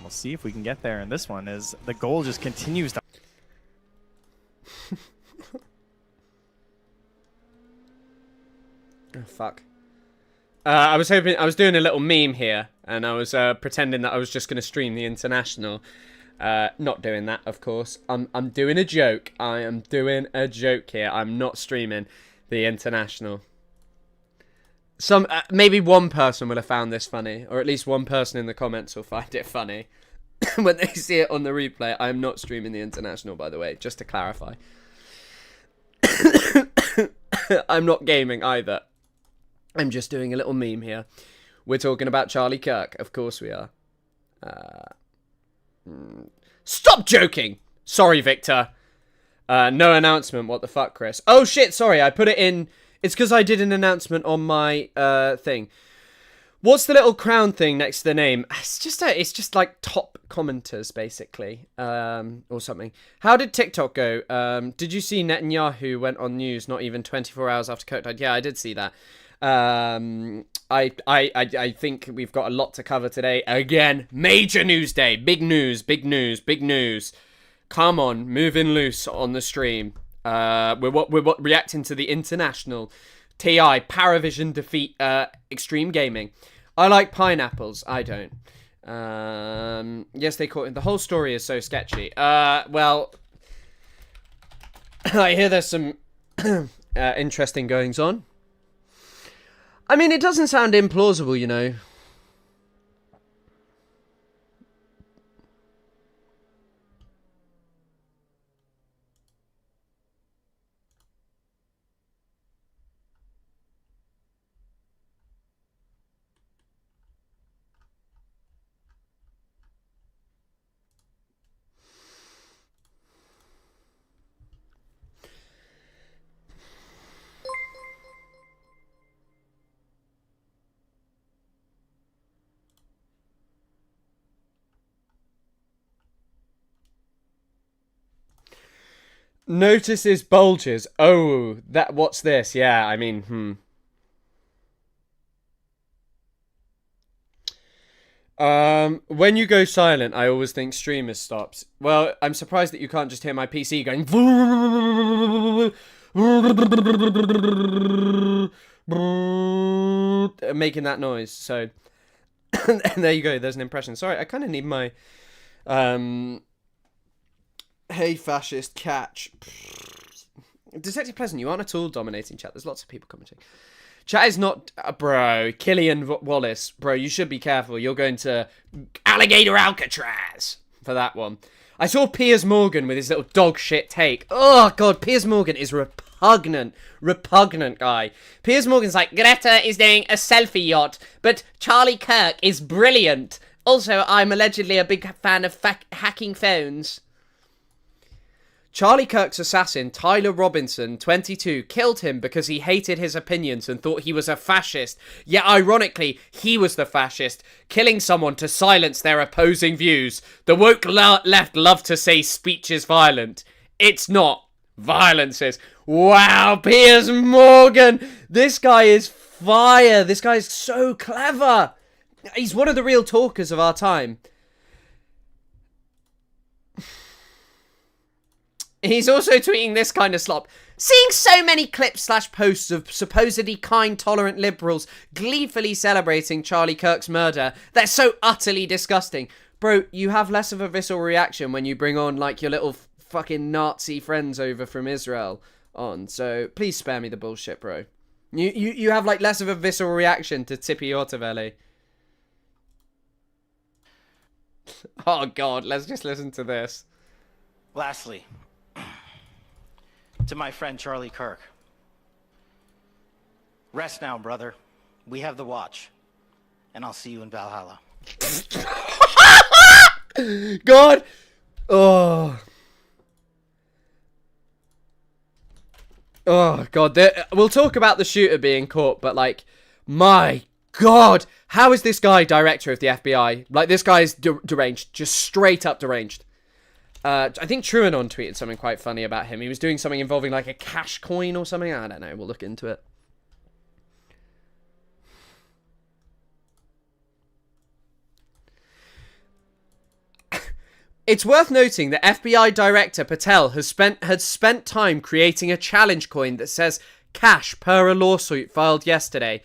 We'll see if we can get there. And this one is the goal just continues to. Oh, fuck. I was doing a little meme here, and I was pretending that I was just going to stream the international. Not doing that, of course. I'm doing a joke. I am doing a joke here. I'm not streaming the international. Maybe one person will have found this funny, or at least one person in the comments will find it funny when they see it on the replay. I am not streaming the international, by the way, just to clarify. I'm not gaming either. I'm just doing a little meme here. We're talking about Charlie Kirk. Of course we are. Stop joking! Sorry, Victor. No announcement. What the fuck, Chris? Oh, shit. Sorry. I put it in. It's because I did an announcement on my thing. What's the little crown thing next to the name? It's just like top commenters, basically, or something. How did TikTok go? Did you see Netanyahu went on news not even 24 hours after Kirk died? Yeah, I did see that. I think we've got a lot to cover today. Again, major news day. Big news, big news, big news. Come on, moving loose on the stream. We're reacting to the international TI Paravision defeat Extreme Gaming. I like pineapples. I don't. Yes, they caught him. The whole story is so sketchy. Well, I hear there's some interesting goings on. I mean, it doesn't sound implausible, you know. Notices bulges. Oh, what's this? Yeah, I mean, when you go silent, I always think streamers stops. Well, I'm surprised that you can't just hear my PC going making that noise. So, and there you go. There's an impression. Sorry, I kind of need my hey, fascist, catch. Detective Pleasant, you aren't at all dominating chat. There's lots of people commenting. Chat is not... bro, Killian Wallace. Bro, you should be careful. You're going to Alligator Alcatraz for that one. I saw Piers Morgan with his little dog shit take. Oh, God, Piers Morgan is repugnant. Repugnant guy. Piers Morgan's like, Greta is doing a selfie yacht, but Charlie Kirk is brilliant. Also, I'm allegedly a big fan of hacking phones. Charlie Kirk's assassin, Tyler Robinson, 22, killed him because he hated his opinions and thought he was a fascist. Yet, ironically, he was the fascist, killing someone to silence their opposing views. The woke left love to say speech is violent. It's not. Violence is. Wow, Piers Morgan! This guy is fire! This guy is so clever! He's one of the real talkers of our time. He's also tweeting this kind of slop. Seeing so many clips/posts of supposedly kind, tolerant liberals gleefully celebrating Charlie Kirk's murder, they're so utterly disgusting. Bro, you have less of a visceral reaction when you bring on, like, your little fucking Nazi friends over from Israel on. So, please spare me the bullshit, bro. You have, like, less of a visceral reaction to Tippy Ortavelli. Oh, God, let's just listen to this. Lastly, to my friend Charlie Kirk. Rest now, brother. We have the watch. And I'll see you in Valhalla. God! Oh. Oh, God. We'll talk about the shooter being caught, but, like, my God. How is this guy director of the FBI? Like, this guy is deranged. Just straight up deranged. I think Truanon tweeted something quite funny about him. He was doing something involving, like, a cash coin or something. I don't know. We'll look into it. It's worth noting that FBI Director Patel had spent time creating a challenge coin that says cash per a lawsuit filed yesterday.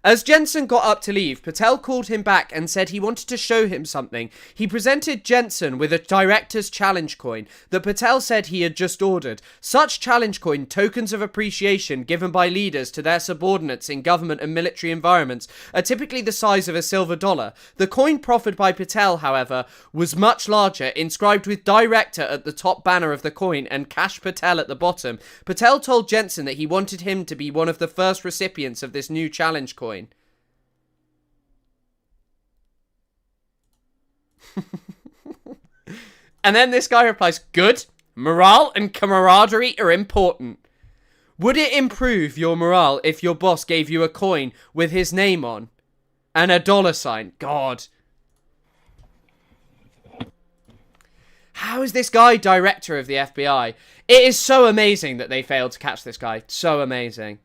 As Jensen got up to leave, Patel called him back and said he wanted to show him something. He presented Jensen with a director's challenge coin that Patel said he had just ordered. Such challenge coin, tokens of appreciation given by leaders to their subordinates in government and military environments, are typically the size of a silver dollar. The coin proffered by Patel, however, was much larger, inscribed with Director at the top banner of the coin and Cash Patel at the bottom. Patel told Jensen that he wanted him to be one of the first recipients of this new challenge coin. And then this guy replies, good, morale and camaraderie are important. Would it improve your morale if your boss gave you a coin with his name on and a $sign? God. How is this guy director of the FBI? It is so amazing that they failed to catch this guy. So amazing.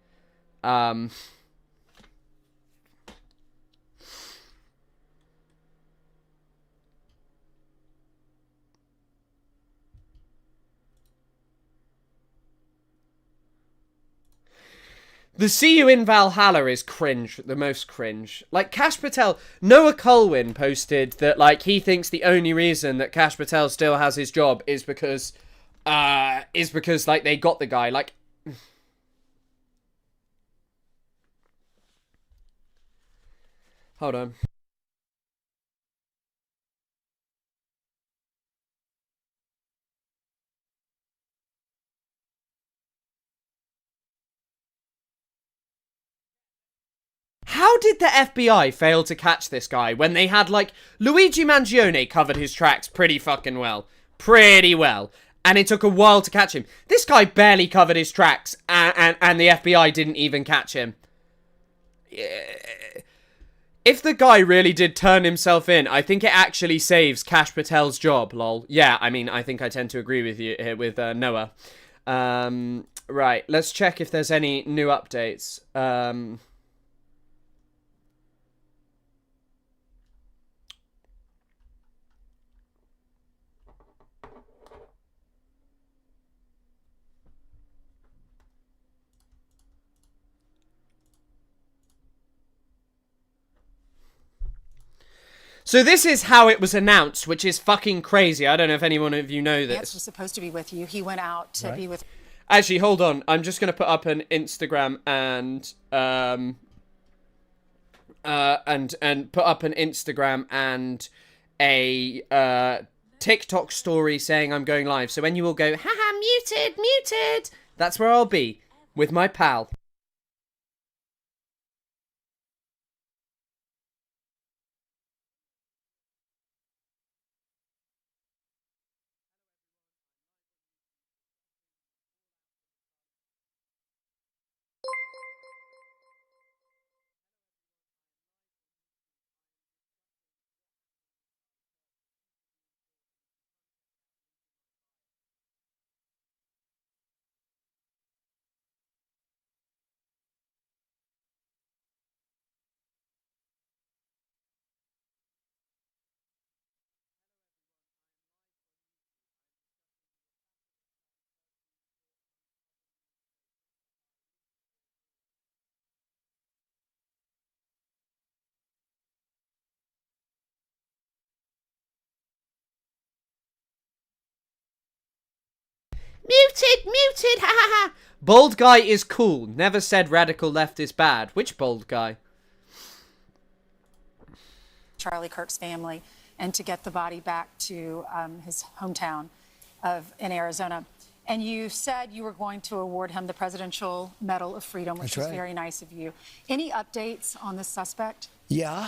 The See You in Valhalla is cringe, the most cringe. Like, Cash Patel, Noah Colwyn posted that, like, he thinks the only reason that Cash Patel still has his job is because, like, they got the guy. Like, hold on. How did the FBI fail to catch this guy when they had, like, Luigi Mangione covered his tracks pretty fucking well. Pretty well. And it took a while to catch him. This guy barely covered his tracks, and the FBI didn't even catch him. If the guy really did turn himself in, I think it actually saves Cash Patel's job, lol. Yeah, I mean, I think I tend to agree with you here with Noah. Right, let's check if there's any new updates. So this is how it was announced, which is fucking crazy. I don't know if anyone of you know this. Lance was supposed to be with you. He went out to be with... Actually, hold on. I'm just going to put up an Instagram and put up an Instagram and a TikTok story saying I'm going live. So when you all go, haha, muted, that's where I'll be with my pal. Muted, ha ha ha. Bald guy is cool. Never said radical left is bad. Which bald guy? Charlie Kirk's family, and to get the body back to his hometown in Arizona. And you said you were going to award him the Presidential Medal of Freedom, which is very nice of you. Any updates on this suspect? Yeah.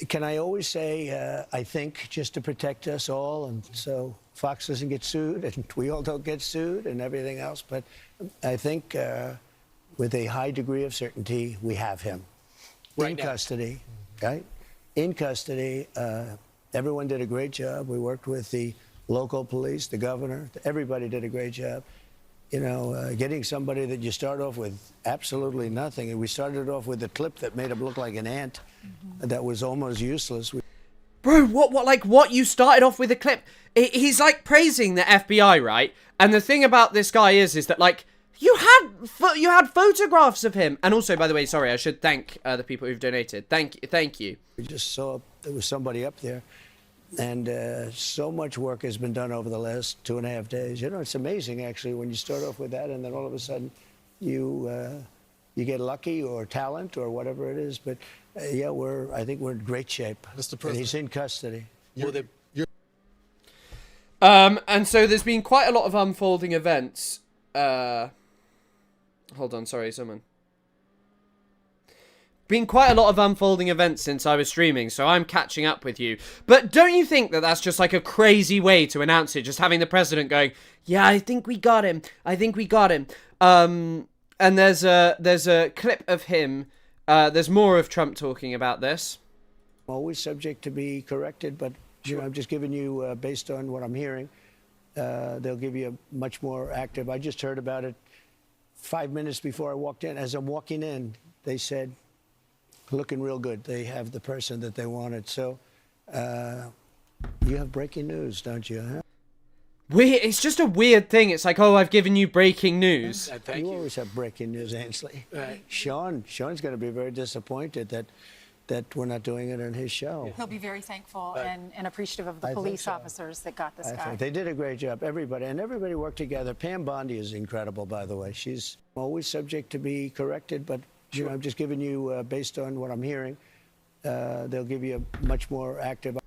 Can I always say, I think, just to protect us all, and so Fox doesn't get sued, and we all don't get sued, and everything else. But I think with a high degree of certainty, we have him in custody, right? In custody. Everyone did a great job. We worked with the local police, the governor. Everybody did a great job. You know, getting somebody that you start off with absolutely nothing. And we started off with a clip that made him look like an ant that was almost useless. Bro, what you started off with a clip. He's like praising the FBI, right? And the thing about this guy is that like you had photographs of him. And also, by the way, sorry, I should thank the people who've donated. Thank you. We just saw there was somebody up there, and so much work has been done over the last 2.5 days. You know, it's amazing actually when you start off with that, and then all of a sudden you get lucky or talent or whatever it is. But yeah, I think we're in great shape. Mr. President, and he's in custody. And so there's been quite a lot of unfolding events. Hold on, sorry, someone. Been quite a lot of unfolding events since I was streaming, so I'm catching up with you. But don't you think that that's just like a crazy way to announce it? Just having the president going, yeah, I think we got him. I think we got him. And there's a clip of him. There's more of Trump talking about this. Always subject to be corrected, but you know, I'm just giving you, based on what I'm hearing, they'll give you a much more active. I just heard about it 5 minutes before I walked in. As I'm walking in, they said, looking real good. They have the person that they wanted. So you have breaking news, don't you? Huh? Weird. It's just a weird thing. It's like, oh, I've given you breaking news. You always have breaking news, Ainsley. Right. Sean's going to be very disappointed that we're not doing it on his show. He'll be very thankful and appreciative of the I think police so. officers that got this I guy. think they did a great job. Everybody worked together. Pam Bondi is incredible, by the way. She's always subject to be corrected, but you know, I'm just giving you, based on what I'm hearing, they'll give you a much more active.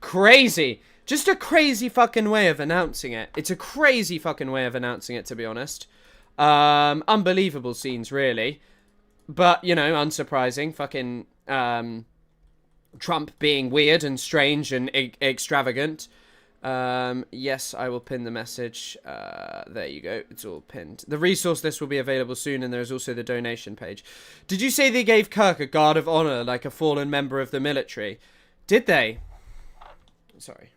Crazy. Just a crazy fucking way of announcing it. It's a crazy fucking way of announcing it, to be honest. Unbelievable scenes, really. But, you know, unsurprising. Fucking Trump being weird and strange and extravagant. Yes, I will pin the message. There you go. It's all pinned. The resource list will be available soon, and there's also the donation page. Did you say they gave Kirk a guard of honor like a fallen member of the military? Did they? Sorry.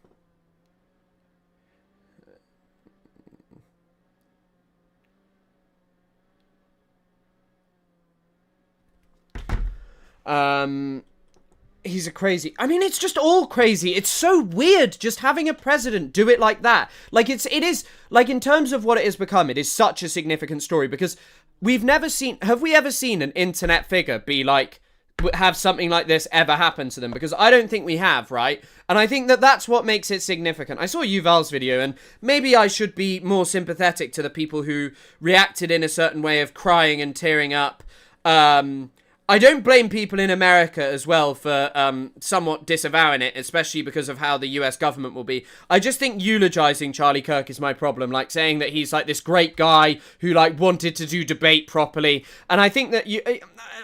He's a crazy... I mean, it's just all crazy. It's so weird just having a president do it like that. Like, it is... Like, in terms of what it has become, it is such a significant story because we've never seen... Have we ever seen an internet figure be like... have something like this ever happen to them? Because I don't think we have, right? And I think that that's what makes it significant. I saw Yuval's video, and maybe I should be more sympathetic to the people who reacted in a certain way of crying and tearing up. I don't blame people in America as well for somewhat disavowing it, especially because of how the US government will be. I just think eulogizing Charlie Kirk is my problem, like saying that he's like this great guy who like wanted to do debate properly. And I think that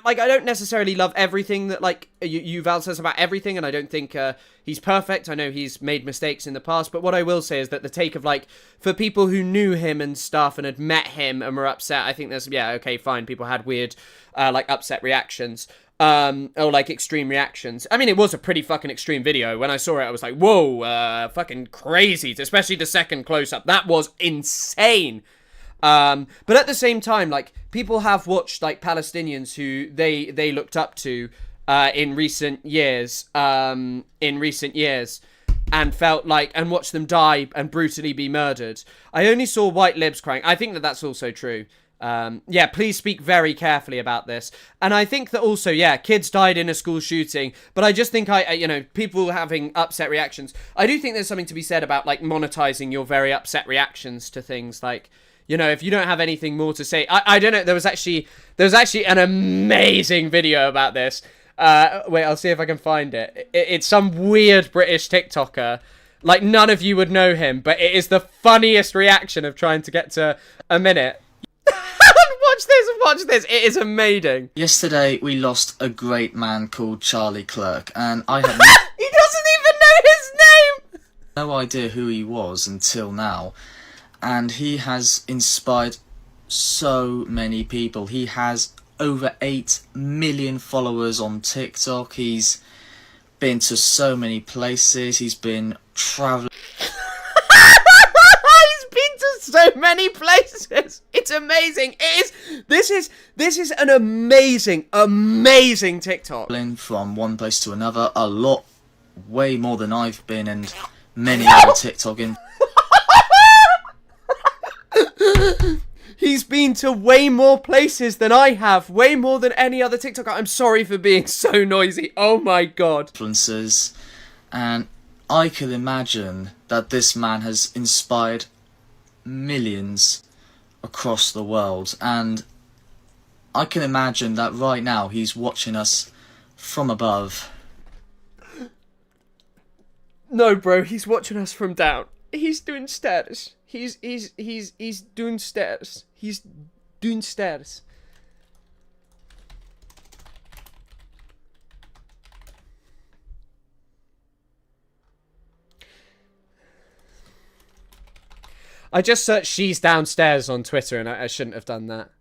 I don't necessarily love everything that like Yuval says about everything, and I don't think he's perfect. I know he's made mistakes in the past, but what I will say is that the take of like, for people who knew him and stuff and had met him and were upset, I think there's, yeah, okay, fine, people had weird like upset reactions, or like extreme reactions. I mean, it was a pretty fucking extreme video. When I saw it, I was like, whoa, fucking crazy, especially the second close-up. That was insane. But at the same time, like, people have watched like Palestinians who they looked up to in recent years, and felt like, and watched them die and brutally be murdered. I only saw white libs crying. I think that that's also true. Yeah, please speak very carefully about this. And I think that also, yeah, kids died in a school shooting, but I just think you know, people having upset reactions. I do think there's something to be said about like monetizing your very upset reactions to things. Like, you know, if you don't have anything more to say, I don't know. There was actually an amazing video about this. Wait, I'll see if I can find it. It's some weird British TikToker. Like, none of you would know him, but it is the funniest reaction of trying to get to a minute. Watch this. It is amazing. Yesterday, we lost a great man called Charlie Kirk, and I had He doesn't even know his name! no idea who he was until now. And he has inspired so many people. He has over 8 million followers on TikTok. He's been to so many places. He's been traveling. He's been to so many places. It's amazing. This is an amazing TikTok. From one place to another a lot way more than I've been, and many other TikTok He's been to way more places than I have. Way more than any other TikToker. I'm sorry for being so noisy. Oh my god. influencers, and I can imagine that this man has inspired millions across the world, and I can imagine that right now he's watching us from above. No, bro, he's watching us from down. He's doing stairs. He's doing stairs. He's doing stairs. I just searched "she's downstairs" on Twitter, and I shouldn't have done that.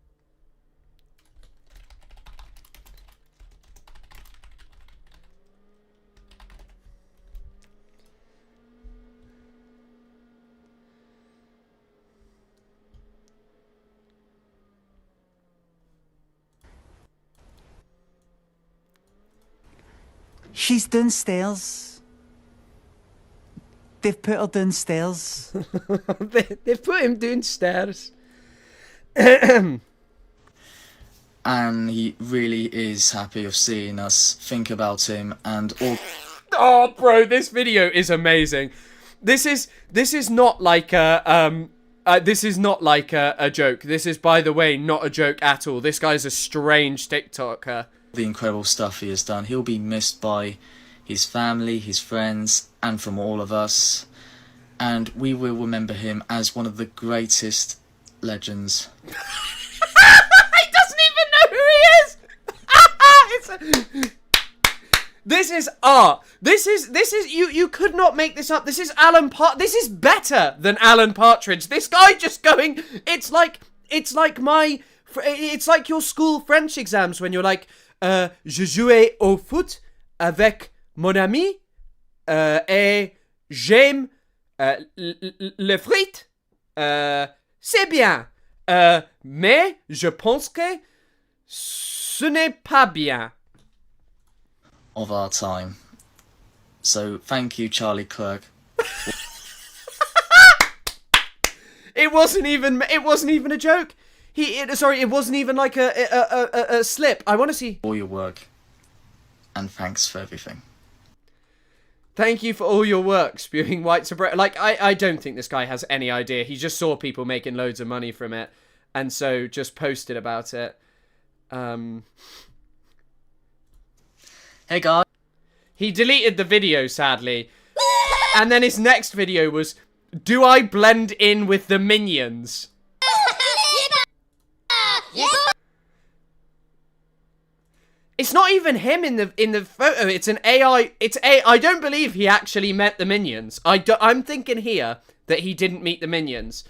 She's downstairs. They've put her downstairs. They've put him downstairs. And he really is happy of seeing us think about him and all. Oh, bro, this video is amazing. This is not like a this is not like a joke. This is, by the way, not a joke at all. This guy's a strange TikToker. The incredible stuff he has done. He'll be missed by his family, his friends, and from all of us. And we will remember him as one of the greatest legends. He doesn't even know who he is. This is art. This is you could not make this up. This is this is better than Alan Partridge. This guy just going, it's like your school French exams when you're like, je jouais au foot avec mon ami et j'aime les frites. C'est bien. Mais je pense que ce n'est pas bien. Of our time. So thank you, Charlie Clerk. It wasn't even a joke. Sorry, it wasn't even like a slip. I want to see. All your work. And thanks for everything. Thank you for all your work, spewing white supremacy. Like, I don't think this guy has any idea. He just saw people making loads of money from it, and so just posted about it. Hey guys. He deleted the video, sadly. And then his next video was, do I blend in with the minions? It's not even him in the photo. It's an AI. I don't believe he actually met the minions. I'm thinking here that he didn't meet the minions.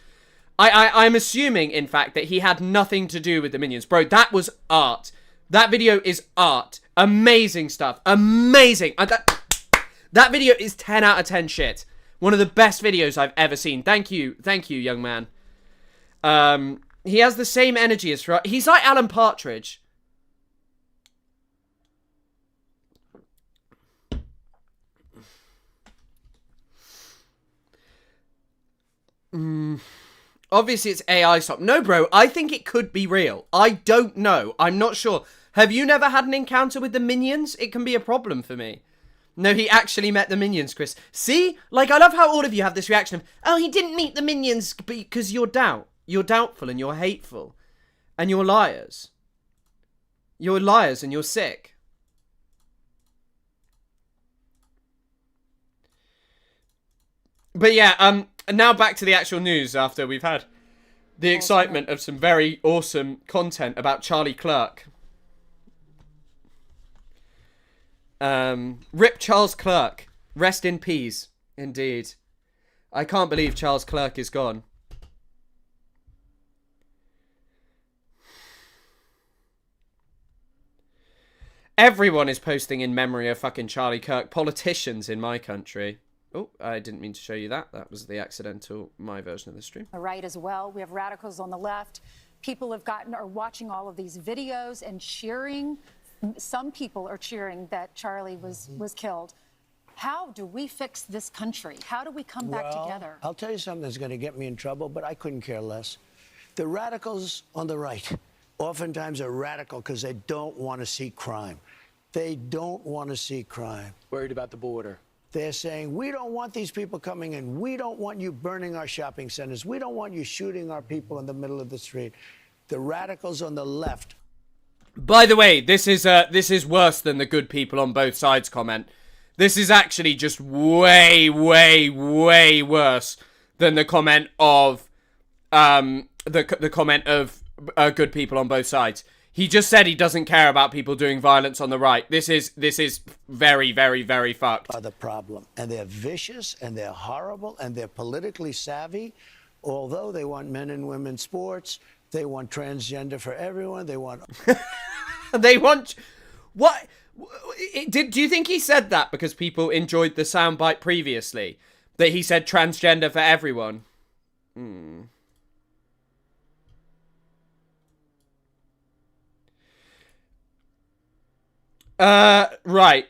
I'm assuming, in fact, that he had nothing to do with the minions. Bro, that was art. That video is art. Amazing stuff. Amazing. That video is 10 out of 10 shit. One of the best videos I've ever seen. Thank you, young man. He has the same energy as... He's like Alan Partridge. Obviously, it's AI stop. No, bro, I think it could be real. I don't know. I'm not sure. Have you never had an encounter with the minions? It can be a problem for me. No, he actually met the minions, Chris. See? Like, I love how all of you have this reaction of, oh, he didn't meet the minions because you're doubtful and you're hateful. And you're liars. You're liars and you're sick. But yeah, now back to the actual news after we've had the excitement of some very awesome content about Charlie Clerk. Rip Charles Clerk. Rest in peace. Indeed. I can't believe Charles Clerk is gone. Everyone is posting in memory of fucking Charlie Kirk. Politicians in my country. Oh, I didn't mean to show you that. That was the accidental, my version of the stream. The right as well. We have radicals on the left. People are watching all of these videos and cheering. Some people are cheering that Charlie was killed. How do we fix this country? How do we come back together? I'll tell you something that's going to get me in trouble, but I couldn't care less. The radicals on the right oftentimes are radical because they don't want to see crime. They don't want to see crime. Worried about the border. They're saying, we don't want these people coming in. We don't want you burning our shopping centers. We don't want you shooting our people in the middle of the street. The radicals on the left. By the way, this is worse than the good people on both sides comment. This is actually just way, way, way worse than the comment of the comment of good people on both sides. He just said he doesn't care about people doing violence on the right. This is very, very, very fucked. Are the problem, and they're vicious, and they're horrible, and they're politically savvy. Although they want men and women sports, they want transgender for everyone. They want. They want what? Do you think he said that because people enjoyed the soundbite previously? That he said transgender for everyone? Right.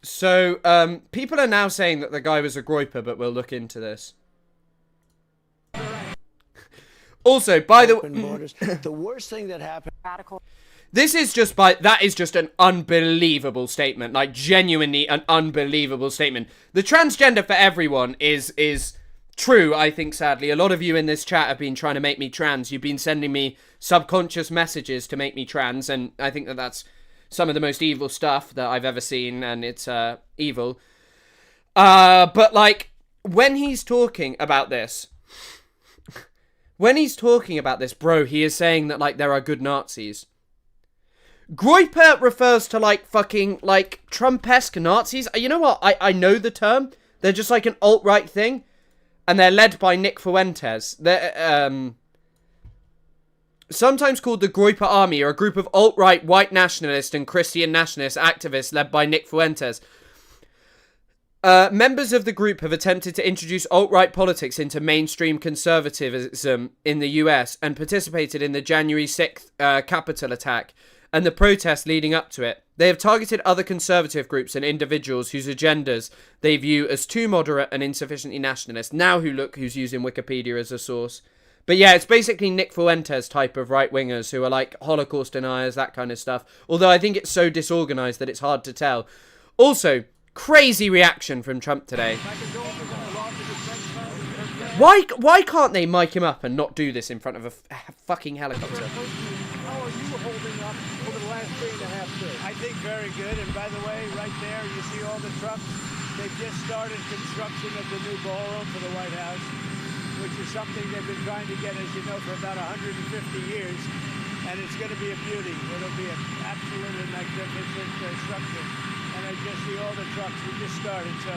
So, people are now saying that the guy was a groiper, but we'll look into this. Also, by the way, the worst thing that happened. Radical. That is just an unbelievable statement. Like, genuinely an unbelievable statement. The transgender for everyone is true, I think, sadly. A lot of you in this chat have been trying to make me trans. You've been sending me subconscious messages to make me trans, and I think that that's some of the most evil stuff that I've ever seen, and it's evil. But, like, when he's talking about this, bro, he is saying that, like, there are good Nazis. Groiper refers to, like, fucking, like, Trump-esque Nazis. You know what? I know the term. They're just, like, an alt-right thing. And they're led by Nick Fuentes. They're, sometimes called the Groiper Army, are a group of alt-right white nationalist and Christian nationalist activists led by Nick Fuentes. Members of the group have attempted to introduce alt-right politics into mainstream conservatism in the US and participated in the January 6th Capitol attack and the protests leading up to it. They have targeted other conservative groups and individuals whose agendas they view as too moderate and insufficiently nationalist. Now who's using Wikipedia as a source. But yeah, it's basically Nick Fuentes type of right-wingers who are like Holocaust deniers, that kind of stuff. Although I think it's so disorganized that it's hard to tell. Also, crazy reaction from Trump today. Why can't they mic him up and not do this in front of a fucking helicopter? How are you holding up over the last 3.5 days? I think very good. And by the way, right there, you see all the trucks. They've just started construction of the new ballroom for the White House, which is something they've been trying to get, as you know, for about 150 years. And it's going to be a beauty. It'll be an absolutely magnificent structure. And I just see all the trucks. We just started, so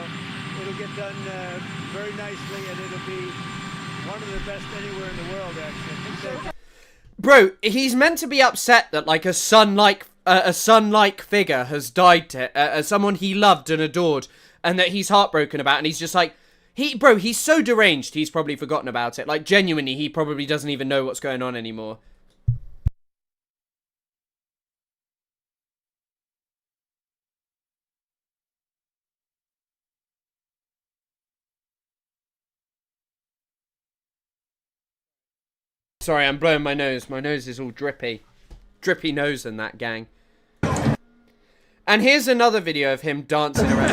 it'll get done very nicely, and it'll be one of the best anywhere in the world, actually. Bro, he's meant to be upset that, like, a son-like figure has died to someone he loved and adored, and that he's heartbroken about, and he's just like, he's so deranged, he's probably forgotten about it. Like, genuinely, he probably doesn't even know what's going on anymore. Sorry, I'm blowing my nose. My nose is all drippy. Drippy nose and that, gang. And here's another video of him dancing around.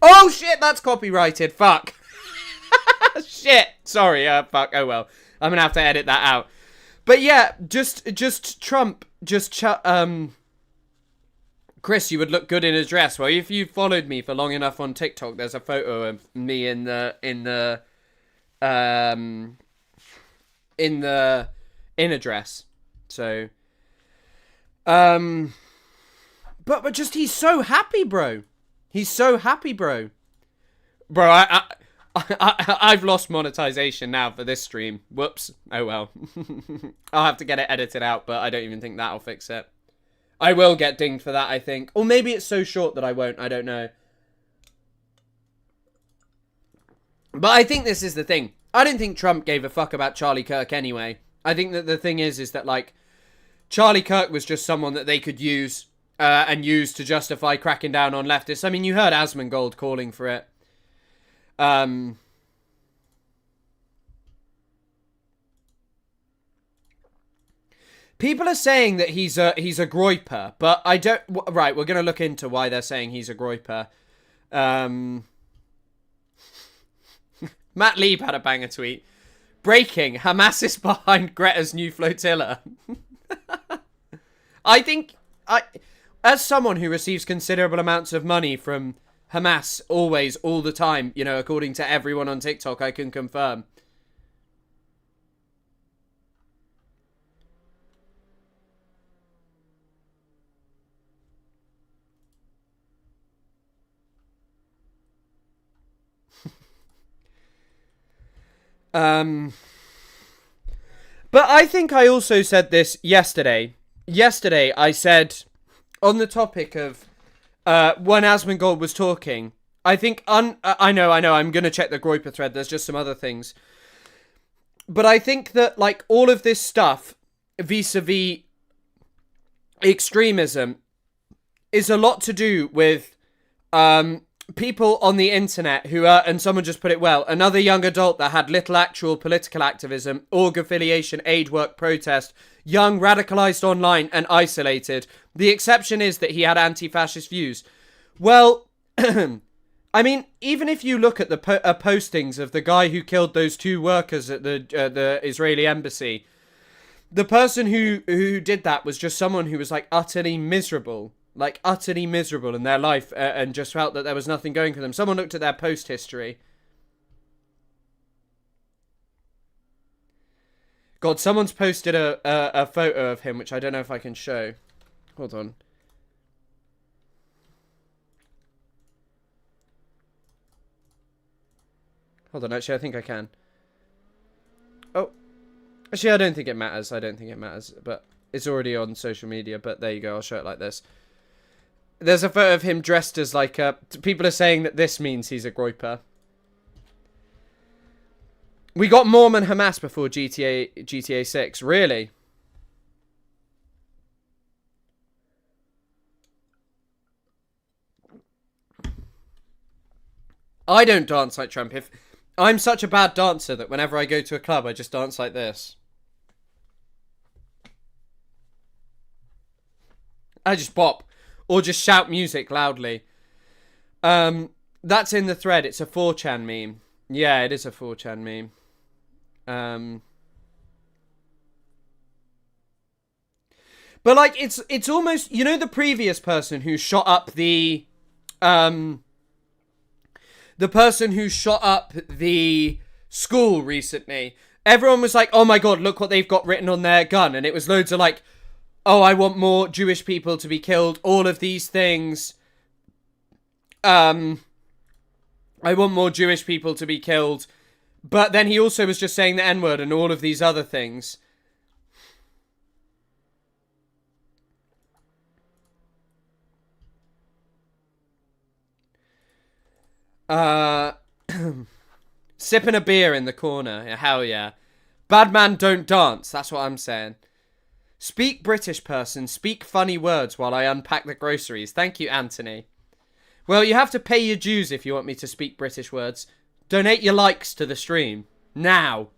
Oh shit, that's copyrighted. Fuck. Shit. Sorry, fuck. Oh well. I'm gonna have to edit that out. But yeah, just Trump, Chris, you would look good in a dress. Well, if you followed me for long enough on TikTok, there's a photo of me in a dress. So, but just he's so happy, bro. He's so happy, bro. Bro, I've lost monetization now for this stream. Whoops. Oh well. I'll have to get it edited out, but I don't even think that'll fix it. I will get dinged for that, I think. Or maybe it's so short that I won't. I don't know. But I think this is the thing. I didn't think Trump gave a fuck about Charlie Kirk anyway. I think that the thing is that, like, Charlie Kirk was just someone that they could use and use to justify cracking down on leftists. I mean, you heard Asmongold calling for it. People are saying that he's a groiper, but I don't... Right, we're going to look into why they're saying he's a groiper. Matt Lieb had a banger tweet. Breaking, Hamas is behind Greta's new flotilla. I think... As someone who receives considerable amounts of money from Hamas always, all the time, you know, according to everyone on TikTok, I can confirm. But I think I also said this yesterday. Yesterday, I said, on the topic of when Asmongold was talking, I think, I know, I'm going to check the Groiper thread, there's just some other things. But I think that, like, all of this stuff, vis-a-vis extremism, is a lot to do with people on the internet who are, and someone just put it well, another young adult that had little actual political activism, org affiliation, aid work, protest, young, radicalized online, and isolated. The exception is that he had anti-fascist views. Well, I mean, even if you look at the postings of the guy who killed those 2 workers at the Israeli embassy, the person who did that was just someone who was, like, utterly miserable in their life and just felt that there was nothing going for them. Someone looked at their post history. God, someone's posted a photo of him, which I don't know if I can show. Hold on. Hold on, actually, I think I can. Oh. Actually, I don't think it matters. But it's already on social media, but there you go. I'll show it like this. There's a photo of him dressed as, like, people are saying that this means he's a groiper. We got Mormon Hamas before GTA 6. Really? I don't dance like Trump. If I'm such a bad dancer that whenever I go to a club, I just dance like this. I just bop. Or just shout music loudly. That's in the thread. It's a 4chan meme. Yeah, it is a 4chan meme. But, like, it's almost... You know the previous person who shot up the... the person who shot up the school recently. Everyone was like, oh my god, look what they've got written on their gun. And it was loads of, like... Oh, I want more Jewish people to be killed. All of these things. I want more Jewish people to be killed. But then he also was just saying the N-word and all of these other things. Sipping a beer in the corner. Yeah, hell yeah. Bad man don't dance. That's what I'm saying. Speak British person, speak funny words while I unpack the groceries. Thank you, Anthony. Well, you have to pay your dues if you want me to speak British words. Donate your likes to the stream. Now.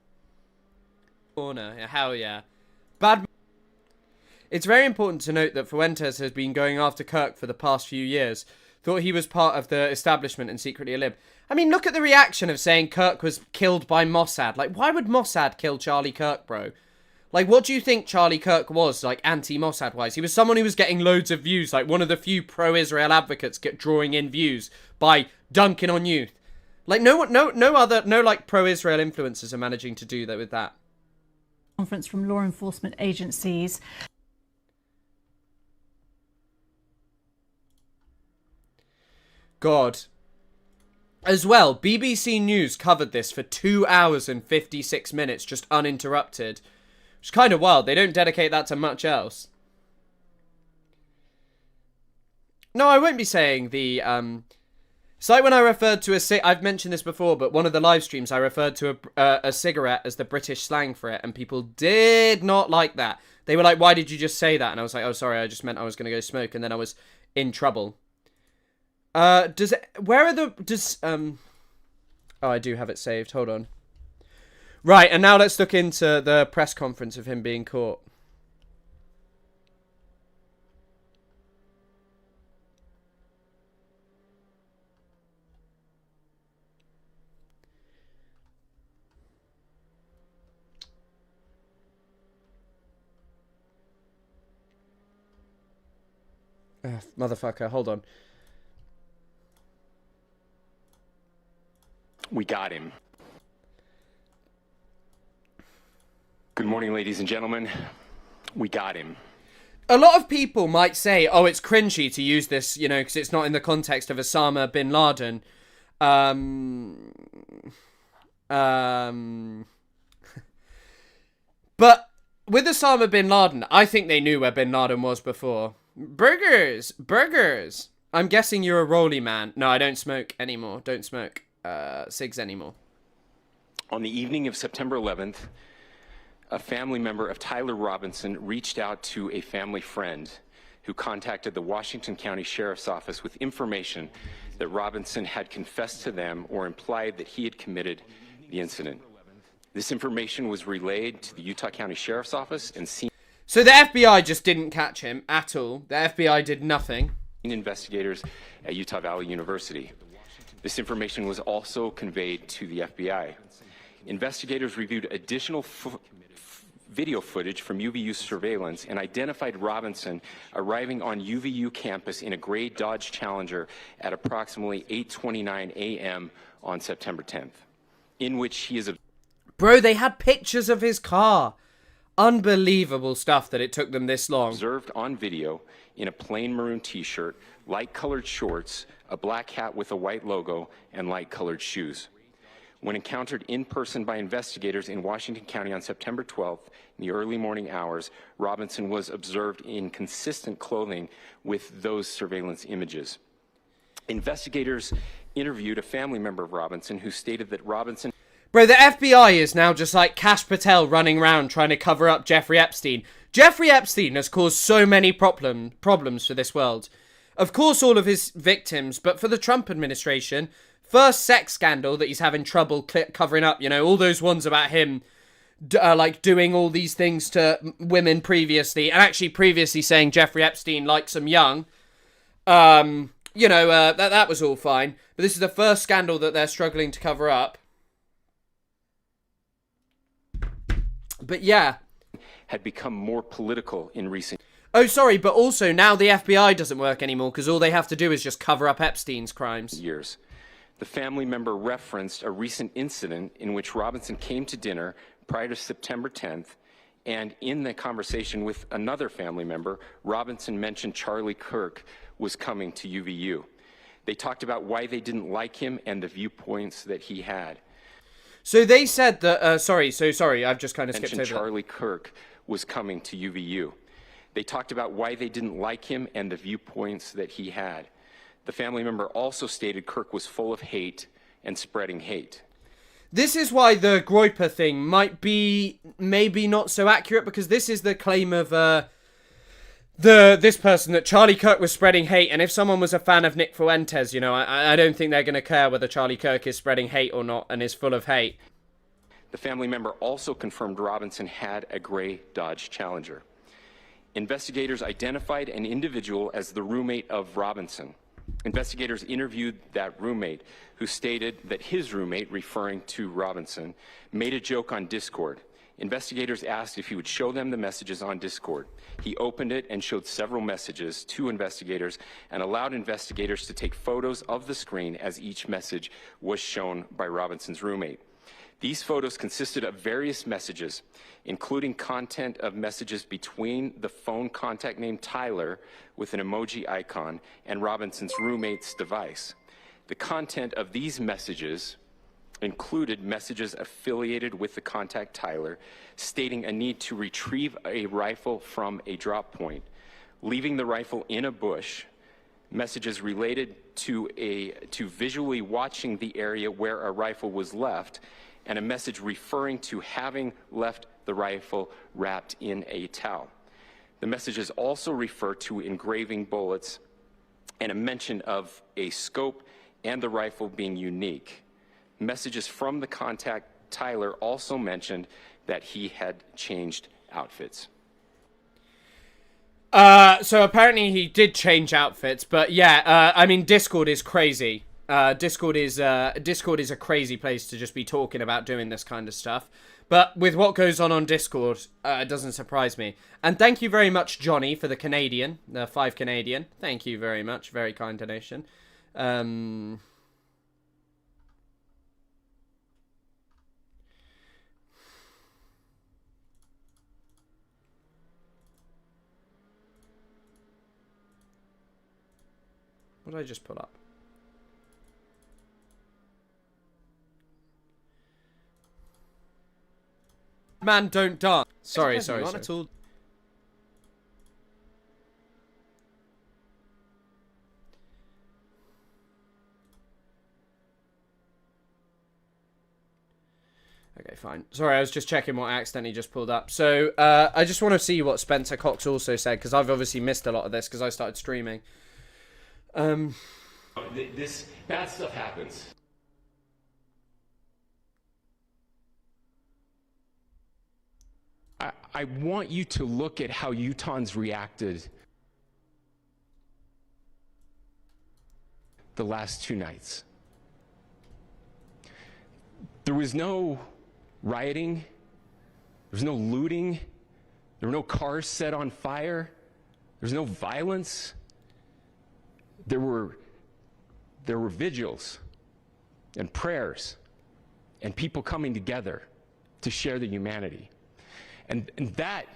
Corner. Hell yeah. It's very important to note that Fuentes has been going after Kirk for the past few years. Thought he was part of the establishment and secretly a lib. I mean, look at the reaction of saying Kirk was killed by Mossad. Like, why would Mossad kill Charlie Kirk, bro? Like, what do you think Charlie Kirk was, like, anti-Mossad-wise? He was someone who was getting loads of views, like one of the few pro-Israel advocates drawing in views by dunking on youth. Like, no pro-Israel influencers are managing to do that with that. Conference from law enforcement agencies. God. As well, BBC News covered this for 2 hours and 56 minutes, just uninterrupted. Which is kind of wild. They don't dedicate that to much else. No, I won't be saying the It's like when I referred to I've mentioned this before, but one of the live streams I referred to a cigarette as the British slang for it, and people did not like that. They were like, "Why did you just say that?" And I was like, "Oh, sorry, I just meant I was going to go smoke," and then I was in trouble. Oh, I do have it saved. Hold on. Right, and now let's look into the press conference of him being caught. Motherfucker, hold on. We got him. Good morning, ladies and gentlemen. We got him. A lot of people might say, oh, it's cringy to use this, you know, because it's not in the context of Osama bin Laden. But with Osama bin Laden, I think they knew where bin Laden was before. Burgers! I'm guessing you're a rolly man. No, I don't smoke anymore. Don't smoke cigs anymore. On the evening of September 11th, a family member of Tyler Robinson reached out to a family friend who contacted the Washington County Sheriff's Office with information that Robinson had confessed to them or implied that he had committed the incident. This information was relayed to the Utah County Sheriff's Office and seen. So the FBI just didn't catch him at all. The FBI did nothing. Investigators at Utah Valley University. This information was also conveyed to the FBI. Investigators reviewed additional video footage from UVU surveillance and identified Robinson arriving on UVU campus in a gray Dodge Challenger at approximately 8:29 a.m. on September 10th, in which he is... Bro, they had pictures of his car. Unbelievable stuff that it took them this long. Observed on video in a plain maroon t-shirt, light-colored shorts, a black hat with a white logo, and light-colored shoes. When encountered in person by investigators in Washington County on September 12th, in the early morning hours, Robinson was observed in consistent clothing with those surveillance images. Investigators interviewed a family member of Robinson who stated that Robinson... Bro, the FBI is now just like Kash Patel running around trying to cover up Jeffrey Epstein. Jeffrey Epstein has caused so many problems for this world. Of course, all of his victims, but for the Trump administration, first sex scandal that he's having trouble covering up, you know, all those ones about him, like doing all these things to women previously, and actually previously saying Jeffrey Epstein likes them young. You know, that was all fine. But this is the first scandal that they're struggling to cover up. But yeah. Had become more political in recent... Oh, sorry, but also now the FBI doesn't work anymore because all they have to do is just cover up Epstein's crimes. ...years. The family member referenced a recent incident in which Robinson came to dinner prior to September 10th, and in the conversation with another family member, Robinson mentioned Charlie Kirk was coming to UVU. They talked about why they didn't like him and the viewpoints that he had. So they said that, sorry, I've just kind of skipped over that. Charlie Kirk was coming to UVU. They talked about why they didn't like him and the viewpoints that he had. The family member also stated Kirk was full of hate and spreading hate. This is why the Groyper thing might be maybe not so accurate, because this is the claim of this person that Charlie Kirk was spreading hate, and if someone was a fan of Nick Fuentes, you know, I don't think they're going to care whether Charlie Kirk is spreading hate or not and is full of hate. The family member also confirmed Robinson had a gray Dodge Challenger. Investigators identified an individual as the roommate of Robinson. Investigators interviewed that roommate, who stated that his roommate, referring to Robinson, made a joke on Discord. Investigators asked if he would show them the messages on Discord. He opened it and showed several messages to investigators and allowed investigators to take photos of the screen as each message was shown by Robinson's roommate. These photos consisted of various messages, including content of messages between the phone contact name Tyler with an emoji icon and Robinson's roommate's device. The content of these messages included messages affiliated with the contact Tyler, stating a need to retrieve a rifle from a drop point, leaving the rifle in a bush, messages related to visually watching the area where a rifle was left, and a message referring to having left the rifle wrapped in a towel. The messages also refer to engraving bullets and a mention of a scope and the rifle being unique. Messages from the contact, Tyler, also mentioned that he had changed outfits. So apparently he did change outfits, but yeah, I mean, Discord is crazy. Discord is a crazy place to just be talking about doing this kind of stuff. But with what goes on Discord, it doesn't surprise me. And thank you very much, Johnny, for the Canadian, the 5 Canadian. Thank you very much. Very kind donation. What did I just pull up? Man, don't dance. Sorry. Not at all. Okay, fine. Sorry, I was just checking what I accidentally just pulled up. So, I just want to see what Spencer Cox also said, because I've obviously missed a lot of this, because I started streaming. This bad stuff happens. I want you to look at how Utahns reacted the last 2 nights. There was no rioting. There was no looting. There were no cars set on fire. There was no violence. There were vigils and prayers and people coming together to share the humanity. And that,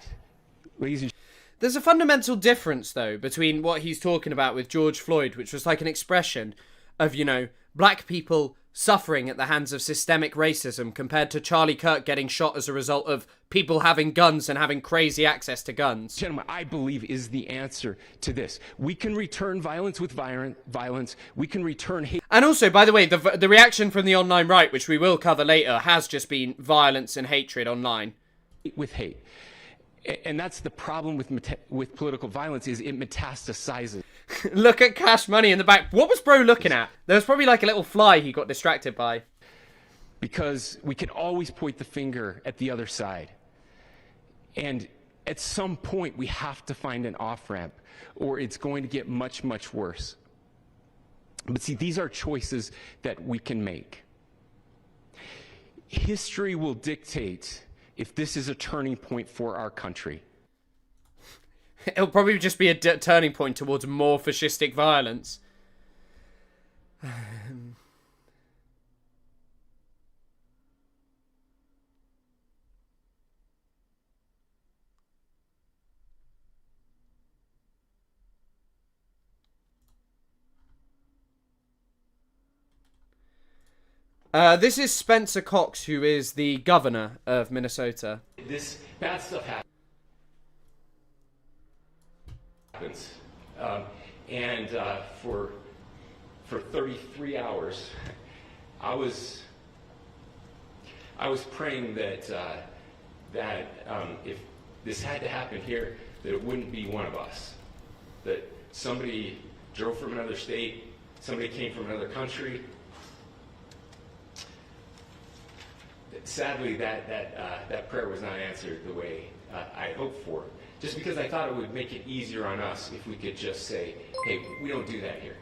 ladies and there's a fundamental difference, though, between what he's talking about with George Floyd, which was like an expression of, you know, black people suffering at the hands of systemic racism, compared to Charlie Kirk getting shot as a result of people having guns and having crazy access to guns. gentlemen, I believe is the answer to this. We can return violence with violence. We can return hate. And also, by the way, the reaction from the online right, which we will cover later, has just been violence and hatred online. With hate. And that's the problem with political violence, is it metastasizes. Look at Cash Money in the back. What was bro looking at? There was probably like a little fly he got distracted by. Because we can always point the finger at the other side. And at some point, we have to find an off-ramp, or it's going to get much, much worse. But see, these are choices that we can make. History will dictate if this is a turning point for our country. It'll probably just be a turning point towards more fascistic violence. This is Spencer Cox, who is the governor of Minnesota. This bad stuff happens. For 33 hours, I was praying that if this had to happen here, that it wouldn't be one of us. That somebody drove from another state, somebody came from another country. Sadly, that prayer was not answered the way I hoped for. Just because I thought it would make it easier on us if we could just say, hey, we don't do that here.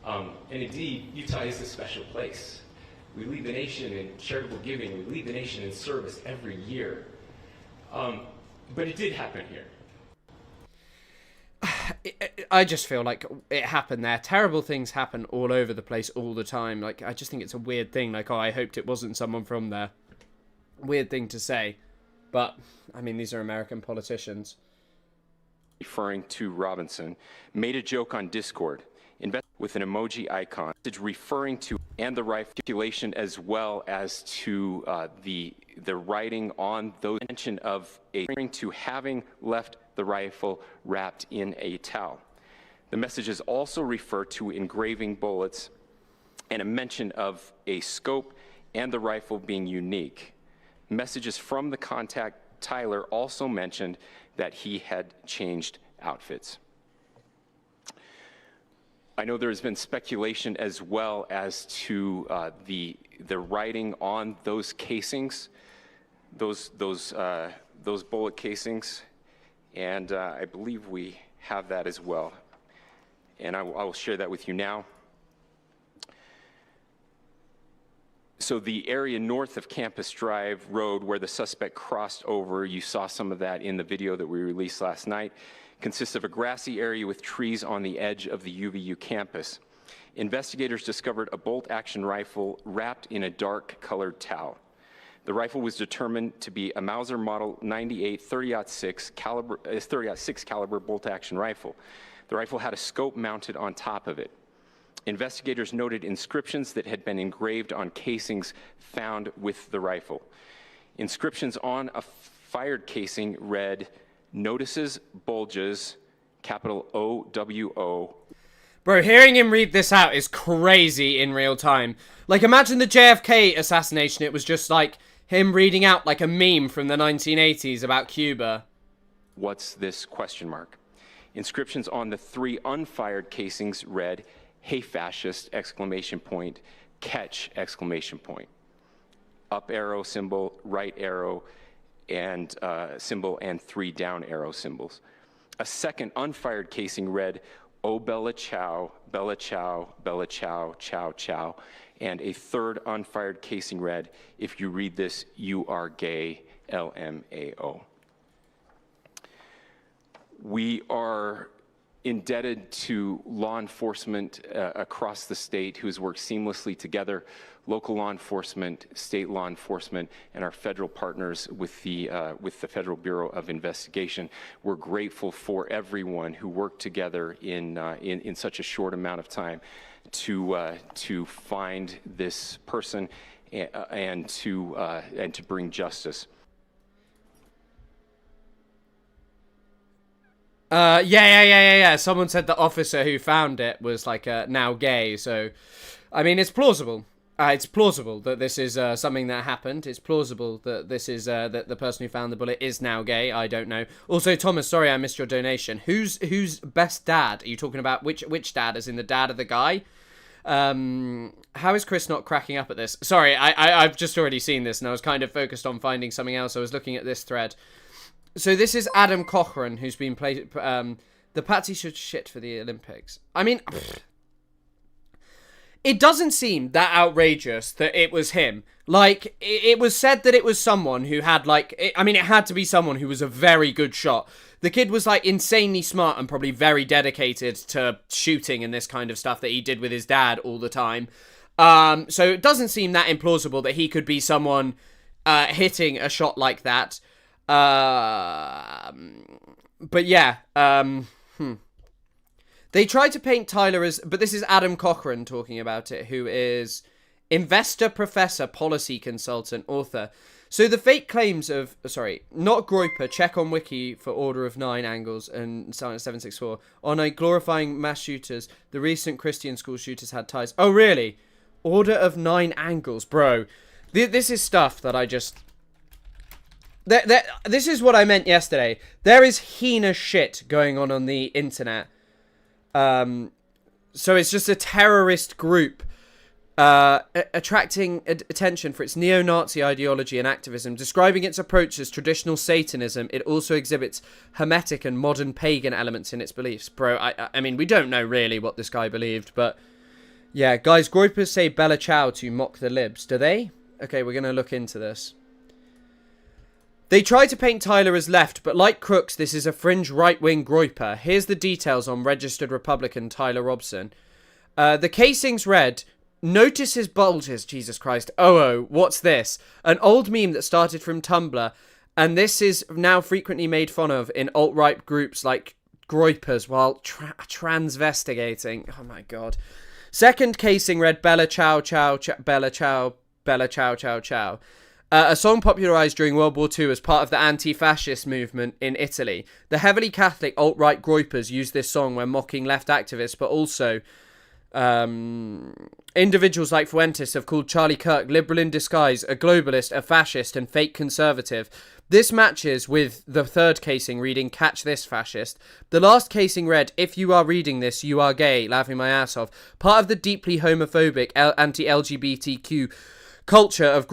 And indeed, Utah is a special place. We lead the nation in charitable giving. We lead the nation in service every year. But it did happen here. I just feel like it happened there. Terrible things happen all over the place all the time. Like, I just think it's a weird thing. Like, oh, I hoped it wasn't someone from there. Weird thing to say. But, I mean, these are American politicians. Referring to Robinson, made a joke on Discord, with an emoji icon, referring to and the rifulation, as well as to the writing on those, mention of to having left the rifle wrapped in a towel. The messages also refer to engraving bullets and a mention of a scope and the rifle being unique. Messages from the contact, Tyler, also mentioned that he had changed outfits. I know there has been speculation as well as to the writing on those casings, those bullet casings, and I believe we have that as well. And I will share that with you now. So the area north of Campus Drive Road where the suspect crossed over, you saw some of that in the video that we released last night, consists of a grassy area with trees on the edge of the UVU campus. Investigators discovered a bolt-action rifle wrapped in a dark-colored towel. The rifle was determined to be a Mauser Model 98 30-06 caliber bolt-action rifle. The rifle had a scope mounted on top of it. Investigators noted inscriptions that had been engraved on casings found with the rifle. Inscriptions on a fired casing read, "Notices bulges, capital OWO." Bro, hearing him read this out is crazy in real time. Like, imagine the JFK assassination. It was just like him reading out like a meme from the 1980s about Cuba. What's this question mark? Inscriptions on the 3 unfired casings read, "Hey fascist, exclamation point, catch, exclamation point." Up arrow symbol, right arrow and symbol, and 3 down arrow symbols. A second unfired casing read, "Oh Bella Chow, Bella Chow, Bella Chow, Chow Chow." And a third unfired casing read, "If you read this, you are gay, LMAO." We are indebted to law enforcement across the state who has worked seamlessly together, local law enforcement, state law enforcement, and our federal partners with the Federal Bureau of Investigation. We're grateful for everyone who worked together in such a short amount of time to find this person and to bring justice. Yeah. Someone said the officer who found it was like now gay. So, I mean, it's plausible. It's plausible that this is something that happened. It's plausible that this is that the person who found the bullet is now gay. I don't know. Also, Thomas, sorry I missed your donation. Who's best dad? Are you talking about which dad? As in the dad of the guy? How is Chris not cracking up at this? Sorry, I've just already seen this and I was kind of focused on finding something else. I was looking at this thread. So this is Adam Cochran, who's been played. The Patsy should shit for the Olympics. I mean, it doesn't seem that outrageous that it was him. Like, it was said that it was someone who had, like, it had to be someone who was a very good shot. The kid was, like, insanely smart and probably very dedicated to shooting and this kind of stuff that he did with his dad all the time. So it doesn't seem that implausible that he could be someone hitting a shot like that. But yeah, They tried to paint Tyler as, but this is Adam Cochran talking about it, who is investor, professor, policy consultant, author. So the fake claims of, not Groyper, check on Wiki for Order of 9 angles and Silent 764, on a glorifying mass shooters, the recent Christian school shooters had ties. Oh, really? Order of 9 angles, bro. This is stuff that I just... This is what I meant yesterday. There is heinous shit going on the internet. So it's just a terrorist group attracting attention for its neo-Nazi ideology and activism. Describing its approach as traditional Satanism, it also exhibits Hermetic and modern pagan elements in its beliefs. Bro, I mean, we don't know really what this guy believed, but... Yeah, guys, Groypers say Bella Ciao to mock the libs. Do they? Okay, we're going to look into this. They try to paint Tyler as left, but like Crooks, this is a fringe right-wing Groyper. Here's the details on registered Republican Tyler Robson. The casings read, "Notice his bulges, Jesus Christ. Oh, what's this? An old meme that started from Tumblr, and this is now frequently made fun of in alt-right groups like Groypers while transvestigating." Oh my god. Second casing read, "Bella Ciao Ciao, Bella Ciao, Bella Ciao Ciao Ciao." A song popularised during World War II as part of the anti-fascist movement in Italy. The heavily Catholic alt-right groypers used this song when mocking left activists, but also individuals like Fuentes have called Charlie Kirk liberal in disguise, a globalist, a fascist, and fake conservative. This matches with the third casing reading, "Catch this, fascist." The last casing read, "If you are reading this, you are gay," laughing my ass off. Part of the deeply homophobic, anti-LGBTQ culture of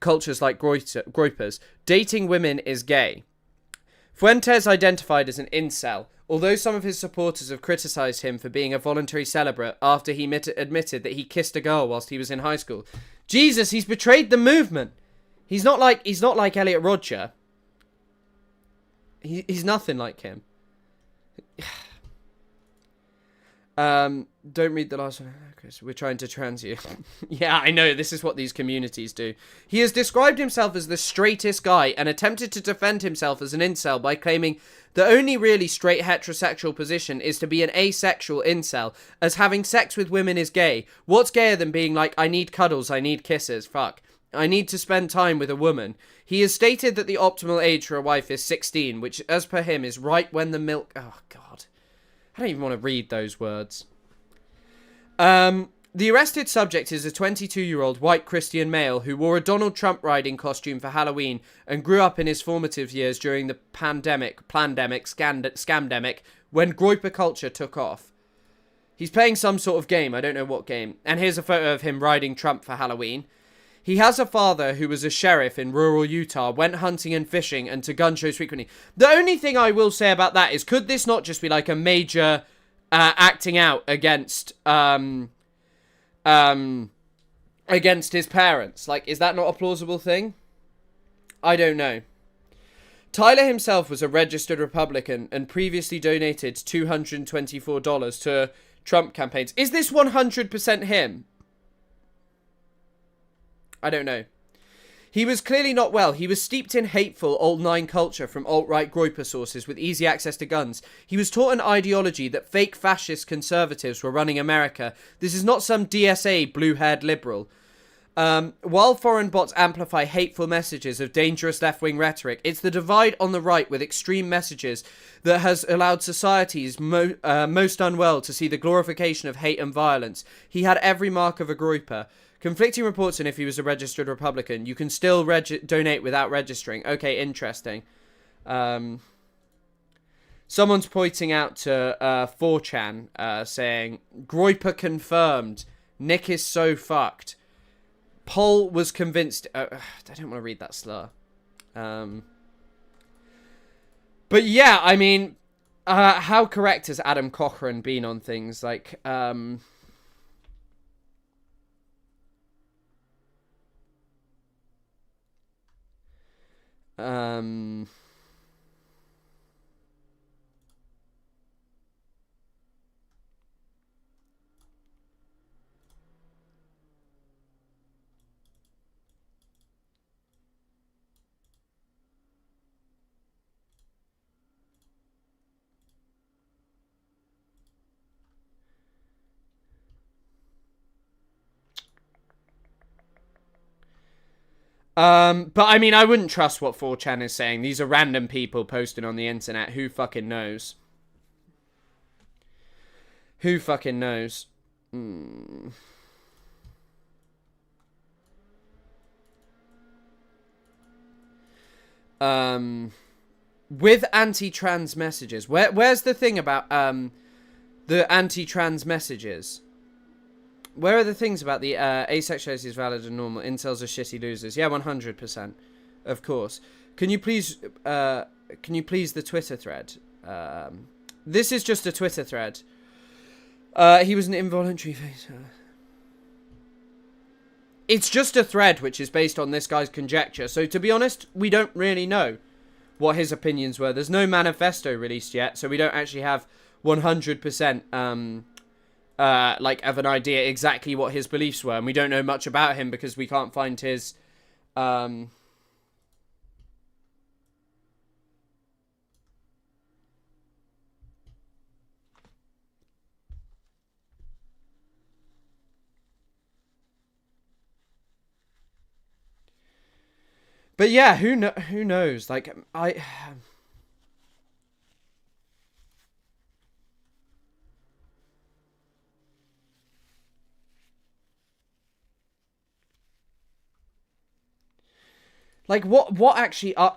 cultures like groypers. Dating women is gay. Fuentes identified as an incel, although some of his supporters have criticised him for being a voluntary celibate after he admitted that he kissed a girl whilst he was in high school. Jesus, he's betrayed the movement. He's not like Elliot Rodger. He's nothing like him. Don't read the last one, Chris. We're trying to trans you. Yeah, I know. This is what these communities do. He has described himself as the straightest guy and attempted to defend himself as an incel by claiming the only really straight heterosexual position is to be an asexual incel, as having sex with women is gay. What's gayer than being like, I need cuddles, I need kisses, fuck. I need to spend time with a woman. He has stated that the optimal age for a wife is 16, which as per him is right when the milk... Oh, God. I don't even want to read those words. The arrested subject is a 22-year-old white Christian male who wore a Donald Trump riding costume for Halloween and grew up in his formative years during the scamdemic, when groyper culture took off. He's playing some sort of game, I don't know what game. And here's a photo of him riding Trump for Halloween. He has a father who was a sheriff in rural Utah, went hunting and fishing, and to gun shows frequently. The only thing I will say about that is, could this not just be like a major acting out against his parents? Like, is that not a plausible thing? I don't know. Tyler himself was a registered Republican and previously donated $224 to Trump campaigns. Is this 100% him? I don't know. He was clearly not well. He was steeped in hateful alt-9 culture from alt-right groyper sources with easy access to guns. He was taught an ideology that fake fascist conservatives were running America. This is not some DSA blue-haired liberal. While foreign bots amplify hateful messages of dangerous left-wing rhetoric, it's the divide on the right with extreme messages that has allowed societies most unwell to see the glorification of hate and violence. He had every mark of a groyper. Conflicting reports on if he was a registered Republican. You can still donate without registering. Okay, interesting. Someone's pointing out to 4chan, saying, Groyper confirmed. Nick is so fucked. Poll was convinced... I don't want to read that slur. But yeah, I mean, how correct has Adam Cochran been on things? Like, but I mean, I wouldn't trust what 4chan is saying. These are random people posting on the internet. Who fucking knows? Who fucking knows? With anti-trans messages. Where's the thing about the anti-trans messages? Where are the things about the asexuality is valid and normal? Incels are shitty losers. Yeah, 100%. Of course. Can you please the Twitter thread? This is just a Twitter thread. He was an involuntary face. It's just a thread which is based on this guy's conjecture. So to be honest, we don't really know what his opinions were. There's no manifesto released yet, so we don't actually have 100% like of an idea exactly what his beliefs were, and we don't know much about him because we can't find his But yeah, who knows? Like, like, what actually are...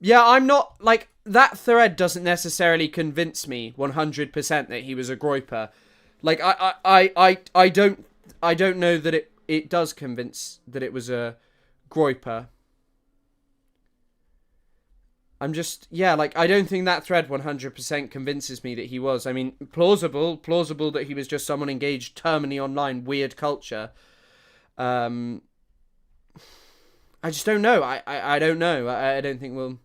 Yeah, I'm not, like, that thread doesn't necessarily convince me 100% that he was a groiper. Like, I don't know that it does convince that it was a groiper. I'm just, yeah, like, I don't think that thread 100% convinces me that he was. I mean, plausible that he was just someone engaged terminally online, weird culture. I just don't know. I don't know. I don't think we'll...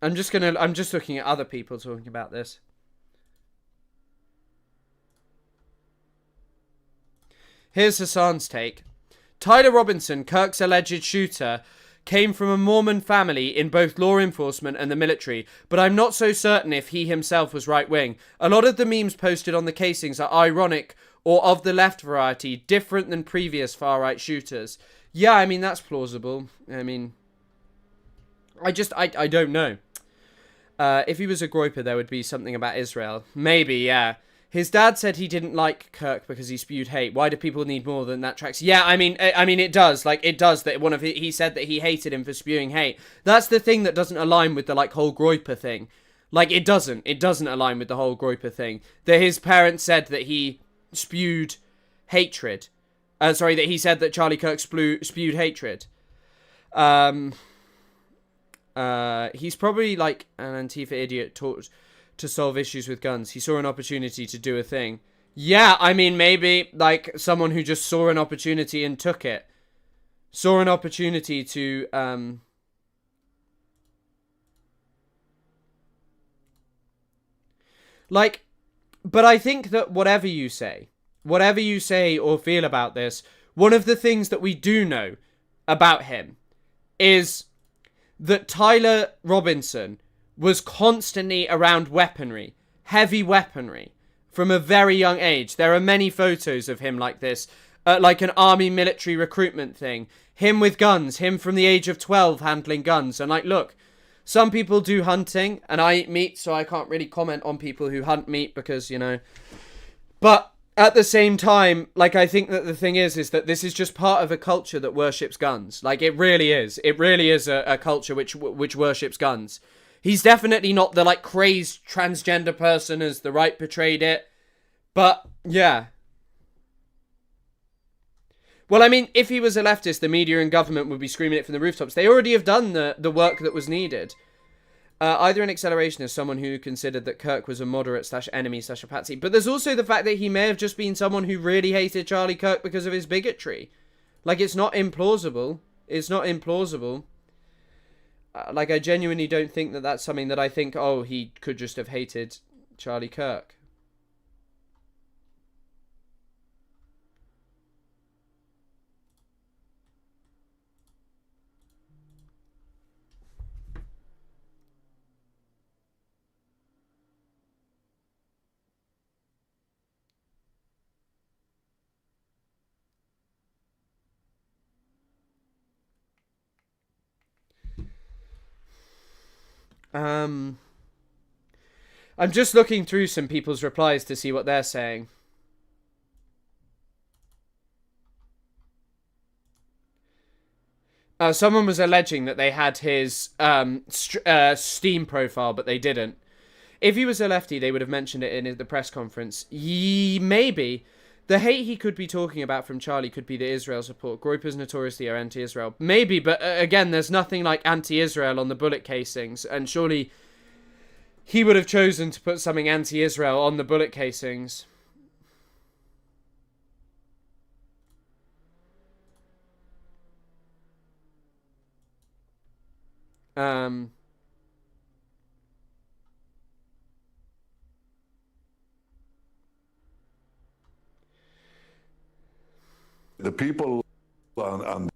I'm just looking at other people talking about this. Here's Hassan's take. Tyler Robinson, Kirk's alleged shooter, came from a Mormon family in both law enforcement and the military, but I'm not so certain if he himself was right-wing. A lot of the memes posted on the casings are ironic or of the left variety, different than previous far-right shooters. Yeah, I mean, that's plausible. I mean, I don't know. If he was a groiper, there would be something about Israel. Maybe, yeah. His dad said he didn't like Kirk because he spewed hate. Why do people need more than that tracks? Yeah, I mean, it does. Like, it does that he said that he hated him for spewing hate. That's the thing that doesn't align with the, like, whole groiper thing. Like, it doesn't. It doesn't align with the whole groiper thing. That his parents said that he spewed hatred. That he said that Charlie Kirk spewed hatred. He's probably, like, an Antifa idiot taught to solve issues with guns. He saw an opportunity to do a thing. Yeah, I mean, maybe, like, someone who just saw an opportunity and took it. Saw an opportunity to, like, but I think that whatever you say or feel about this, one of the things that we do know about him is that Tyler Robinson was constantly around weaponry, heavy weaponry, from a very young age. There are many photos of him like this, like an army military recruitment thing. Him with guns, him from the age of 12 handling guns. And like, look, some people do hunting, and I eat meat, so I can't really comment on people who hunt meat because, you know. But at the same time, like, I think that the thing is that this is just part of a culture that worships guns. Like, it really is. It really is a culture which worships guns. He's definitely not the, like, crazed transgender person as the right portrayed it. But, yeah. Well, I mean, if he was a leftist, the media and government would be screaming it from the rooftops. They already have done the work that was needed. Either an acceleration as someone who considered that Kirk was a moderate / enemy / a patsy. But there's also the fact that he may have just been someone who really hated Charlie Kirk because of his bigotry. Like, it's not implausible. It's not implausible. Like, I genuinely don't think that that's something that I think, oh, he could just have hated Charlie Kirk. I'm just looking through some people's replies to see what they're saying. Someone was alleging that they had his Steam profile, but they didn't. If he was a lefty, they would have mentioned it in the press conference. Maybe. The hate he could be talking about from Charlie could be the Israel support. Groypers notoriously are anti-Israel. Maybe, but again, there's nothing like anti-Israel on the bullet casings. And surely he would have chosen to put something anti-Israel on the bullet casings. The people on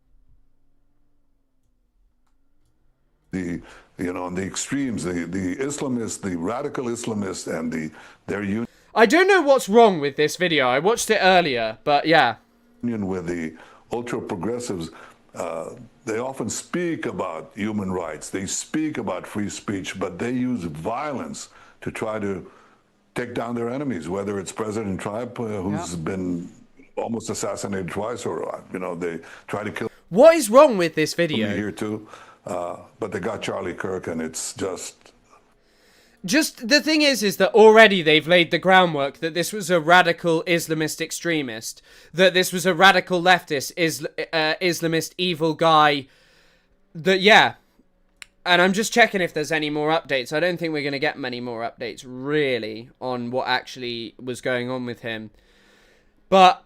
the, you know, on the extremes, the Islamists, the radical Islamists, and their union. I don't know what's wrong with this video. I watched it earlier, but yeah. With the ultra progressives, they often speak about human rights. They speak about free speech, but they use violence to try to take down their enemies. Whether it's President Trump, who's been almost assassinated twice, or you know, they try to kill. What is wrong with this video? Me here too, but they got Charlie Kirk, and it's just the thing is that already they've laid the groundwork that this was a radical Islamist extremist, that this was a radical leftist Islamist evil guy. That yeah, and I'm just checking if there's any more updates. I don't think we're going to get many more updates really on what actually was going on with him, but.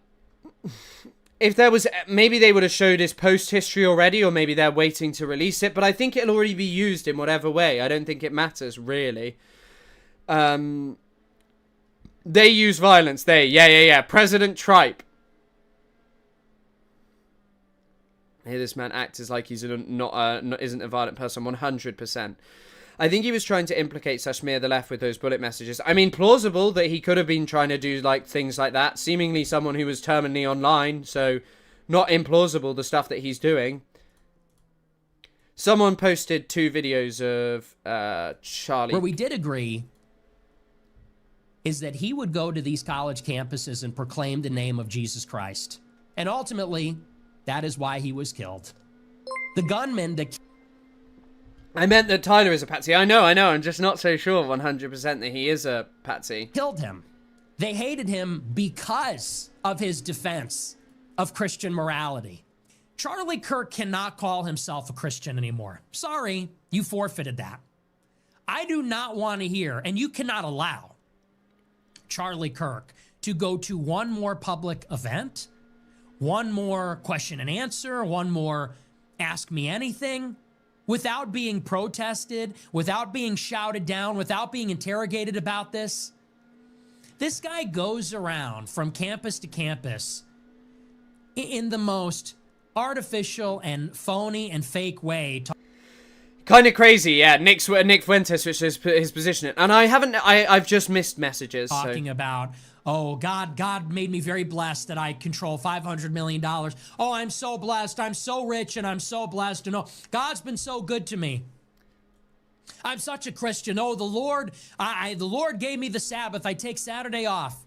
If there was, maybe they would have showed his post history already, or maybe they're waiting to release it, but I think it'll already be used in whatever way. I don't think it matters, really. They use violence. Yeah. President Tripe. Here this man acts as like he's isn't a violent person, 100%. I think he was trying to implicate Kashmir the left with those bullet messages. I mean, plausible that he could have been trying to do like things like that. Seemingly someone who was terminally online, so not implausible the stuff that he's doing. Someone posted 2 videos of Charlie. Where we did agree is that he would go to these college campuses and proclaim the name of Jesus Christ. And ultimately, that is why he was killed. The gunman that... I meant that Tyler is a patsy. I know. I'm just not so sure 100% that he is a patsy. Killed him. They hated him because of his defense of Christian morality. Charlie Kirk cannot call himself a Christian anymore. Sorry, you forfeited that. I do not want to hear, and you cannot allow Charlie Kirk to go to one more public event, one more question and answer, one more ask me anything, without being protested, without being shouted down, without being interrogated about this. This guy goes around from campus to campus in the most artificial and phony and fake way. Kind of crazy, yeah. Nick Fuentes, which is his position. And I've just missed messages. Talking about, oh, God made me very blessed that I control $500 million. Oh, I'm so blessed. I'm so rich and I'm so blessed. And oh, God's been so good to me. I'm such a Christian. Oh, the Lord gave me the Sabbath. I take Saturday off.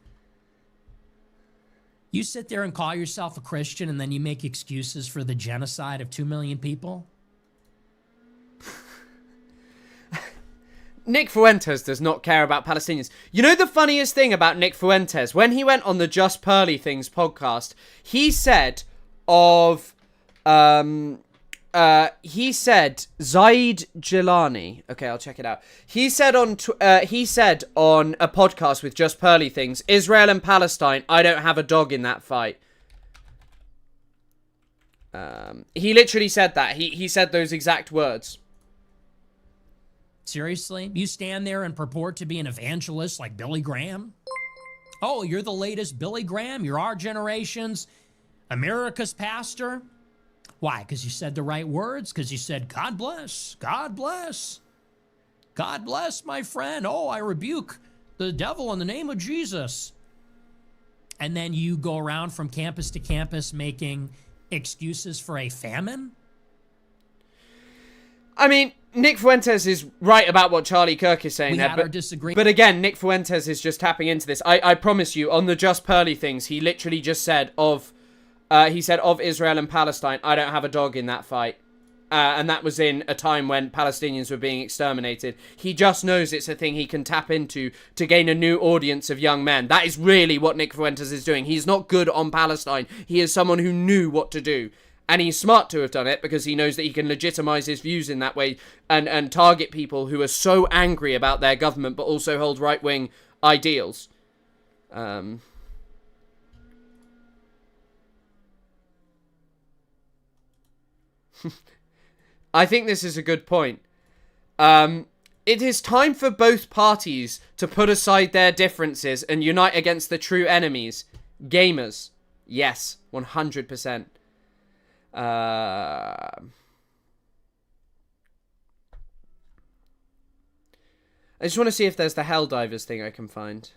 You sit there and call yourself a Christian and then you make excuses for the genocide of 2 million people? Nick Fuentes does not care about Palestinians. You know the funniest thing about Nick Fuentes? When he went on the Just Pearly Things podcast, he said of... he said Zaid Jilani. Okay, I'll check it out. He said on a podcast with Just Pearly Things, Israel and Palestine, I don't have a dog in that fight. He literally said that. He said those exact words. Seriously? You stand there and purport to be an evangelist like Billy Graham? Oh, you're the latest Billy Graham? You're our generation's America's pastor? Why? Because you said the right words? Because you said, God bless, God bless. God bless, my friend. Oh, I rebuke the devil in the name of Jesus. And then you go around from campus to campus making excuses for a famine? I mean, Nick Fuentes is right about what Charlie Kirk is saying there, but again, Nick Fuentes is just tapping into this. I promise you, on the Just Pearly Things, he literally just said of Israel and Palestine, I don't have a dog in that fight. and that was in a time when Palestinians were being exterminated. He just knows it's a thing he can tap into to gain a new audience of young men. That is really what Nick Fuentes is doing. He's not good on Palestine. He is someone who knew what to do. And he's smart to have done it because he knows that he can legitimize his views in that way and target people who are so angry about their government but also hold right-wing ideals. I think this is a good point. It is time for both parties to put aside their differences and unite against the true enemies. Gamers. Yes, 100%. I just want to see if there's the Helldivers thing I can find.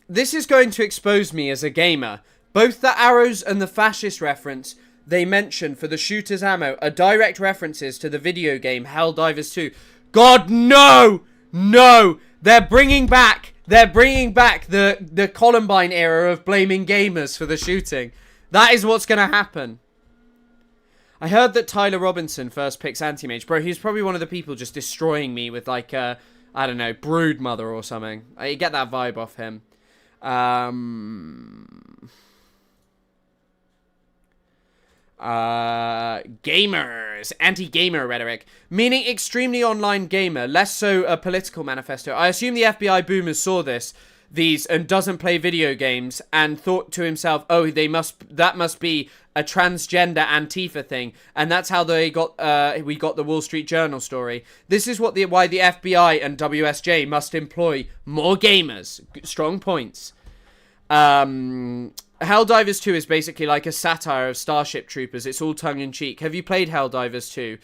This is going to expose me as a gamer. Both the arrows and the fascist reference they mention for the shooter's ammo are direct references to the video game Helldivers 2. God, no! No! They're bringing back the Columbine era of blaming gamers for the shooting. That is what's going to happen. I heard that Tyler Robinson first picks Anti-Mage. Bro, he's probably one of the people just destroying me with like, I don't know, Brood Mother or something. I get that vibe off him. Gamers, anti-gamer rhetoric, meaning extremely online gamer, less so a political manifesto. I assume the FBI boomers saw these and doesn't play video games and thought to himself, oh, that must be a transgender Antifa thing, and that's how we got the Wall Street Journal story. This is why the FBI and WSJ must employ more gamers. Strong points. Helldivers 2 is basically like a satire of Starship Troopers. It's all tongue-in-cheek. Have you played Helldivers 2?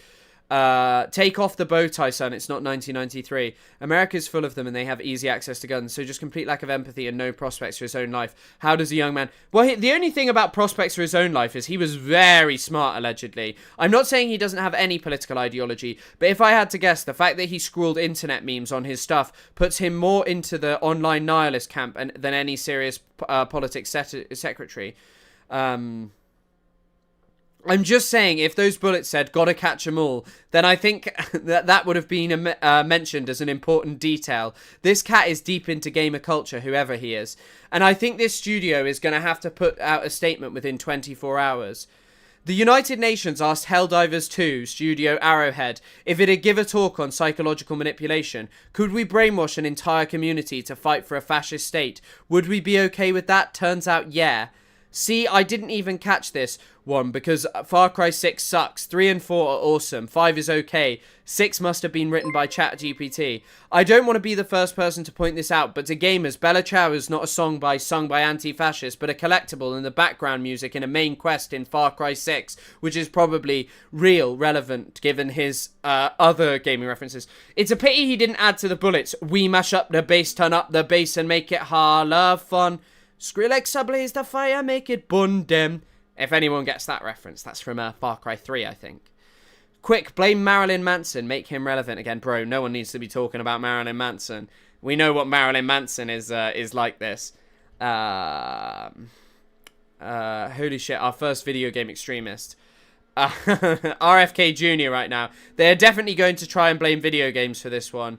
Take off the bow tie, son. It's not 1993. America's full of them and they have easy access to guns. So just complete lack of empathy and no prospects for his own life. How does a young man... Well, the only thing about prospects for his own life is he was very smart, allegedly. I'm not saying he doesn't have any political ideology, but if I had to guess, the fact that he scrawled internet memes on his stuff puts him more into the online nihilist camp than any serious politics secretary. I'm just saying, if those bullets said, gotta catch 'em all, then I think that would have been mentioned as an important detail. This cat is deep into gamer culture, whoever he is. And I think this studio is going to have to put out a statement within 24 hours. The United Nations asked Helldivers 2 studio Arrowhead if it'd give a talk on psychological manipulation. Could we brainwash an entire community to fight for a fascist state? Would we be okay with that? Turns out, yeah. See, I didn't even catch this one because Far Cry 6 sucks. 3 and 4 are awesome. 5 is okay. 6 must have been written by ChatGPT. I don't want to be the first person to point this out, but to gamers, Bella Ciao is not a song sung by anti-fascists, but a collectible in the background music in a main quest in Far Cry 6, which is probably relevant given his other gaming references. It's a pity he didn't add to the bullets, we mash up the bass, turn up the bass and make it holla fun. Skrillex ablaze the fire, make it bun dim. If anyone gets that reference, that's from Far Cry 3, I think. Quick, blame Marilyn Manson, make him relevant again. Bro, no one needs to be talking about Marilyn Manson. We know what Marilyn Manson is like this. Holy shit, our first video game extremist. RFK Jr. right now. They're definitely going to try and blame video games for this one.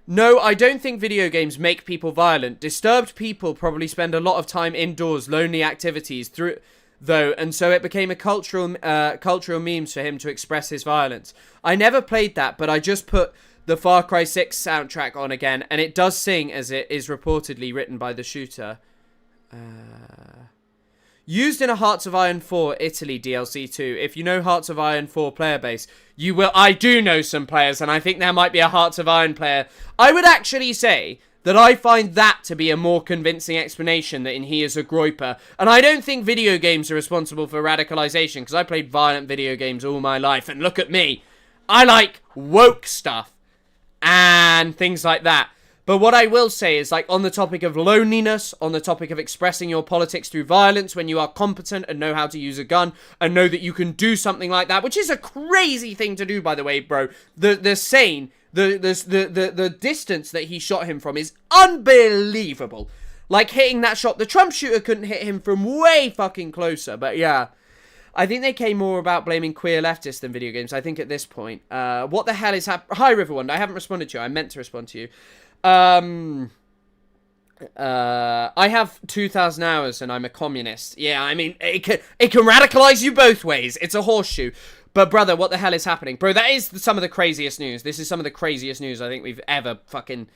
No, I don't think video games make people violent. Disturbed people probably spend a lot of time indoors, lonely activities, and so it became a cultural memes for him to express his violence. I never played that, but I just put the Far Cry 6 soundtrack on again, and it does sing as it is reportedly written by the shooter. Used in a Hearts of Iron 4 Italy DLC 2. If you know Hearts of Iron 4 player base, you will... I do know some players, and I think there might be a Hearts of Iron player. I would actually say that I find that to be a more convincing explanation that he is a groiper. And I don't think video games are responsible for radicalization, because I played violent video games all my life, and look at me. I like woke stuff and things like that. But what I will say is, like, on the topic of loneliness, on the topic of expressing your politics through violence when you are competent and know how to use a gun and know that you can do something like that, which is a crazy thing to do, by the way, bro. The distance that he shot him from is unbelievable. Like, hitting that shot, the Trump shooter couldn't hit him from way fucking closer. But yeah, I think they came more about blaming queer leftists than video games, I think, at this point. What the hell is happening? Hi, Riverwand, I haven't responded to you. I meant to respond to you. I have 2,000 hours and I'm a communist. Yeah, I mean, it can radicalize you both ways. It's a horseshoe. But brother, what the hell is happening? Bro, that is some of the craziest news. This is some of the craziest news I think we've ever fucking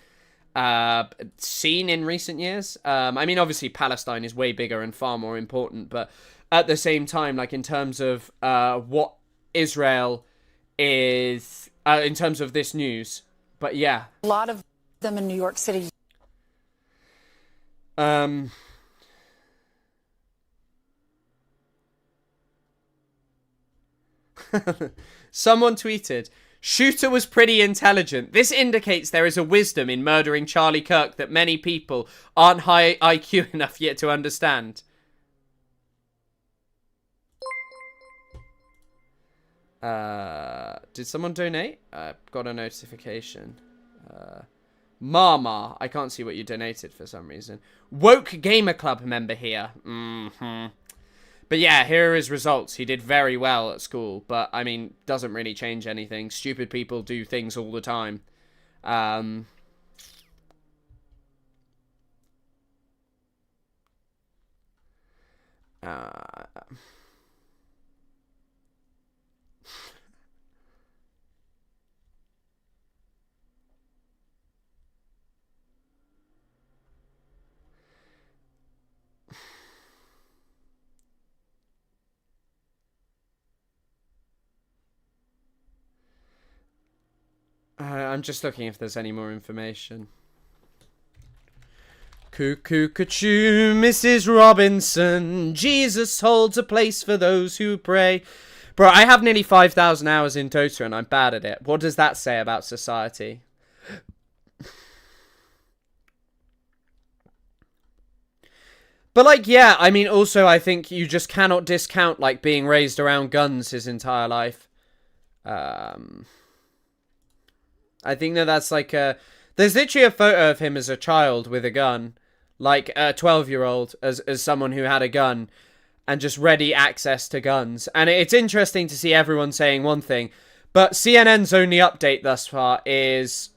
seen in recent years. I mean, obviously Palestine is way bigger and far more important, but at the same time, like, in terms of what Israel is, in terms of this news. But yeah. A lot of them in New York City. Someone tweeted, "Shooter was pretty intelligent. This indicates there is a wisdom in murdering Charlie Kirk that many people aren't high IQ enough yet to understand." Did someone donate? I got a notification. Mama, I can't see what you donated for some reason. Woke Gamer Club member here. But yeah, here are his results. He did very well at school, but I mean, doesn't really change anything. Stupid people do things all the time. I'm just looking if there's any more information. Cuckoo, cuckoo, Mrs. Robinson. Jesus holds a place for those who pray. Bro, I have nearly 5,000 hours in Dota and I'm bad at it. What does that say about society? But, like, yeah, I mean, also, I think you just cannot discount, like, being raised around guns his entire life. I think that's like there's literally a photo of him as a child with a gun, like a 12-year-old as someone who had a gun and just ready access to guns. And it's interesting to see everyone saying one thing, but CNN's only update thus far is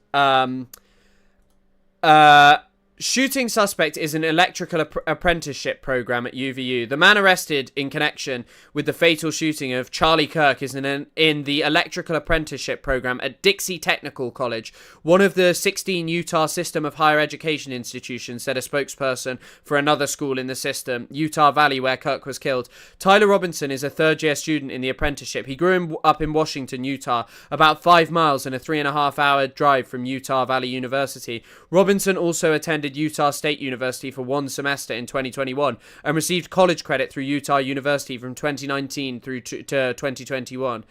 shooting suspect is an electrical apprenticeship program at UVU. The man arrested in connection with the fatal shooting of Charlie Kirk is in the electrical apprenticeship program at Dixie Technical College, one of the 16 Utah system of higher education institutions, said a spokesperson for another school in the system, Utah Valley, where Kirk was killed. Tyler Robinson is a third-year student in the apprenticeship. He grew up in Washington, Utah, about 5 miles and a 3.5-hour drive from Utah Valley University. Robinson also attended Utah State University for 1 semester in 2021 and received college credit through Utah University from 2019 through to 2021.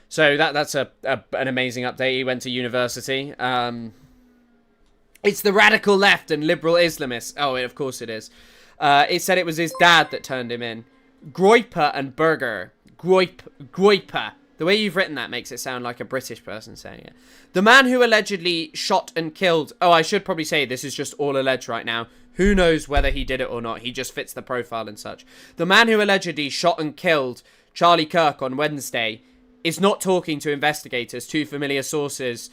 So that's an amazing update. He went to university. It's the radical left and liberal Islamists. Oh, of course it is. It said it was his dad that turned him in. Groiper and Burger. Groiper. The way you've written that makes it sound like a British person saying it. The man who allegedly shot and killed... Oh, I should probably say this is just all alleged right now. Who knows whether he did it or not. He just fits the profile and such. The man who allegedly shot and killed Charlie Kirk on Wednesday is not talking to investigators. Two sources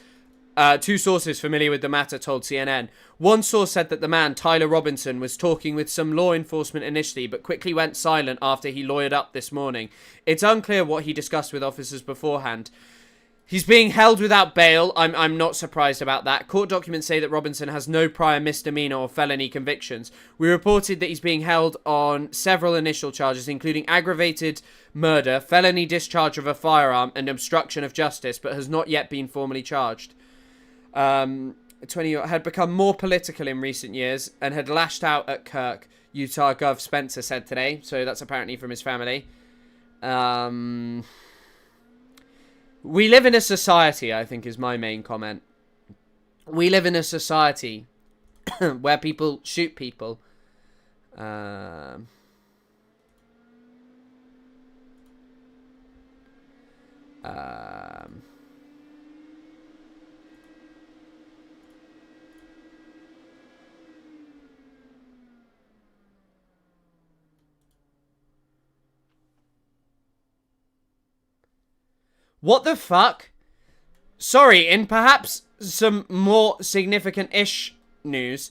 familiar with the matter told CNN. One source said that the man, Tyler Robinson, was talking with some law enforcement initially, but quickly went silent after he lawyered up this morning. It's unclear what he discussed with officers beforehand. He's being held without bail. I'm not surprised about that. Court documents say that Robinson has no prior misdemeanor or felony convictions. We reported that he's being held on several initial charges, including aggravated murder, felony discharge of a firearm, and obstruction of justice, but has not yet been formally charged. 20 had become more political in recent years and had lashed out at Kirk, Utah Gov Spencer said today. So that's apparently from his family. We live in a society, I think, is my main comment. We live in a society where people shoot people. Um, what the fuck? Sorry, in perhaps some more significant-ish news,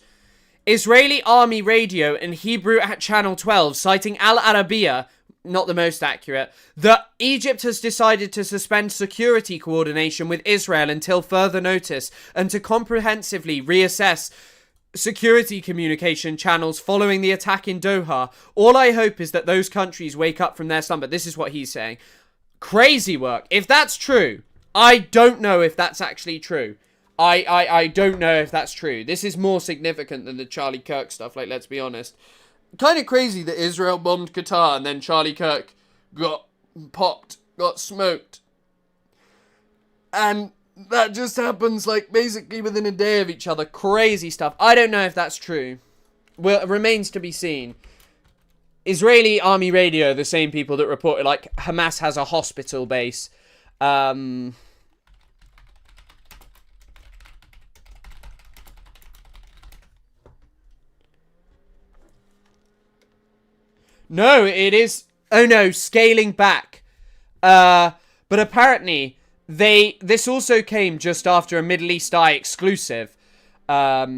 Israeli Army Radio and Hebrew at Channel 12 citing Al Arabiya, not the most accurate, that Egypt has decided to suspend security coordination with Israel until further notice and to comprehensively reassess security communication channels following the attack in Doha. All I hope is that those countries wake up from their slumber. This is what he's saying. Crazy work. If that's true, I don't know if that's actually true. I don't know if that's true. This is more significant than the Charlie Kirk stuff, like, let's be honest. Kind of crazy that Israel bombed Qatar and then Charlie Kirk got popped, got smoked. And that just happens, like, basically within a day of each other. Crazy stuff. I don't know if that's true. Well, it remains to be seen. Israeli Army Radio, the same people that reported, like, Hamas has a hospital base. No, it is... Oh no, scaling back. But apparently, this also came just after a Middle East Eye exclusive. This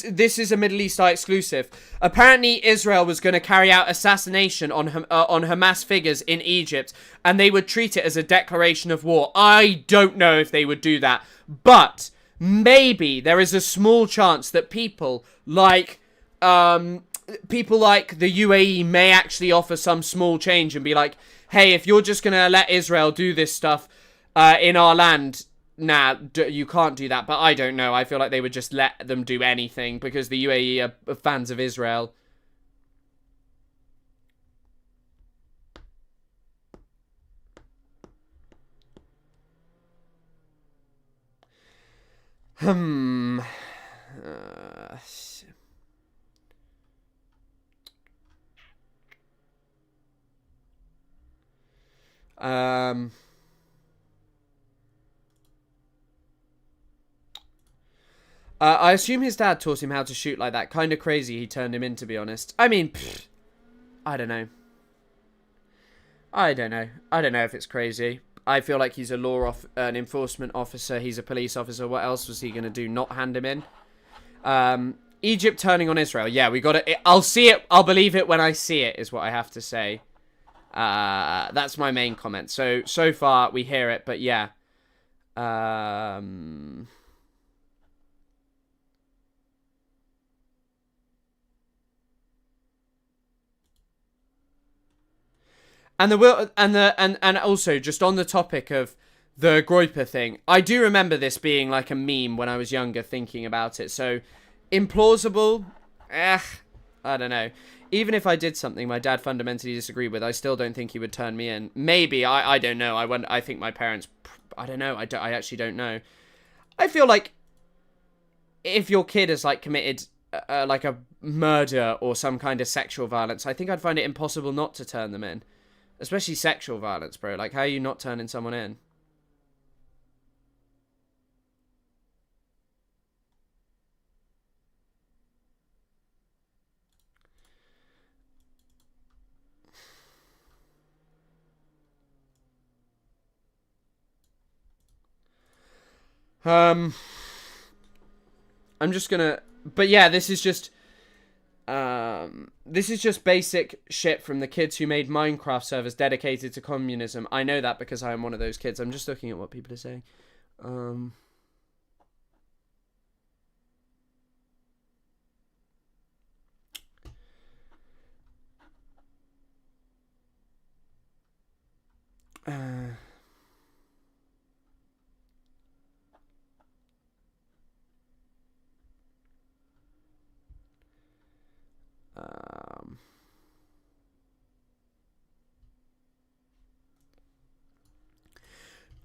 is a Middle East Eye exclusive. Apparently, Israel was going to carry out assassination on Hamas figures in Egypt, and they would treat it as a declaration of war. I don't know if they would do that, but maybe there is a small chance that people like the UAE may actually offer some small change and be like, hey, if you're just going to let Israel do this stuff in our land, nah, you can't do that. But I don't know. I feel like they would just let them do anything because the UAE are fans of Israel. I assume his dad taught him how to shoot like that. Kind of crazy he turned him in, to be honest. I mean, I don't know. I don't know if it's crazy. I feel like he's an enforcement officer. He's a police officer. What else was he going to do? Not hand him in? Egypt turning on Israel. Yeah, we got it. I'll see it. I'll believe it when I see it, is what I have to say. That's my main comment. So far we hear it, but yeah. And also just on the topic of the Groyper thing, I do remember this being like a meme when I was younger, thinking about it. So implausible, I don't know. Even if I did something my dad fundamentally disagreed with, I still don't think he would turn me in. Maybe, I don't know. I think my parents, I don't know. I actually don't know. I feel like if your kid has like committed like a murder or some kind of sexual violence, I think I'd find it impossible not to turn them in. Especially sexual violence, bro. Like, how are you not turning someone in? I'm just gonna... But yeah, this is just basic shit from the kids who made Minecraft servers dedicated to communism. I know that because I am one of those kids. I'm just looking at what people are saying.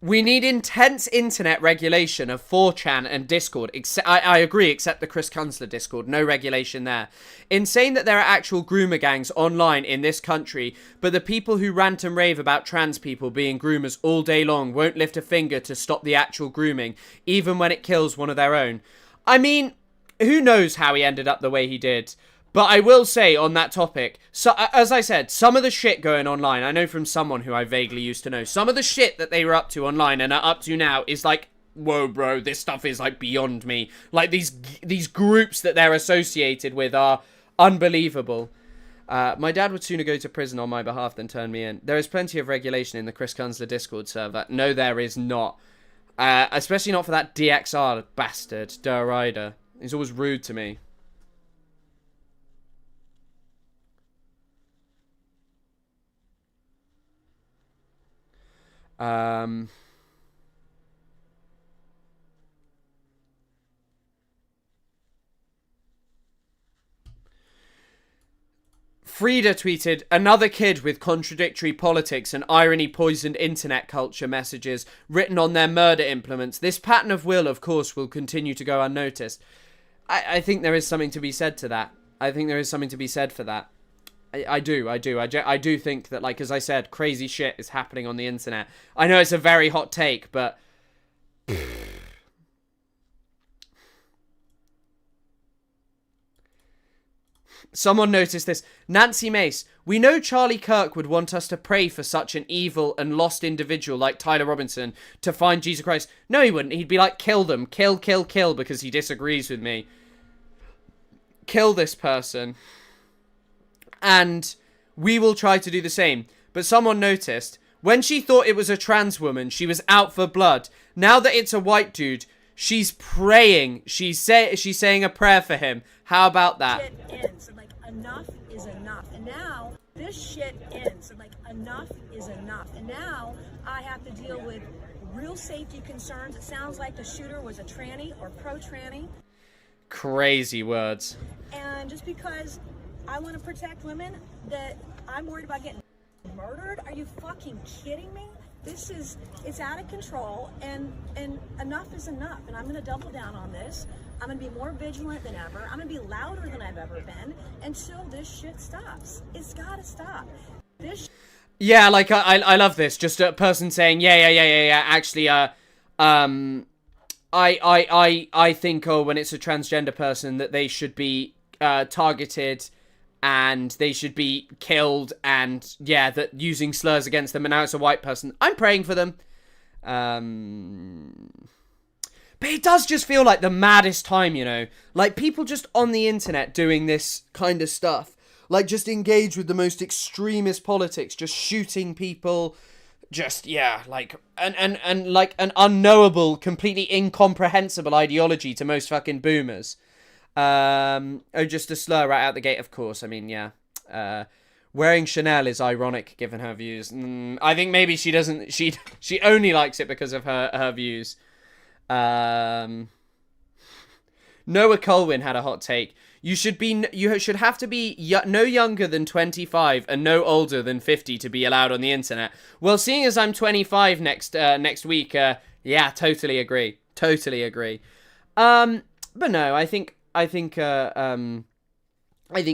We need intense internet regulation of 4chan and Discord. I agree, except the Chris Kunstler Discord. No regulation there. Insane that there are actual groomer gangs online in this country, but the people who rant and rave about trans people being groomers all day long won't lift a finger to stop the actual grooming, even when it kills one of their own. I mean, who knows how he ended up the way he did? But I will say on that topic, so as I said, some of the shit going online, I know from someone who I vaguely used to know, some of the shit that they were up to online and are up to now is like, whoa, bro, this stuff is like beyond me. Like these groups that they're associated with are unbelievable. My dad would sooner go to prison on my behalf than turn me in. There is plenty of regulation in the Chris Kunstler Discord server. No, there is not. Especially not for that DXR bastard, Der Rider. He's always rude to me. Frida tweeted, another kid with contradictory politics and irony-poisoned internet culture messages written on their murder implements. This pattern of will, of course, will continue to go unnoticed. I think there is something to be said to that. I think there is something to be said for that. I do think that, like, as I said, crazy shit is happening on the internet. I know it's a very hot take, but... Someone noticed this. Nancy Mace. We know Charlie Kirk would want us to pray for such an evil and lost individual like Tyler Robinson to find Jesus Christ. No, he wouldn't. He'd be like, kill them. Kill, kill, kill, because he disagrees with me. Kill this person. And we will try to do the same. But someone noticed, when she thought it was a trans woman, she was out for blood. Now that it's a white dude, she's praying. She's saying a prayer for him. How about that? Shit ends. Like, enough is enough. And now this shit ends. Like, enough is enough. And now I have to deal with real safety concerns. It sounds like the shooter was a tranny or pro-tranny. Crazy words. And just because I want to protect women, that I'm worried about getting murdered? Are you fucking kidding me? It's out of control, and enough is enough, and I'm going to double down on this. I'm going to be more vigilant than ever. I'm going to be louder than I've ever been until this shit stops. It's got to stop. Yeah, like, I love this. Just a person saying, yeah. Actually, I think, when it's a transgender person, that they should be targeted and they should be killed, and yeah, that using slurs against them, and now it's a white person. I'm praying for them. But it does just feel like the maddest time, you know? Like, people just on the internet doing this kind of stuff. Like, just engage with the most extremist politics, just shooting people, just, yeah, like, and like an unknowable, completely incomprehensible ideology to most fucking boomers. Just a slur right out the gate, of course. I mean, yeah. Wearing Chanel is ironic given her views. I think maybe she doesn't. She only likes it because of her views. Noah Colwyn had a hot take. You should have to be no younger than 25 and no older than 50 to be allowed on the internet. Well, seeing as I'm 25 next week, yeah, totally agree. But no, I think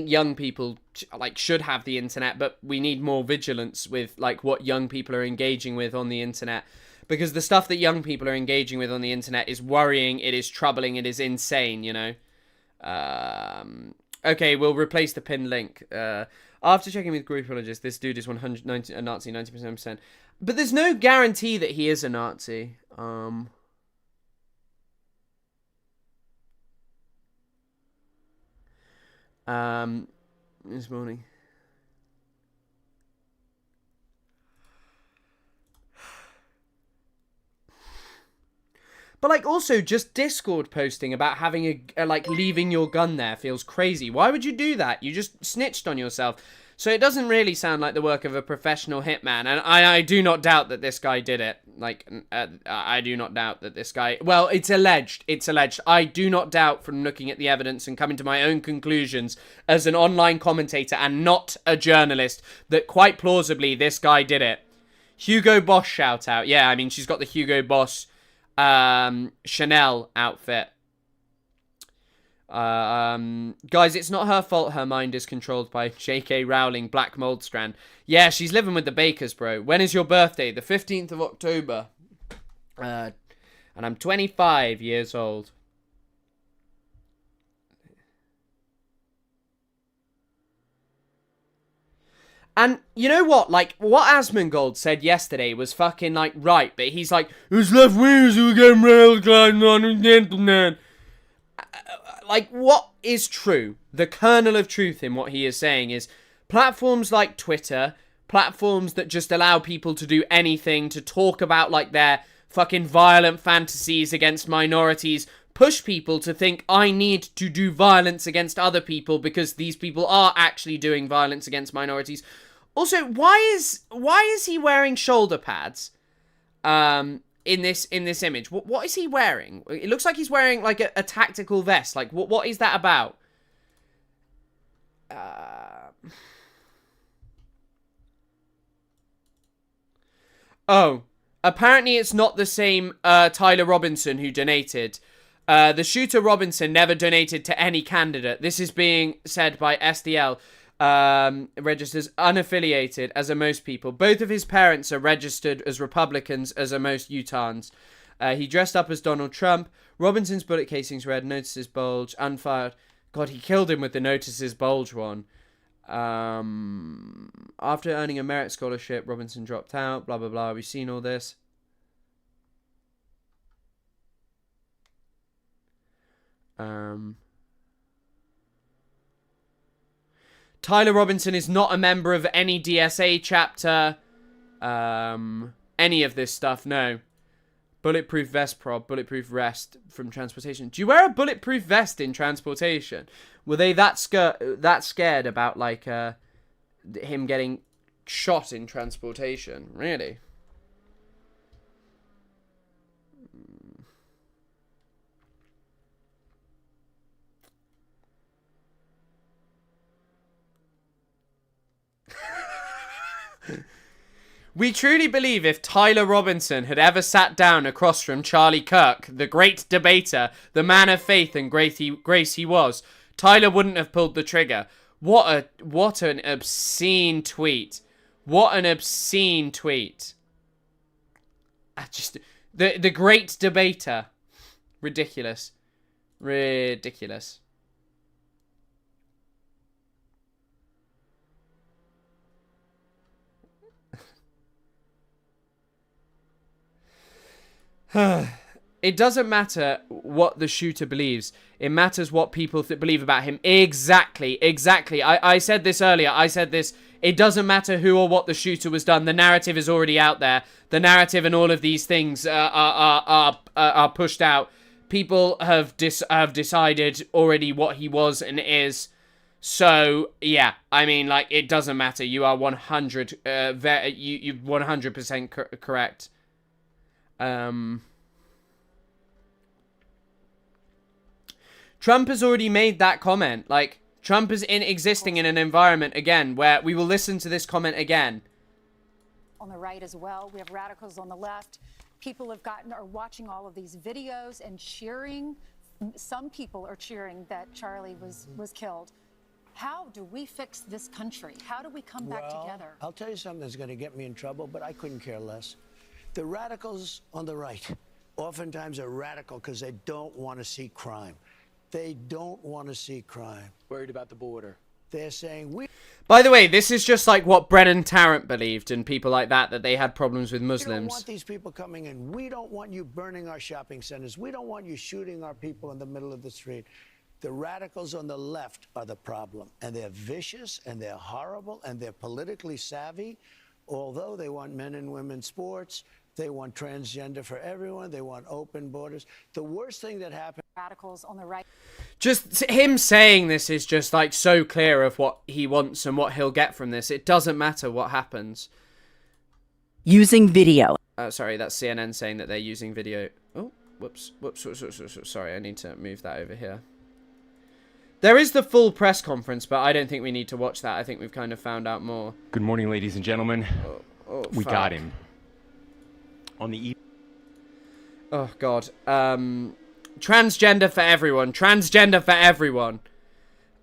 young people like should have the internet, but we need more vigilance with like what young people are engaging with on the internet, because the stuff that young people are engaging with on the internet is worrying, it is troubling, it is insane, you know. Okay, we'll replace the pinned link. After checking with Groupologists, this dude is 190 a Nazi, 90%. But there's no guarantee that he is a Nazi. This morning. But like also just Discord posting about having a like leaving your gun there feels crazy. Why would you do that? You just snitched on yourself. So it doesn't really sound like the work of a professional hitman, and I do not doubt that this guy did it. Like, I do not doubt that this guy... Well, it's alleged. I do not doubt from looking at the evidence and coming to my own conclusions as an online commentator and not a journalist that quite plausibly this guy did it. Hugo Boss shout out. Yeah, I mean, she's got the Hugo Boss Chanel outfit. Guys, it's not her fault her mind is controlled by J.K. Rowling, Black Mold Strand. Yeah, she's living with the Bakers, bro. When is your birthday? The 15th of October. And I'm 25 years old. And you know what? Like, what Asmongold said yesterday was fucking, like, right. But he's like, it's left wingers who get radicalized on the internet. Like, what is true? The kernel of truth in what he is saying is platforms like Twitter, platforms that just allow people to do anything, to talk about, like, their fucking violent fantasies against minorities, push people to think I need to do violence against other people because these people are actually doing violence against minorities. Also, why is he wearing shoulder pads? In this image, what is he wearing? It looks like he's wearing like a tactical vest. Like what is that about? Oh, apparently it's not the same Tyler Robinson who donated. The shooter Robinson never donated to any candidate. This is being said by SDL. Registers unaffiliated, as are most people. Both of his parents are registered as Republicans, as are most Utahns. He dressed up as Donald Trump. Robinson's bullet casings read, notices bulge, unfired. God, he killed him with the notices bulge one. After earning a merit scholarship, Robinson dropped out, blah, blah, blah. We've seen all this. Tyler Robinson is not a member of any DSA chapter. Any of this stuff, no. Bulletproof vest prop, bulletproof vest from transportation. Do you wear a bulletproof vest in transportation? Were they that scared about, like, him getting shot in transportation? Really? We truly believe if Tyler Robinson had ever sat down across from Charlie Kirk, the great debater, the man of faith and grace he was, Tyler wouldn't have pulled the trigger. What an obscene tweet. What an obscene tweet. Just the great debater. Ridiculous. Ridiculous. It doesn't matter what the shooter believes. It matters what people believe about him. Exactly. I said this earlier. I said this. It doesn't matter who or what the shooter was done. The narrative is already out there. The narrative and all of these things are pushed out. People have decided already what he was and is. So, yeah. I mean, like, it doesn't matter. You are 100% correct. Trump has already made that comment. Like, Trump is existing in an environment, again, where we will listen to this comment again. On the right as well, we have radicals on the left. People are watching all of these videos and cheering. Some people are cheering that Charlie was killed. How do we fix this country? How do we come back together? I'll tell you something that's going to get me in trouble, but I couldn't care less. The radicals on the right oftentimes are radical because they don't want to see crime. They don't want to see crime. Worried about the border. They're saying we... By the way, this is just like what Brennan Tarrant believed and people like that they had problems with Muslims. We don't want these people coming in. We don't want you burning our shopping centers. We don't want you shooting our people in the middle of the street. The radicals on the left are the problem. And they're vicious, and they're horrible, and they're politically savvy. Although they want men and women sports, they want transgender for everyone, they want open borders. The worst thing that happened... Radicals on the right. Just him saying this is just like so clear of what he wants and what he'll get from this. It doesn't matter what happens. Using video. Sorry, that's CNN saying that they're using video. Oh, whoops. Sorry, I need to move that over here. There is the full press conference, but I don't think we need to watch that. I think we've kind of found out more. Good morning, ladies and gentlemen. We got him. on the eve. Oh God. Transgender for everyone. Transgender for everyone.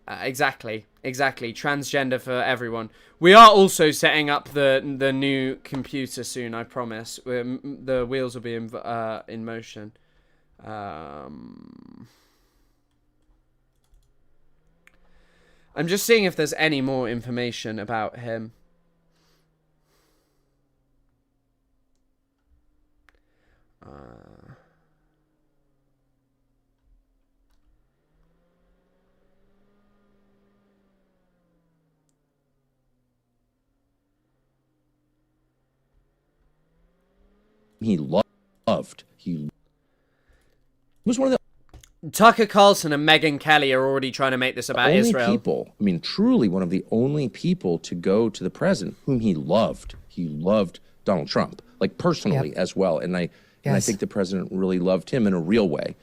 Exactly. Transgender for everyone. We are also setting up the new computer soon. I promise. The wheels will be in motion. I'm just seeing if there's any more information about him. He loved. He was one of the Tucker Carlson and Megyn Kelly are already trying to make this about only Israel. people, I mean, truly one of the only people to go to the president whom he loved. He loved Donald Trump, like personally as well. And I think the president really loved him in a real way.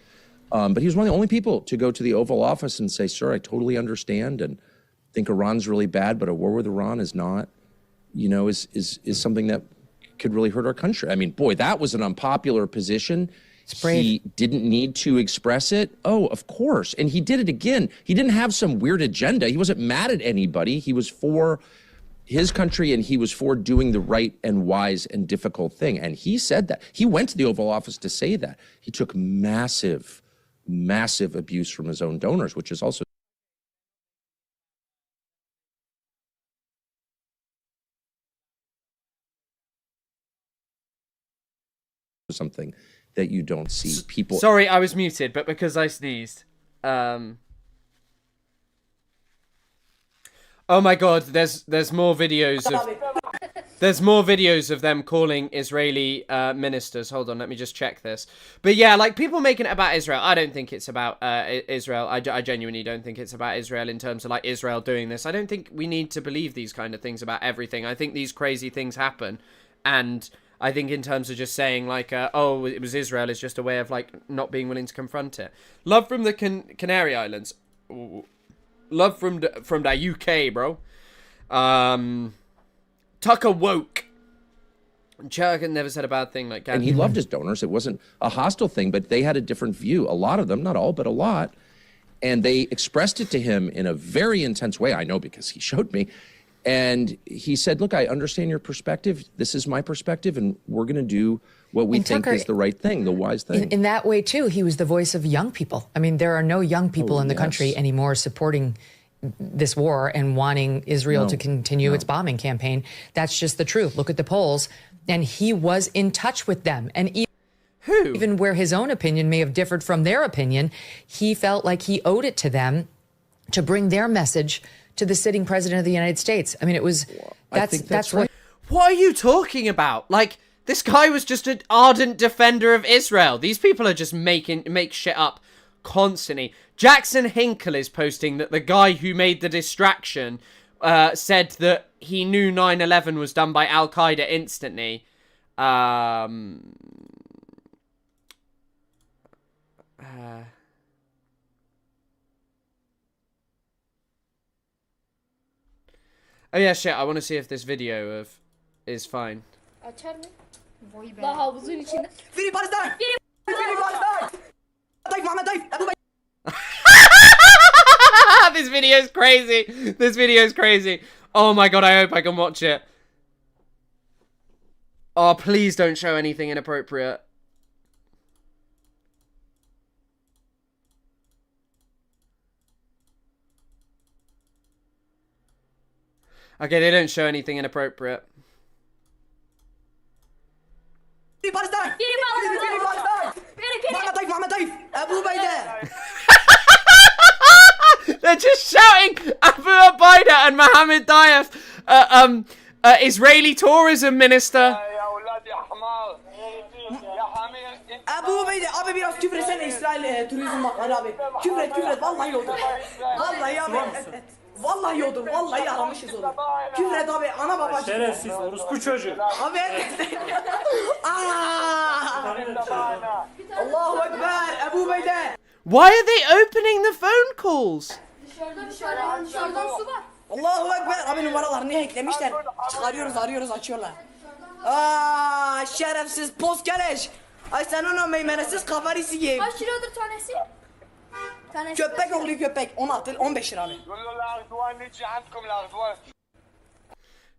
But he was one of the only people to go to the Oval Office and say, sir, I totally understand and think Iran's really bad, but a war with Iran is not, you know, is something that could really hurt our country. I mean, boy, that was an unpopular position. He didn't need to express it. Oh, of course. And he did it again. He didn't have some weird agenda. He wasn't mad at anybody. He was for his country and he was for doing the right and wise and difficult thing. And he said that. He went to the Oval Office to say that. He took massive, massive abuse from his own donors, which is also something that you don't see people. Sorry, I was muted, but because I sneezed. Oh my God, there's more videos of them calling Israeli ministers. Hold on, let me just check this. But yeah, like people making it about Israel. I don't think it's about Israel. I genuinely don't think it's about Israel in terms of like Israel doing this. I don't think we need to believe these kind of things about everything. I think these crazy things happen, and I think in terms of just saying like, oh, it was Israel is just a way of like not being willing to confront it. Love from the Canary Islands. Love from the UK, bro. Tucker woke. Chuck never said a bad thing like Gandhi. And he loved his donors. It wasn't a hostile thing, but they had a different view. A lot of them, not all, but a lot. And they expressed it to him in a very intense way. I know because he showed me. And he said, look, I understand your perspective. This is my perspective, and we're going to do what we think is the right thing, the wise thing. In that way, too, he was the voice of young people. I mean, there are no young people in the country anymore supporting this war and wanting Israel to continue its bombing campaign. That's just the truth. Look at the polls. And he was in touch with them. And even where his own opinion may have differed from their opinion, he felt like he owed it to them to bring their message to the sitting president of the United States. I mean, it was, that's right. What are you talking about? Like, this guy was just an ardent defender of Israel. These people are just make shit up constantly. Jackson Hinkle is posting that the guy who made the distraction said that he knew 9/11 was done by Al-Qaeda instantly. Oh yeah, shit, I want to see if this video is fine. This video is crazy. This video is crazy. Oh my God, I hope I can watch it. Oh, please don't show anything inappropriate. Okay, they don't show anything inappropriate. They're just shouting Abu Ubaidah and Mohammed Diaf, Israeli tourism minister. ابو عبيده ابي بيراس كفر سنه اسرائيل توريزم مقرابي كفر والله يودر والله يا والله يودر والله yaramış olur küfür et abi ana baba şerefsiz orospu çocuğu abi Allahu ekber Abu Ubeyde. Why are they opening the phone calls? Allahu ekber abi numaralarını hacklemişler çıkarıyoruz arıyoruz açıyorlar Şerefsiz poskeleş. Ay sen onu meymenesiz kafanı sikeyim. Kaç liradır tanesi? Köpek oğlu köpek. 15 lira abi.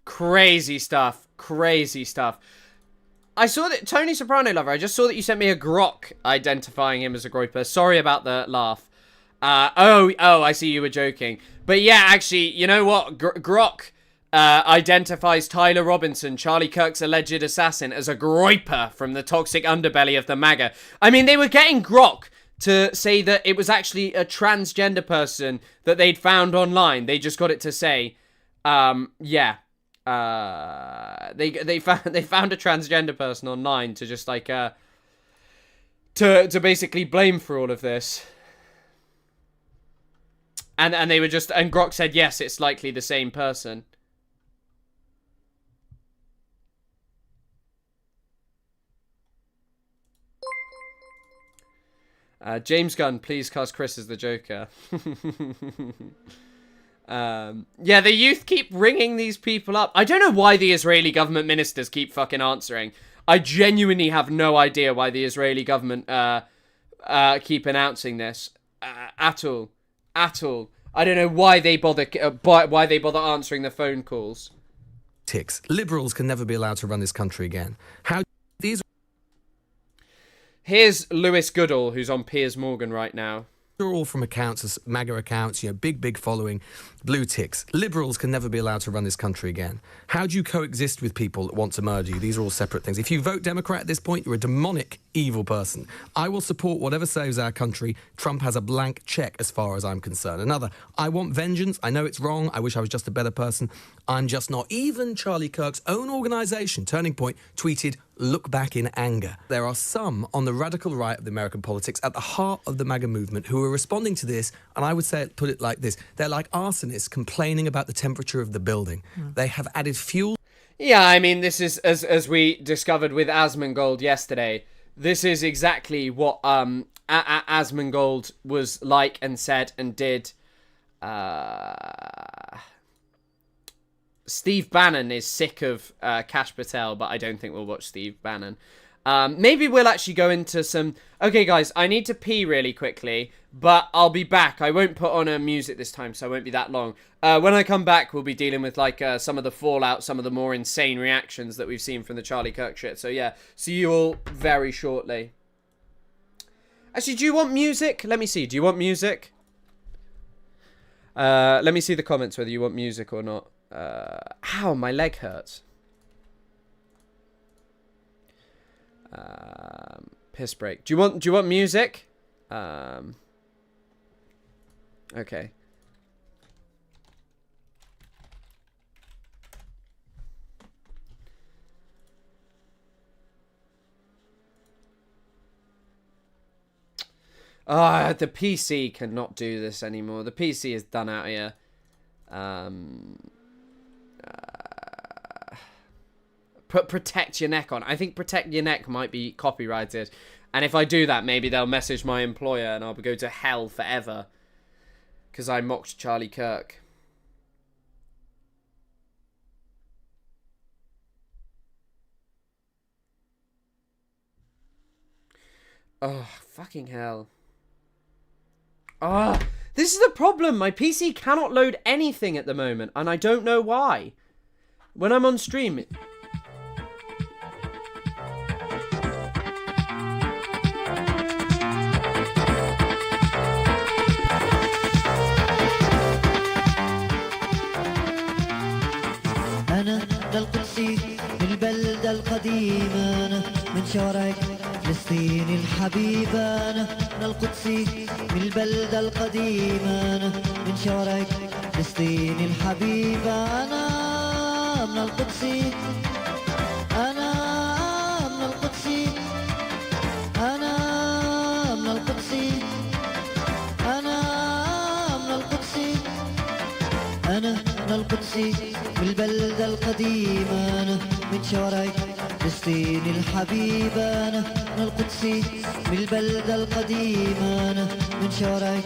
Crazy stuff. Crazy stuff. I saw that Tony Soprano lover. I just saw that you sent me a grok identifying him as a groyper. Sorry about the laugh. Oh, I see you were joking. But yeah, actually, you know what? Grok identifies Tyler Robinson, Charlie Kirk's alleged assassin, as a groyper from the toxic underbelly of the MAGA. I mean, they were getting Grok to say that it was actually a transgender person that they'd found online. They just got it to say, yeah. They found a transgender person online to just like to basically blame for all of this. And they were just, and Grok said yes, it's likely the same person. James Gunn, please cast Chris as the Joker. Yeah, the youth keep ringing these people up. I don't know why the Israeli government ministers keep fucking answering. I genuinely have no idea why the Israeli government keep announcing this at all. At all. I don't know why they bother answering the phone calls. Liberals can never be allowed to run this country again. How these? Here's Lewis Goodall, who's on Piers Morgan right now. They're all from accounts, MAGA accounts, you know, big following, blue ticks. Liberals can never be allowed to run this country again. How do you coexist with people that want to murder you? These are all separate things. If you vote Democrat at this point, you're a demonic, evil person. I will support whatever saves our country. Trump has a blank check as far as I'm concerned. Another, I want vengeance. I know it's wrong. I wish I was just a better person. I'm just not. Even Charlie Kirk's own organisation, Turning Point, tweeted, "Look back in anger." There are some on the radical right of the American politics at the heart of the MAGA movement who are responding to this, and I would put it like this. They're like arsonists complaining about the temperature of the building. They have added fuel. Yeah, I mean, this is, as we discovered with Asmongold yesterday, this is exactly what Asmongold was like and said and did. Steve Bannon is sick of Kash Patel, but I don't think we'll watch Steve Bannon. Maybe we'll actually go into some... Okay, guys, I need to pee really quickly, but I'll be back. I won't put on a music this time, so I won't be that long. When I come back, we'll be dealing with like some of the fallout, some of the more insane reactions that we've seen from the Charlie Kirk shit. So yeah, see you all very shortly. Actually, do you want music? Let me see. Do you want music? Let me see the comments whether you want music or not. Ow, my leg hurts. Piss break. Do you want music? Okay. The PC cannot do this anymore. The PC is done out here. Put protect your neck on. I think protect your neck might be copyrighted. And if I do that, maybe they'll message my employer and I'll go to hell forever. Because I mocked Charlie Kirk. Oh, fucking hell. Oh, this is the problem. My PC cannot load anything at the moment. And I don't know why. When I'm on stream... أنا القدسي من البلدة القديمة، أنا من شوارع فلسطين الحبيبة، أنا القدسي من البلدة القديمة، أنا من شوارع فلسطين الحبيبة، أنا من القدسي، أنا من القدسي، أنا من القدسي، أنا من القدسي، أنا من القدسي من البلدة القديمة، أنا من شوارع فلسطين الحبيبة، أنا من القدسي من البلدة القديمة، أنا من شوارع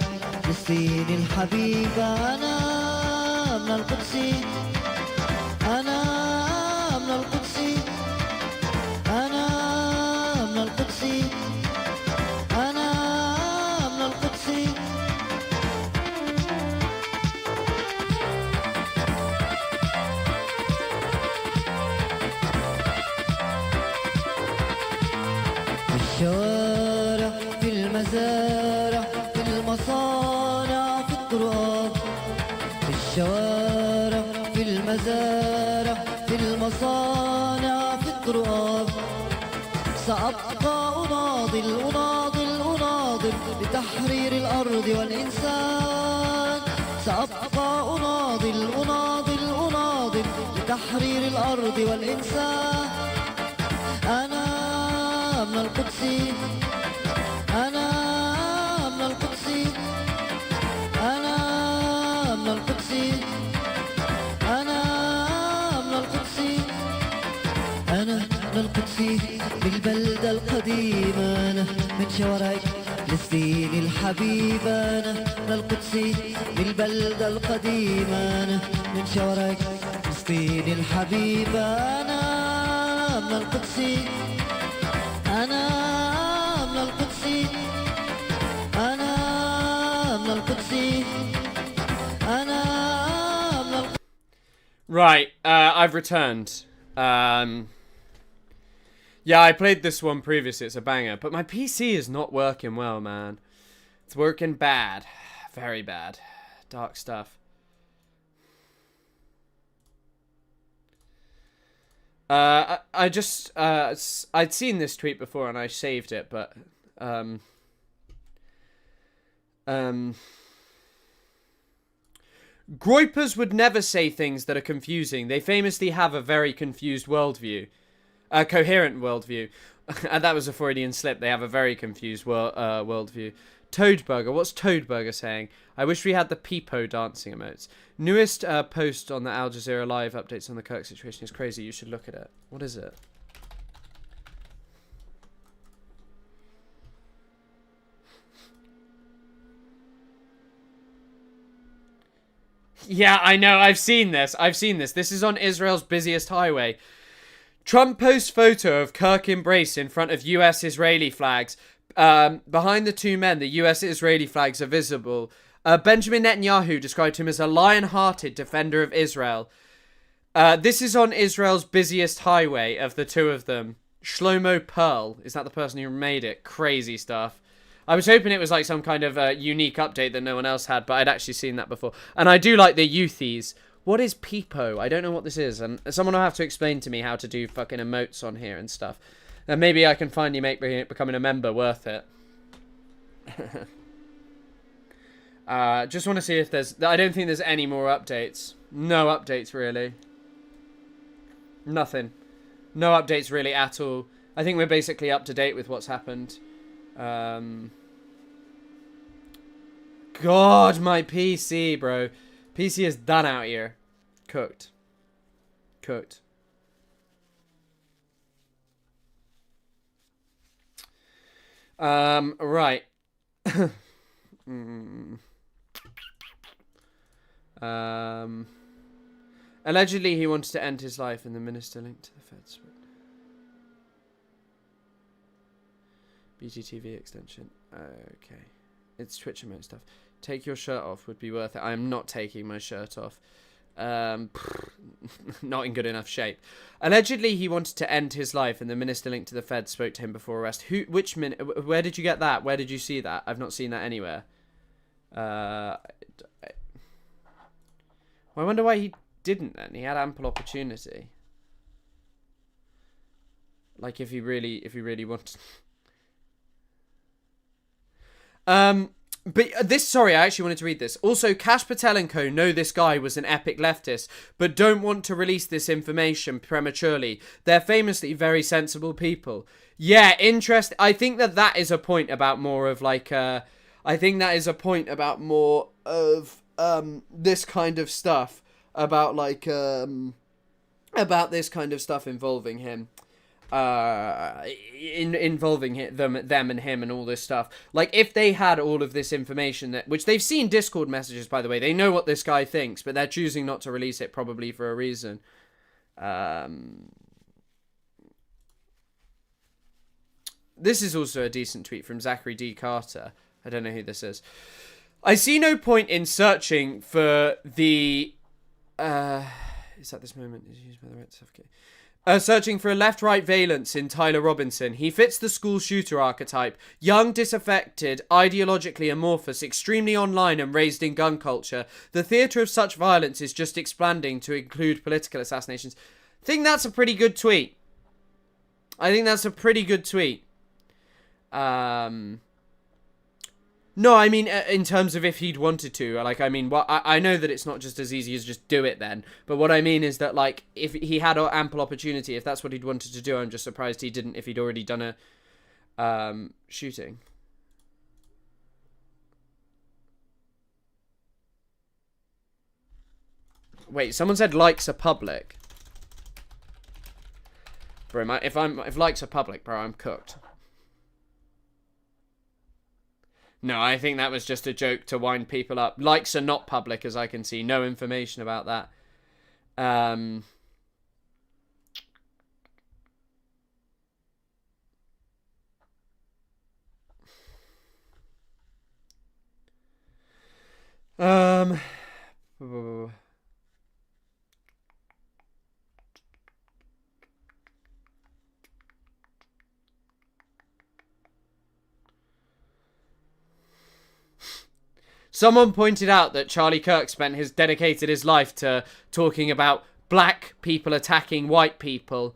فلسطين الحبيبة، أنا من القدسي، أنا من القدسي، الشوارع في المزارع في المصانع في الطرقات في الشوارع في المزارع في المصانع في الطرقات سأبقى أناضل أناضل أناضل لتحرير الأرض والإنسان سأبقى أناضل أناضل أناضل لتحرير الأرض والإنسان أنا من القدس أنا من القدس أنا من القدس أنا من القدس أنا من القدس بالبلدة القديمة أنا من شوارع فلسطين الحبيبة أنا من القدس بالبلدة القديمة أنا من شوارع فلسطين الحبيبة أنا من القدس أنا من القدس أنا من القدس أنا من القدس. Right, I've returned. Yeah, I played this one previously, it's a banger, but my PC is not working well, man. It's working bad. Very bad. Dark stuff. I just, I'd seen this tweet before and I saved it, but, Groypers would never say things that are confusing. They famously have a very confused worldview. A coherent worldview. And that was a Freudian slip. They have a very confused worldview. Toadburger. What's Toadburger saying? I wish we had the peepo dancing emotes. Newest post on the Al Jazeera Live updates on the Kirk situation is crazy. You should look at it. What is it? Yeah, I know. I've seen this. This is on Israel's busiest highway. Trump posts photo of Kirk embrace in front of US-Israeli flags. Behind the two men, the US-Israeli flags are visible. Benjamin Netanyahu described him as a lion-hearted defender of Israel. This is on Israel's busiest highway of the two of them. Shlomo Pearl. Is that the person who made it? Crazy stuff. I was hoping it was like some kind of unique update that no one else had, but I'd actually seen that before. And I do like the youthies. What is peepo? I don't know what this is, and someone will have to explain to me how to do fucking emotes on here and stuff. And maybe I can finally make becoming a member worth it. Just want to see if there's... I don't think there's any more updates. No updates, really. Nothing. No updates, really, at all. I think we're basically up to date with what's happened. God, my PC, bro. PC is done out here. Cooked. Cooked. Right. Allegedly, he wanted to end his life, and the minister linked to the feds. BGTV extension. Okay. It's Twitch emote stuff. Take your shirt off would be worth it. I am not taking my shirt off. Not in good enough shape. Allegedly, he wanted to end his life, and the minister linked to the feds spoke to him before arrest. Which where did you get that? Where did you see that? I've not seen that anywhere. I wonder why he didn't then. He had ample opportunity. Like if he really wanted. But this, sorry, I actually wanted to read this. Also, Kash Patel and co. know this guy was an epic leftist, but don't want to release this information prematurely. They're famously very sensible people. Yeah, interesting. I think that is a point about more of like, I think that is a point about more of, this kind of stuff. About like, about this kind of stuff involving him. Involving them and him and all this stuff. Like, if they had all of this information, which they've seen Discord messages, by the way, they know what this guy thinks, but they're choosing not to release it, probably for a reason. This is also a decent tweet from Zachary D. Carter. I don't know who this is. I see no point in searching for the... is that this moment is used by the right to suffocate? Searching for a left-right valence in Tyler Robinson. He fits the school shooter archetype. Young, disaffected, ideologically amorphous, extremely online and raised in gun culture. The theatre of such violence is just expanding to include political assassinations. I think that's a pretty good tweet. No, I mean, in terms of if he'd wanted to, like, I mean, I know that it's not just as easy as just do it then, but what I mean is that, like, if he had ample opportunity, if that's what he'd wanted to do, I'm just surprised he didn't if he'd already done a shooting. Wait, someone said likes are public. Bro, if likes are public, bro, I'm cooked. No, I think that was just a joke to wind people up. Likes are not public, as I can see. No information about that. Someone pointed out that Charlie Kirk dedicated his life to talking about black people attacking white people,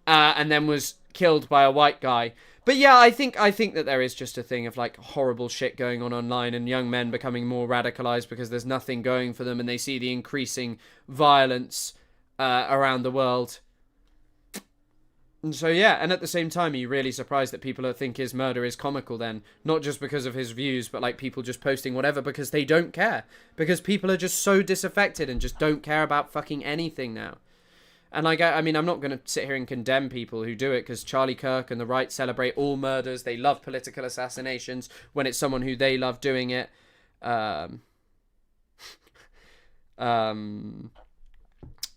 and then was killed by a white guy. But yeah, I think that there is just a thing of, like, horrible shit going on online and young men becoming more radicalized because there's nothing going for them and they see the increasing violence around the world. And so, yeah, and at the same time, are you really surprised that people think his murder is comical then? Not just because of his views, but, like, people just posting whatever because they don't care. Because people are just so disaffected and just don't care about fucking anything now. And, like, I mean, I'm not going to sit here and condemn people who do it, because Charlie Kirk and the right celebrate all murders. They love political assassinations when it's someone who they love doing it. But,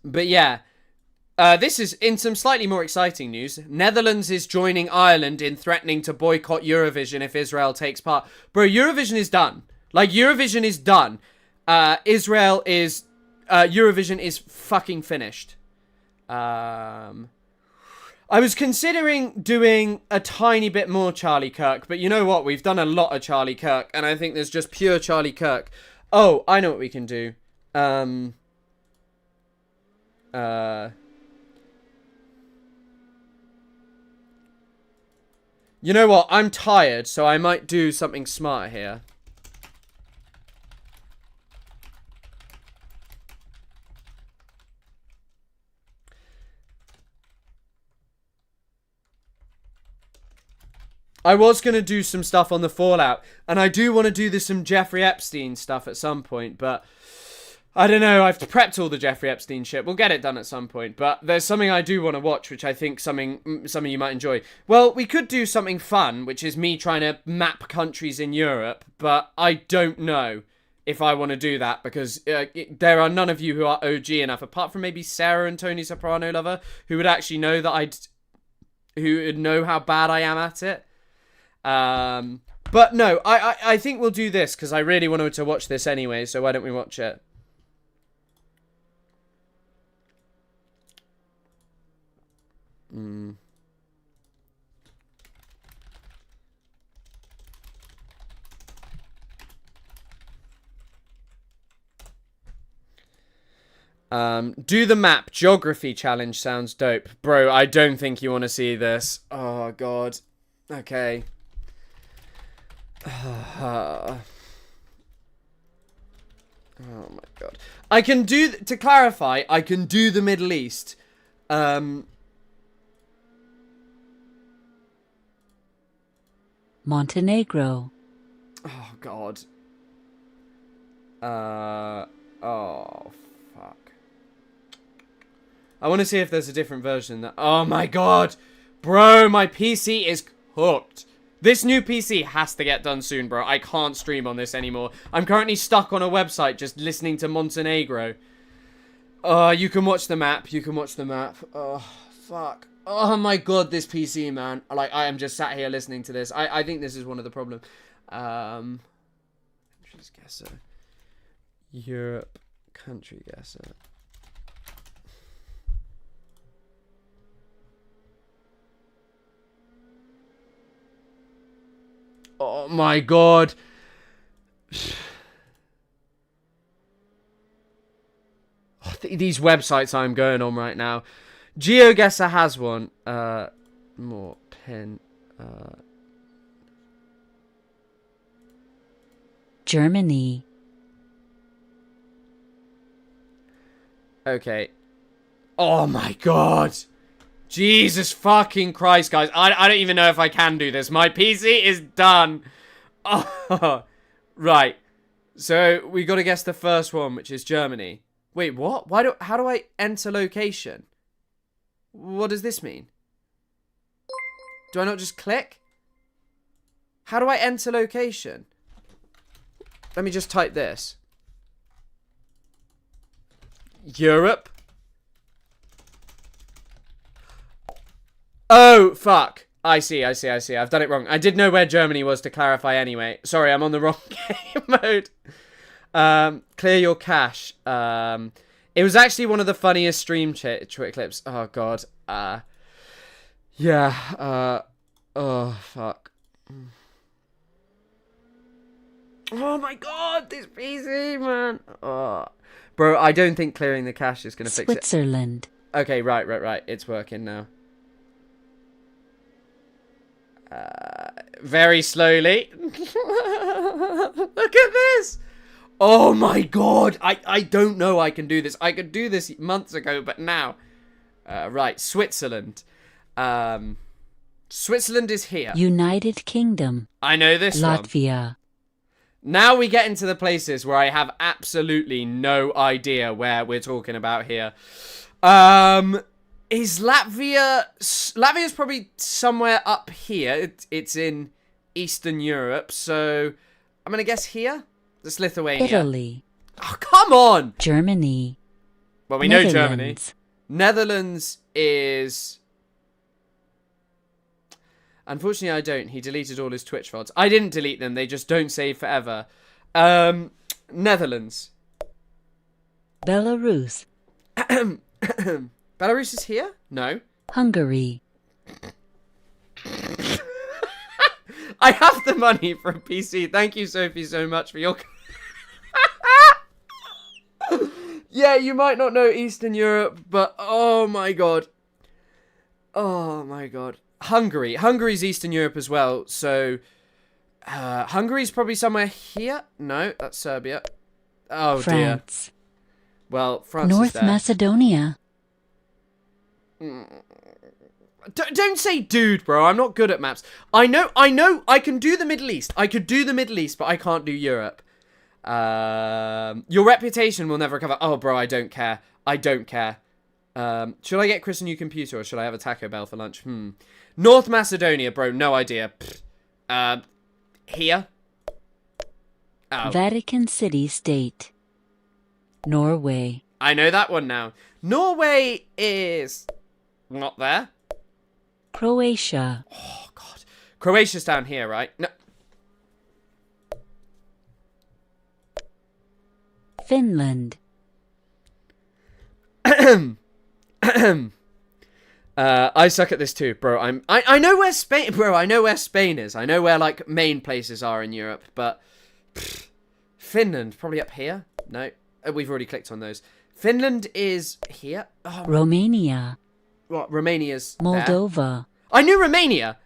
yeah. This is in some slightly more exciting news. Netherlands is joining Ireland in threatening to boycott Eurovision if Israel takes part. Bro, Eurovision is done. Like, Eurovision is done. Eurovision is fucking finished. I was considering doing a tiny bit more Charlie Kirk, but you know what? We've done a lot of Charlie Kirk, and I think there's just pure Charlie Kirk. Oh, I know what we can do. You know what? I'm tired, so I might do something smart here. I was going to do some stuff on the Fallout, and I do want to do some Jeffrey Epstein stuff at some point, but I don't know, I've prepped all the Jeffrey Epstein shit. We'll get it done at some point, but there's something I do want to watch, which I think some of you might enjoy. Well, we could do something fun, which is me trying to map countries in Europe, but I don't know if I want to do that, because there are none of you who are OG enough, apart from maybe Sarah and Tony Soprano Lover, who would actually know that who would know how bad I am at it. But no, I think we'll do this, because I really wanted to watch this anyway, so why don't we watch it? Do the map. Geography challenge sounds dope. Bro, I don't think you want to see this. Oh, God. Okay. Oh, my God. I can do... To clarify, I can do the Middle East. Montenegro. Oh, God. Oh, fuck. I want to see if there's a different version that... Oh, my God. Bro, my PC is hooked. This new PC has to get done soon, bro. I can't stream on this anymore. I'm currently stuck on a website just listening to Montenegro. You can watch the map. You can watch the map. Oh, fuck. Oh, my God, this PC, man. Like, I am just sat here listening to this. I think this is one of the problems. Countries guesser. Europe country guesser. Oh my god. These websites I'm going on right now. GeoGuessr has one. More pen. Germany. Okay. Oh my god. Jesus fucking Christ, guys. I don't even know if I can do this. My PC is done. Oh, right. So, we got to guess the first one, which is Germany. Wait, what? How do I enter location? What does this mean? Do I not just click? How do I enter location? Let me just type this. Europe. Oh, fuck. I see. I've done it wrong. I did know where Germany was, to clarify anyway. Sorry, I'm on the wrong game mode. Clear your cache. It was actually one of the funniest stream clips. Oh, God. Yeah. Oh, fuck. Oh, my God. This PC, man. Oh. Bro, I don't think clearing the cache is going to fix it. Switzerland. Okay, right. It's working now. Very slowly. Look at this. Oh my god. I don't know I can do this. I could do this months ago, but now. Right, Switzerland. Switzerland is here. United Kingdom. I know this one. Latvia. Now we get into the places where I have absolutely no idea where we're talking about here. Is Latvia... Latvia's probably somewhere up here. It's in Eastern Europe, so I'm going to guess here. That's Lithuania. Italy. Oh, come on! Germany. Well, we know Germany. Netherlands is... Unfortunately, I don't. He deleted all his Twitch VODs. I didn't delete them. They just don't save forever. Netherlands. Belarus. Belarus is here? No. Hungary. I have the money for a PC. Thank you, Sophie, so much for your... Yeah, you might not know Eastern Europe, but oh my god. Oh my god. Hungary. Hungary's Eastern Europe as well, so... Hungary's probably somewhere here? No, that's Serbia. Oh, France. Dear. Well, France North is there. Macedonia. Don't say dude, bro. I'm not good at maps. I know I can do the Middle East. I could do the Middle East, but I can't do Europe. Your reputation will never recover. Oh, bro, I don't care. I don't care. Should I get Chris a new computer or should I have a Taco Bell for lunch? North Macedonia, bro. No idea. Here? Oh. Vatican City State. Norway. I know that one now. Norway is not there. Croatia. Oh, God. Croatia's down here, right? No. Finland. I suck at this too, bro. I know where Spain, bro. I know where Spain is. I know where like main places are in Europe, but Finland probably up here. No, we've already clicked on those. Finland is here. Oh, Romania. What? Romania's Moldova. There. I knew Romania.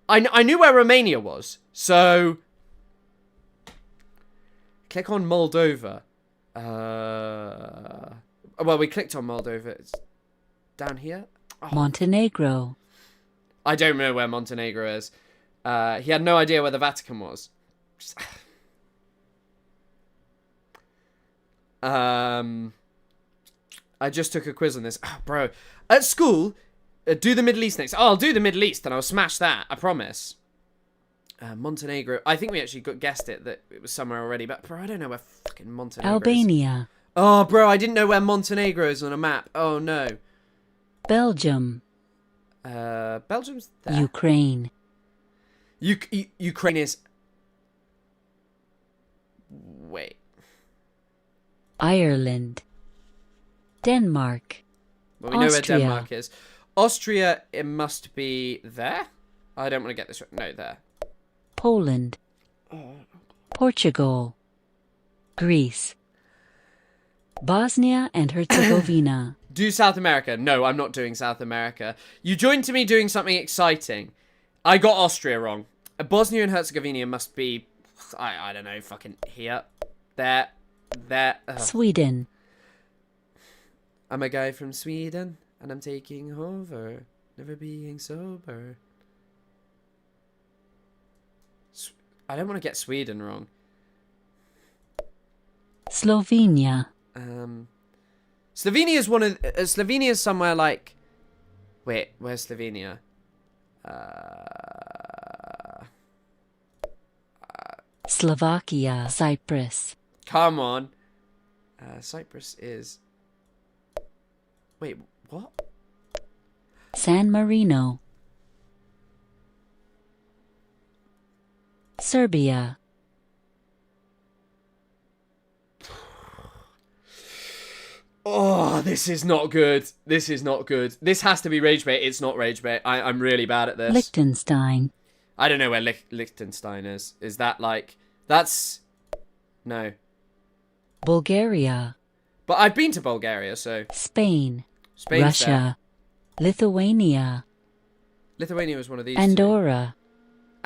I knew where Romania was. So click on Moldova. Well, we clicked on Moldova. It's down here. Oh. Montenegro. I don't know where Montenegro is. He had no idea where the Vatican was. I just took a quiz on this. Oh, bro. At school, do the Middle East next. Oh, I'll do the Middle East and I'll smash that. I promise. Montenegro. I think we actually guessed it, that it was somewhere already. But, bro, I don't know where fucking Montenegro Albania. is. Oh, bro, I didn't know where Montenegro is on a map. Oh, no. Belgium. Belgium's there. Ukraine. Ukraine is... Wait. Ireland. Denmark. Well, we know where Austria. Denmark is. Austria, it must be there? I don't want to get this right. No, there. Poland, Portugal, Greece, Bosnia and Herzegovina. Do South America. No, I'm not doing South America. You joined me doing something exciting. I got Austria wrong. Bosnia and Herzegovina must be, I don't know, fucking here, there. Sweden. I'm a guy from Sweden, and I'm taking over, never being sober. I don't want to get Sweden wrong. Slovenia. Slovenia is one of Slovenia is somewhere like. Wait, where's Slovenia? Slovakia. Cyprus. Come on. Cyprus is. Wait, what? San Marino. Serbia. Oh, this is not good. This is not good. This has to be rage bait. It's not rage bait. I'm really bad at this. Liechtenstein. I don't know where Liechtenstein is. Is that like... That's... No. Bulgaria. But I've been to Bulgaria, so... Spain. Spain's Russia. there. Lithuania. Lithuania was one of these Andorra. two.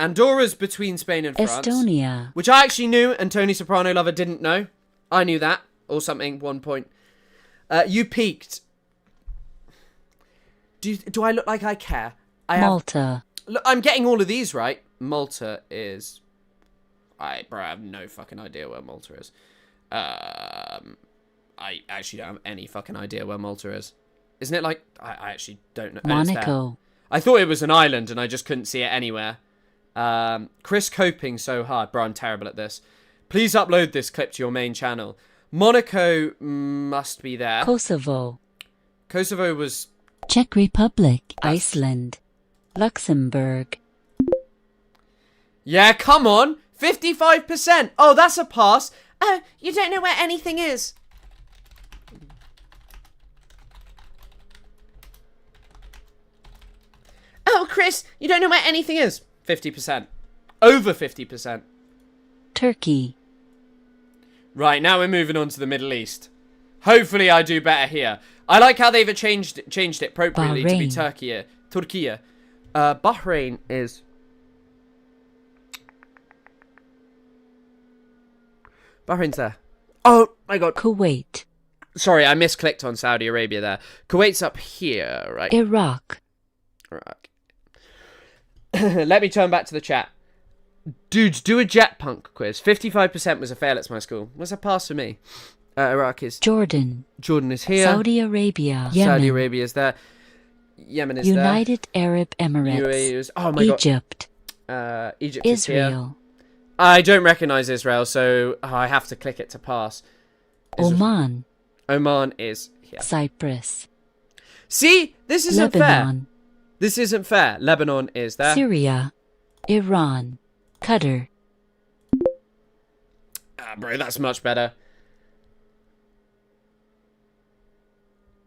Andorra's between Spain and France. Estonia. Which I actually knew, and Tony Soprano Lover didn't know. I knew that. Or something, 1 point. You peaked. Do I look like I care? Malta. Look, I'm getting all of these right. Malta is... I have no fucking idea where Malta is. I actually don't have any fucking idea where Malta is. Isn't it like... I actually don't know. Monaco. I thought it was an island and I just couldn't see it anywhere. Chris coping so hard. Bro, I'm terrible at this. Please upload this clip to your main channel. Monaco must be there. Kosovo. Kosovo was... Czech Republic. Iceland. Luxembourg. Yeah, come on. 55%. Oh, that's a pass. You don't know where anything is. Oh, Chris, you don't know where anything is. 50%. Over 50%. Turkey. Right, now we're moving on to the Middle East. Hopefully I do better here. I like how they've changed it appropriately to be Turkey. Bahrain is... Bahrain's there. Oh, my God. Kuwait. Sorry, I misclicked on Saudi Arabia there. Kuwait's up here, right? Iraq. Let me turn back to the chat. Dudes, do a jet punk quiz. 55% was a fail at my school. What's a pass for me? Iraq is... Jordan. Jordan is here. Saudi Arabia. Yemen. Saudi Arabia is there. Yemen is United Arab Emirates. UAE is... Oh my Egypt. God. Egypt Israel. is here. I don't recognise Israel, so I have to click it to pass. Oman. Oman is here. Cyprus. See? This isn't Lebanon. fair. This isn't fair. Lebanon is there. Syria. Iran. Qatar. Bro, that's much better.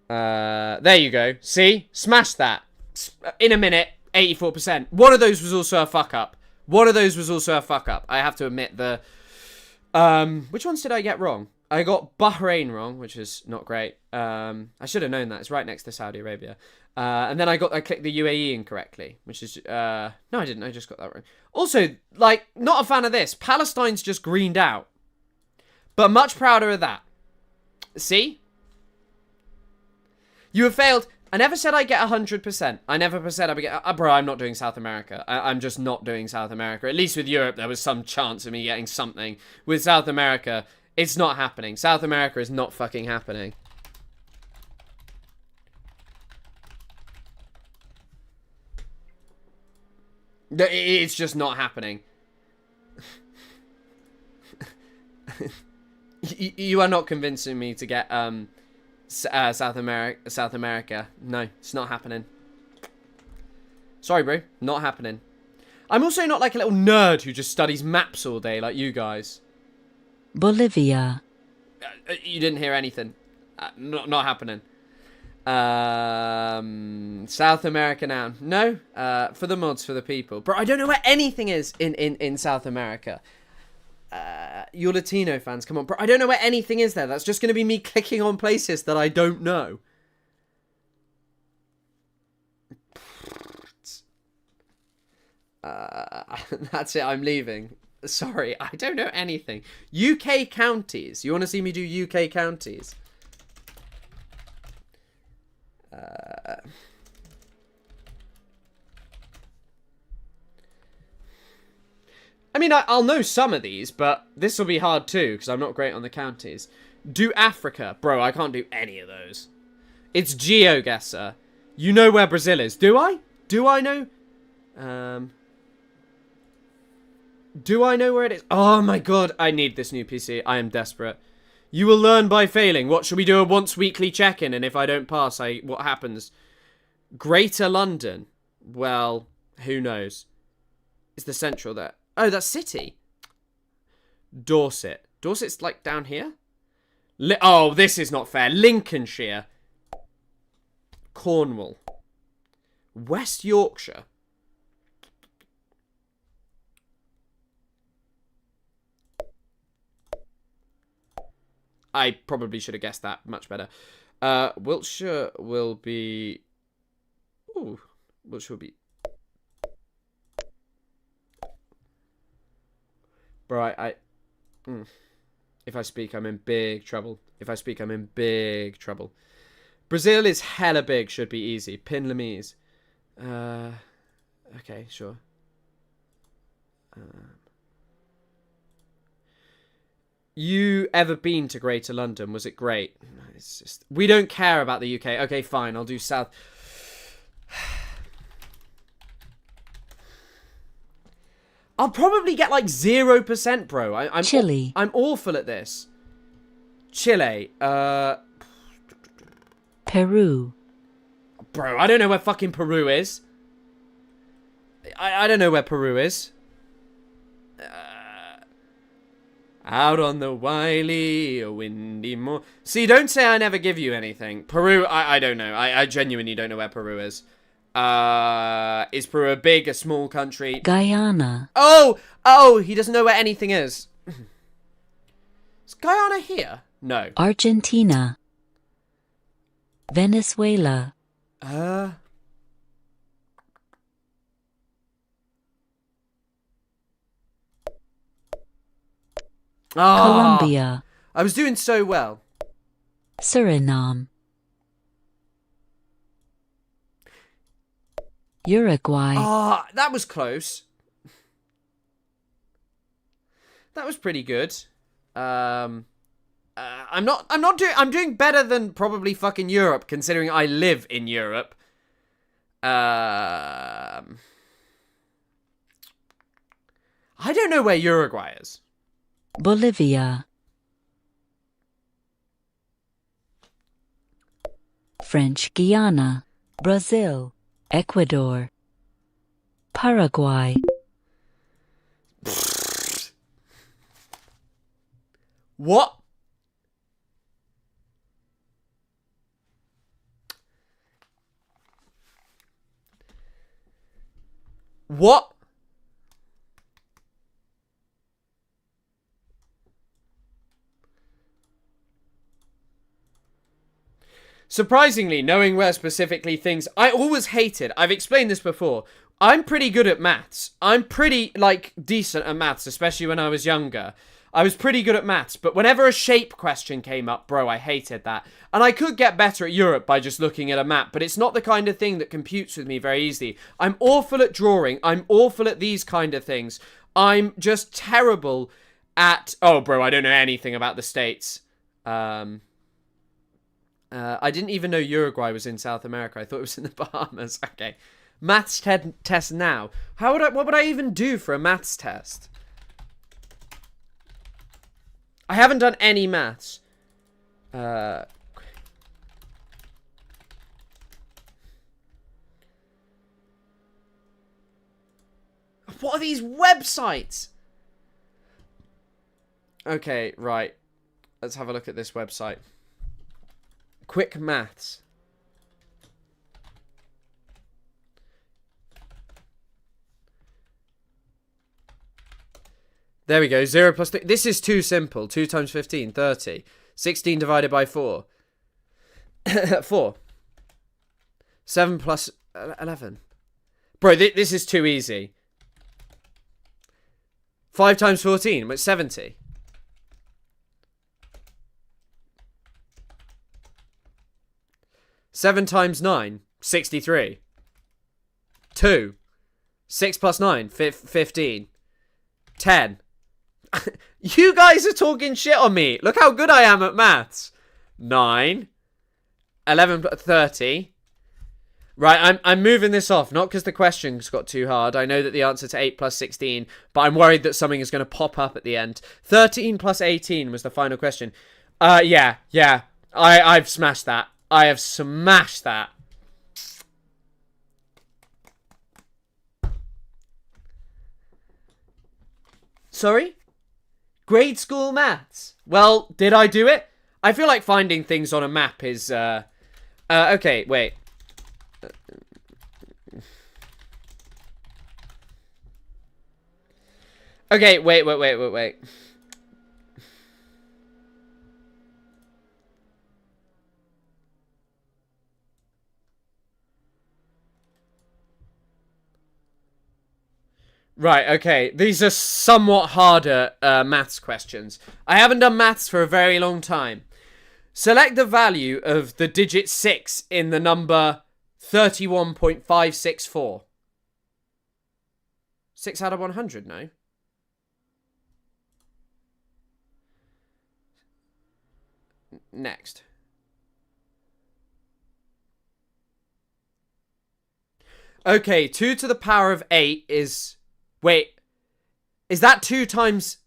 There you go. See? Smash that. In a minute, 84%. One of those was also a fuck up. I have to admit the... which ones did I get wrong? I got Bahrain wrong, which is not great. I should have known that. It's right next to Saudi Arabia. And then I clicked the UAE incorrectly, which is... no, I didn't. I just got that wrong. Also, like, not a fan of this. Palestine's just greened out. But much prouder of that. See? You have failed. I never said I'd get 100%. I never said I'd get... bro, I'm not doing South America. I'm just not doing South America. At least with Europe, there was some chance of me getting something. With South America, it's not happening. South America is not fucking happening. It's just not happening. You are not convincing me to get South America. No, it's not happening. Sorry, bro. Not happening. I'm also not like a little nerd who just studies maps all day like you guys. Bolivia. You didn't hear anything. Not happening. South America now. No, for the mods, for the people. Bro, I don't know where anything is in South America. You're Latino fans, come on. Bro, I don't know where anything is there. That's just going to be me clicking on places that I don't know. That's it, I'm leaving. Sorry, I don't know anything. UK counties. You want to see me do UK counties? I mean, I'll know some of these, but this will be hard too, because I'm not great on the counties. Do Africa. Bro, I can't do any of those. It's GeoGuessr. You know where Brazil is. Do I? Do I know? Do I know where it is? Oh my god, I need this new PC. I am desperate. You will learn by failing. What should we do? A once weekly check-in, and if I don't pass, what happens? Greater London. Well, who knows? Is the central there? Oh, that's city. Dorset. Dorset's like down here? Oh, this is not fair. Lincolnshire. Cornwall. West Yorkshire. I probably should have guessed that much better. Wiltshire will be... Ooh, Wiltshire will be... Bro, if I speak, I'm in big trouble. If I speak, I'm in big trouble. Brazil is hella big, should be easy. Pin Lemise. Okay, sure. You ever been to Greater London? Was it great? It's just... We don't care about the UK. Okay, fine, I'll do South... I'll probably get like 0%, bro. I'm Chile. I'm awful at this. Chile. Peru. Bro, I don't know where fucking Peru is. I don't know where Peru is. Out on the wily, windy moor. See, don't say I never give you anything. Peru, I don't know. I genuinely don't know where Peru is. Is Peru a big, a small country? Guyana. Oh, he doesn't know where anything is. Is Guyana here? No. Argentina. Venezuela. Colombia. I was doing so well. Suriname. Uruguay. That was close. That was pretty good. I'm doing better than probably fucking Europe, considering I live in Europe. I don't know where Uruguay is. Bolivia. French Guiana. Brazil. Ecuador. Paraguay. What? What? Surprisingly, knowing where specifically things... I always hated... I've explained this before. I'm pretty good at maths. I'm pretty, like, decent at maths, especially when I was younger. I was pretty good at maths, but whenever a shape question came up, bro, I hated that. And I could get better at Europe by just looking at a map, but it's not the kind of thing that computes with me very easily. I'm awful at drawing. I'm awful at these kind of things. I'm just terrible at... Oh, bro, I don't know anything about the States. I didn't even know Uruguay was in South America. I thought it was in the Bahamas. Okay. Maths test now. What would I even do for a maths test? I haven't done any maths. What are these websites? Okay, right. Let's have a look at this website. Quick maths. There we go. 0 plus 3. This is too simple. 2 times 15, 30. 16 divided by 4. 4. 7 plus 11. Bro, this is too easy. 5 times 14, which 70. Seven times 9, 63. 2. 6 plus 9, 15. 10. You guys are talking shit on me. Look how good I am at maths. 9. 11 plus 30. Right, I'm moving this off, not because the questions got too hard. I know that the answer to 8 plus 16, but I'm worried that something is going to pop up at the end. 13 plus 18 was the final question. Yeah. I've smashed that. I have smashed that. Sorry? Grade school maths. Well, did I do it? I feel like finding things on a map is, okay, wait. Okay, wait. Right, okay. These are somewhat harder maths questions. I haven't done maths for a very long time. Select the value of the digit 6 in the number 31.564. 6 out of 100, no? Next. Okay, 2 to the power of 8 is... Wait. Is that 2 times...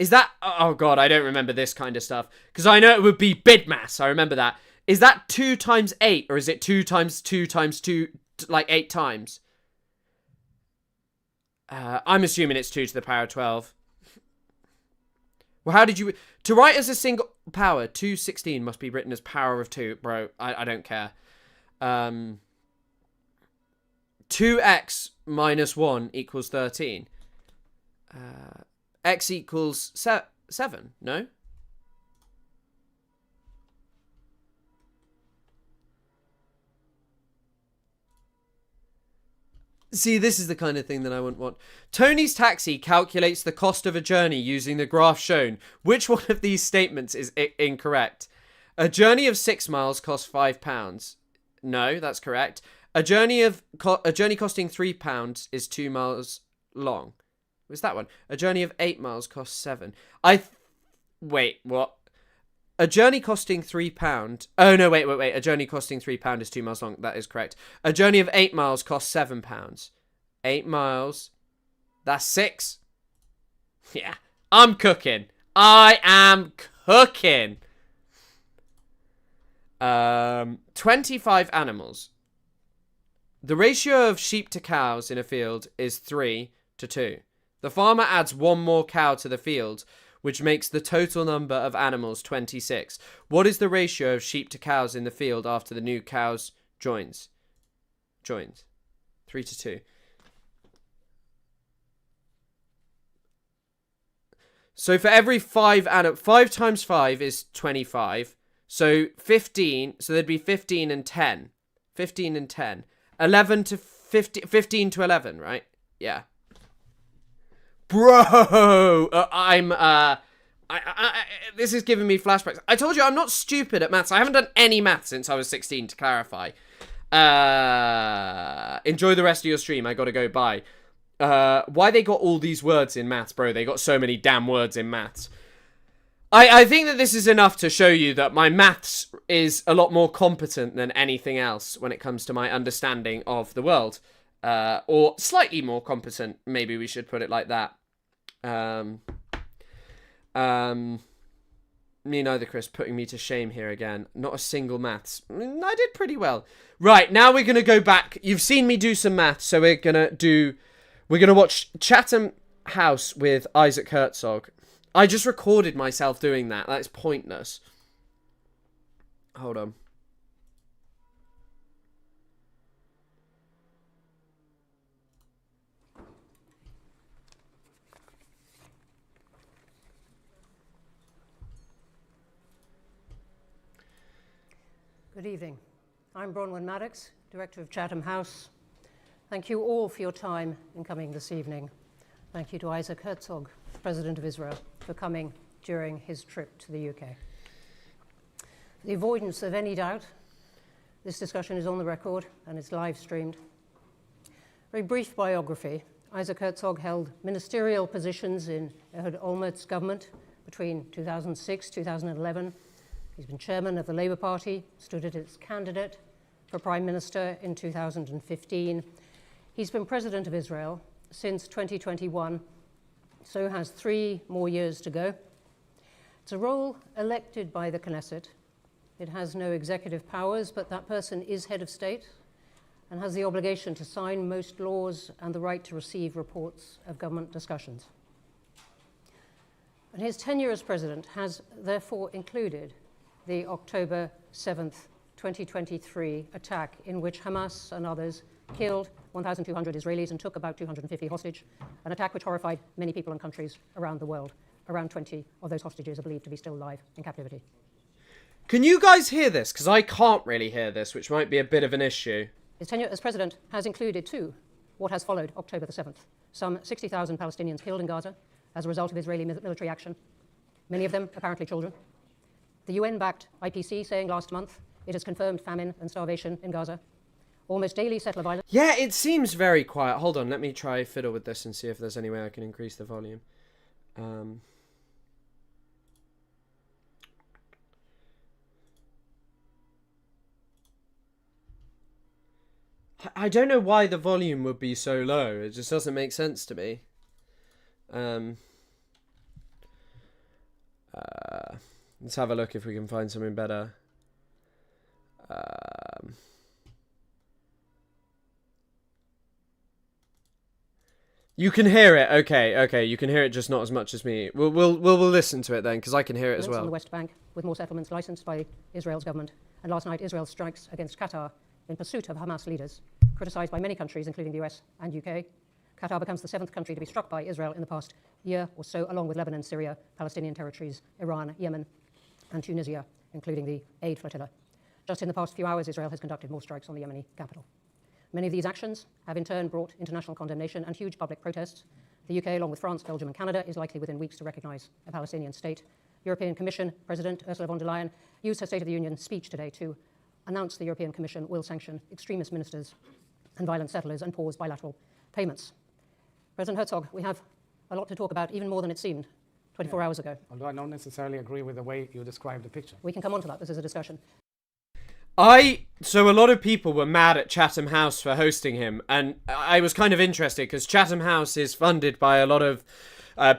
Is that... Oh, God, I don't remember this kind of stuff. Because I know it would be BIDMAS. I remember that. Is that 2 times 8? Or is it 2 times 2 times 2... Like 8 times? I'm assuming it's 2 to the power of 12. Well, how did you... To write as a single power, 216 must be written as power of 2. Bro, I don't care. 2x minus 1 equals 13. X equals 7, no? See, this is the kind of thing that I wouldn't want. Tony's taxi calculates the cost of a journey using the graph shown. Which one of these statements is incorrect? A journey of 6 miles costs £5. No, that's correct. A journey costing £3 is 2 miles long. What's that one? A journey of 8 miles costs 7. Wait, what? A journey costing £3... Oh, no, wait. A journey costing £3 is 2 miles long. That is correct. A journey of 8 miles costs £7. 8 miles. That's 6. Yeah. I'm cooking. I am cooking. 25 animals. The ratio of sheep to cows in a field is 3 to 2. The farmer adds 1 more cow to the field, which makes the total number of animals 26. What is the ratio of sheep to cows in the field after the new cows joins? 3 to 2. So for every 5 times 5 is 25. So 15, so there'd be 15 and 10. 15 and 10. 11 to 15 to 11, right? Yeah. Bro, this is giving me flashbacks. I told you I'm not stupid at maths. I haven't done any maths since I was 16, to clarify. Enjoy the rest of your stream. I gotta go. Bye. Why they got all these words in maths, bro? They got so many damn words in maths. I think that this is enough to show you that my maths is a lot more competent than anything else when it comes to my understanding of the world. Or slightly more competent, maybe we should put it like that. Me neither, Chris, putting me to shame here again. Not a single maths. I did pretty well. Right, now we're going to go back. You've seen me do some maths, so we're going to watch Chatham House with Isaac Herzog. I just recorded myself doing that. That's pointless. Hold on. Good evening. I'm Bronwyn Maddox, Director of Chatham House. Thank you all for your time in coming this evening. Thank you to Isaac Herzog, President of Israel, for coming during his trip to the UK. For the avoidance of any doubt, this discussion is on the record and it's live streamed. Very brief biography. Isaac Herzog held ministerial positions in Ehud Olmert's government between 2006 2011. He's been chairman of the Labour Party, stood as its candidate for Prime Minister in 2015. He's been President of Israel since 2021, so has 3 more years to go. It's a role elected by the Knesset. It has no executive powers, but that person is head of state and has the obligation to sign most laws and the right to receive reports of government discussions. And his tenure as president has therefore included the October 7th, 2023 attack in which Hamas and others killed 1,200 Israelis and took about 250 hostage, an attack which horrified many people and countries around the world. Around 20 of those hostages are believed to be still alive in captivity. Can you guys hear this? Because I can't really hear this, which might be a bit of an issue. His tenure as president has included, too, what has followed October the 7th. Some 60,000 Palestinians killed in Gaza as a result of Israeli military action, many of them apparently children. The UN-backed IPC saying last month it has confirmed famine and starvation in Gaza. Almost daily settler violence. Yeah, it seems very quiet. Hold on, let me try fiddle with this and see if there's any way I can increase the volume. I don't know why the volume would be so low. It just doesn't make sense to me. Let's have a look if we can find something better. You can hear it. Okay. You can hear it, just not as much as me. We'll listen to it then, because I can hear it as well. On the West Bank, with more settlements licensed by Israel's government. And last night, Israel strikes against Qatar in pursuit of Hamas leaders, criticized by many countries, including the US and UK. Qatar becomes the 7th country to be struck by Israel in the past year or so, along with Lebanon, Syria, Palestinian territories, Iran, Yemen, and Tunisia, including the aid flotilla. Just in the past few hours, Israel has conducted more strikes on the Yemeni capital. Many of these actions have in turn brought international condemnation and huge public protests. The UK, along with France, Belgium, and Canada, is likely within weeks to recognize a Palestinian state. European Commission President Ursula von der Leyen used her State of the Union speech today to announce the European Commission will sanction extremist ministers and violent settlers and pause bilateral payments. President Herzog, we have a lot to talk about, even more than it seemed 24 hours ago. Although I don't necessarily agree with the way you describe the picture. We can come on to that. This is a discussion. So a lot of people were mad at Chatham House for hosting him, and I was kind of interested because Chatham House is funded by a lot of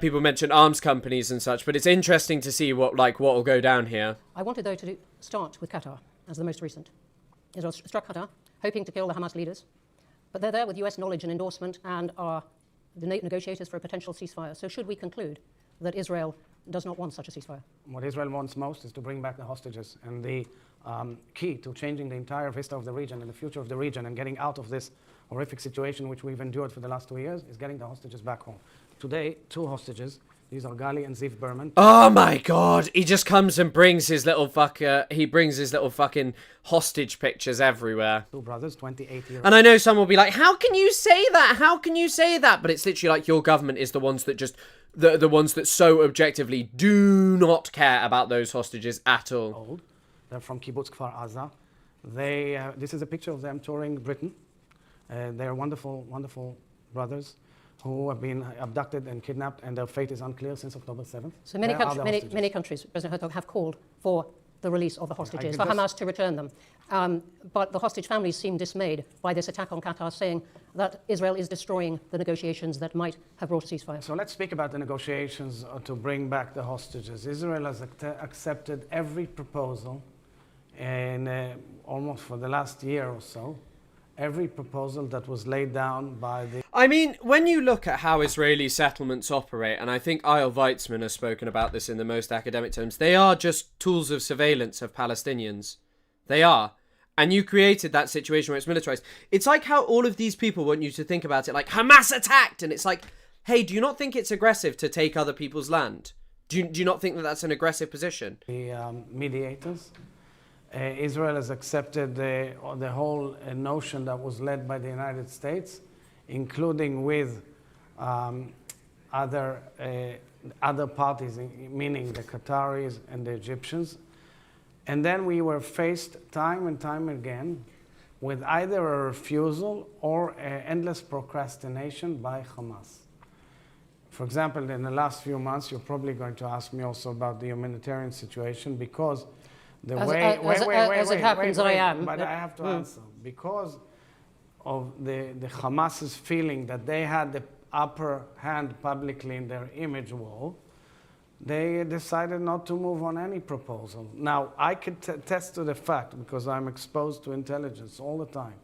people mention arms companies and such, but it's interesting to see what will go down here. I wanted, though, to start with Qatar as the most recent. Israel struck Qatar, hoping to kill the Hamas leaders, but they're there with US knowledge and endorsement and are the negotiators for a potential ceasefire. So should we conclude that Israel does not want such a ceasefire? What Israel wants most is to bring back the hostages, and the key to changing the entire vista of the region and the future of the region and getting out of this horrific situation which we've endured for the last 2 years is getting the hostages back home. Today, 2 hostages. These are Gali and Ziv Berman. Oh my god, he just comes and brings his little fucking hostage pictures everywhere. 2 brothers, 28 years. And I know some will be like, how can you say that? How can you say that? But it's literally like your government is the ones that just, the ones that so objectively do not care about those hostages at all. They're from Kibbutz Kfar Aza. This is a picture of them touring Britain. They're wonderful, wonderful brothers who have been abducted and kidnapped, and their fate is unclear since October 7th. So many countries, President Herzog, have called for the release of the hostages, for Hamas to return them. But the hostage families seem dismayed by this attack on Qatar, saying that Israel is destroying the negotiations that might have brought a ceasefire. So let's speak about the negotiations to bring back the hostages. Israel has accepted every proposal, and almost for the last year or so, every proposal that was laid down by the... I mean, when you look at how Israeli settlements operate, and I think Eyal Weizman has spoken about this in the most academic terms, they are just tools of surveillance of Palestinians. They are. And you created that situation where it's militarized. It's like how all of these people want you to think about it like, Hamas attacked! And it's like, hey, do you not think it's aggressive to take other people's land? Do you not think that that's an aggressive position? The mediators Israel has accepted the whole notion that was led by the United States, including with other parties, meaning the Qataris and the Egyptians. And then we were faced time and time again with either a refusal or endless procrastination by Hamas. For example, in the last few months, you're probably going to ask me also about the humanitarian situation, because the as it happens, I am. But I have to answer. Because of the Hamas's feeling that they had the upper hand publicly in their image war, they decided not to move on any proposal. Now, I can attest to the fact, because I'm exposed to intelligence all the time,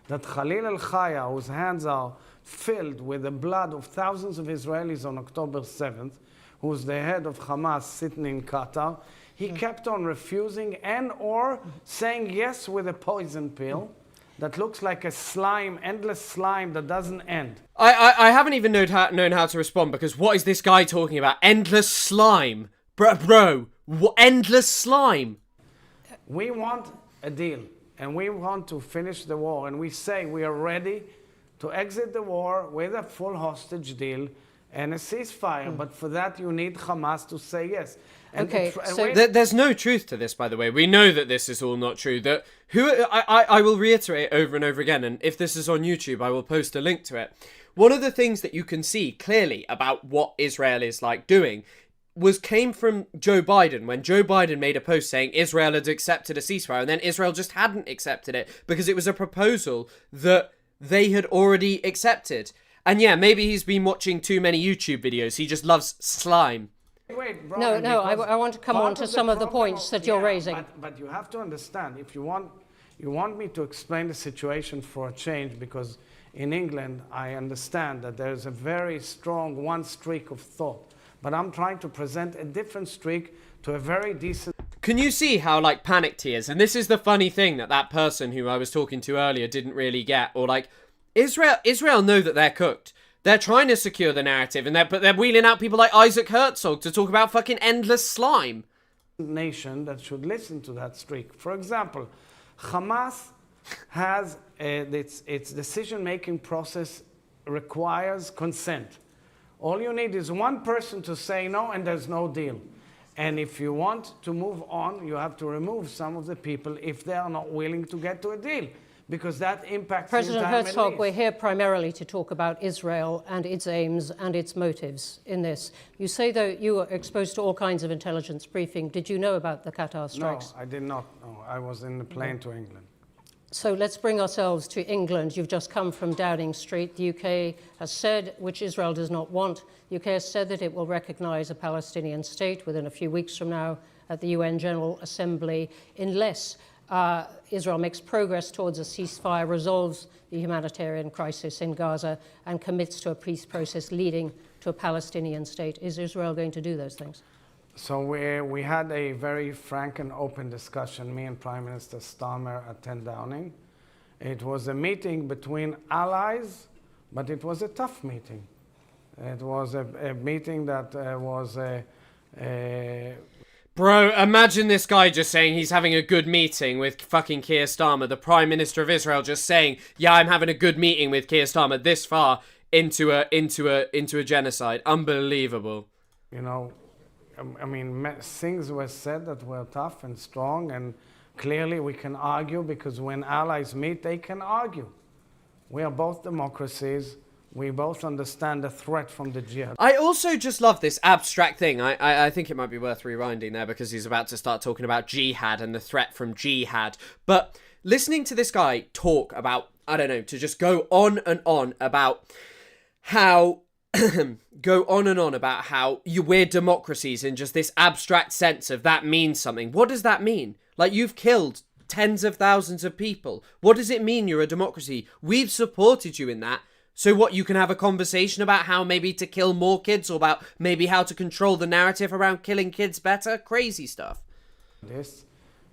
that Khalil al-Khaya, whose hands are filled with the blood of thousands of Israelis on October 7th, who's the head of Hamas sitting in Qatar, he kept on refusing and or saying yes with a poison pill that looks like a slime, endless slime that doesn't end. I haven't even known how to respond, because what is this guy talking about? Endless slime? Bro, endless slime? We want a deal, and we want to finish the war, and we say we are ready to exit the war with a full hostage deal and a ceasefire. But for that, you need Hamas to say yes. And there's no truth to this, by the way. We know that this is all not true. I will reiterate over and over again, and if this is on YouTube, I will post a link to it. One of the things that you can see clearly about what Israel is like doing came from Joe Biden, when Joe Biden made a post saying Israel had accepted a ceasefire, and then Israel just hadn't accepted it because it was a proposal that they had already accepted. And yeah, maybe he's been watching too many YouTube videos. He just loves slime. Wait, Brian, no, I want to come on to some of the points that you're raising. But you have to understand, if you want me to explain the situation for a change, because in England, I understand that there's a very strong one streak of thought. But I'm trying to present a different streak to a very decent... Can you see how, like, panicked he is? And this is the funny thing that person who I was talking to earlier didn't really get. Or, like, Israel know that they're cooked. They're trying to secure the narrative, but they're wheeling out people like Isaac Herzog to talk about fucking endless slime. Nation that should listen to that streak. For example, Hamas has its decision-making process requires consent. All you need is one person to say no, and there's no deal. And if you want to move on, you have to remove some of the people if they are not willing to get to a deal, because that impacts President Herzog, we're here primarily to talk about Israel and its aims and its motives in this. You say, though, you were exposed to all kinds of intelligence briefing. Did you know about the Qatar strikes? No, I did not. No, I was in the plane to England. So let's bring ourselves to England. You've just come from Downing Street. The UK has said, which Israel does not want, the UK has said that it will recognise a Palestinian state within a few weeks from now at the UN General Assembly, unless Israel makes progress towards a ceasefire, resolves the humanitarian crisis in Gaza, and commits to a peace process leading to a Palestinian state. Is Israel going to do those things? So we had a very frank and open discussion, me and Prime Minister Starmer at 10 Downing. It was a meeting between allies, but it was a tough meeting. It was a meeting that was Bro, imagine this guy just saying he's having a good meeting with fucking Keir Starmer, the Prime Minister of Israel, just saying, yeah, I'm having a good meeting with Keir Starmer, this far into a genocide. Unbelievable. You know, I mean, things were said that were tough and strong, and clearly we can argue, because when allies meet, they can argue. We are both democracies. We both understand the threat from the jihad. I also just love this abstract thing. I think it might be worth rewinding there, because he's about to start talking about jihad and the threat from jihad. But listening to this guy talk about, I don't know, to just go on and on about how... we're democracies in just this abstract sense of that means something. What does that mean? Like, you've killed tens of thousands of people. What does it mean you're a democracy? We've supported you in that. So what, you can have a conversation about how maybe to kill more kids, or about maybe how to control the narrative around killing kids better? Crazy stuff. This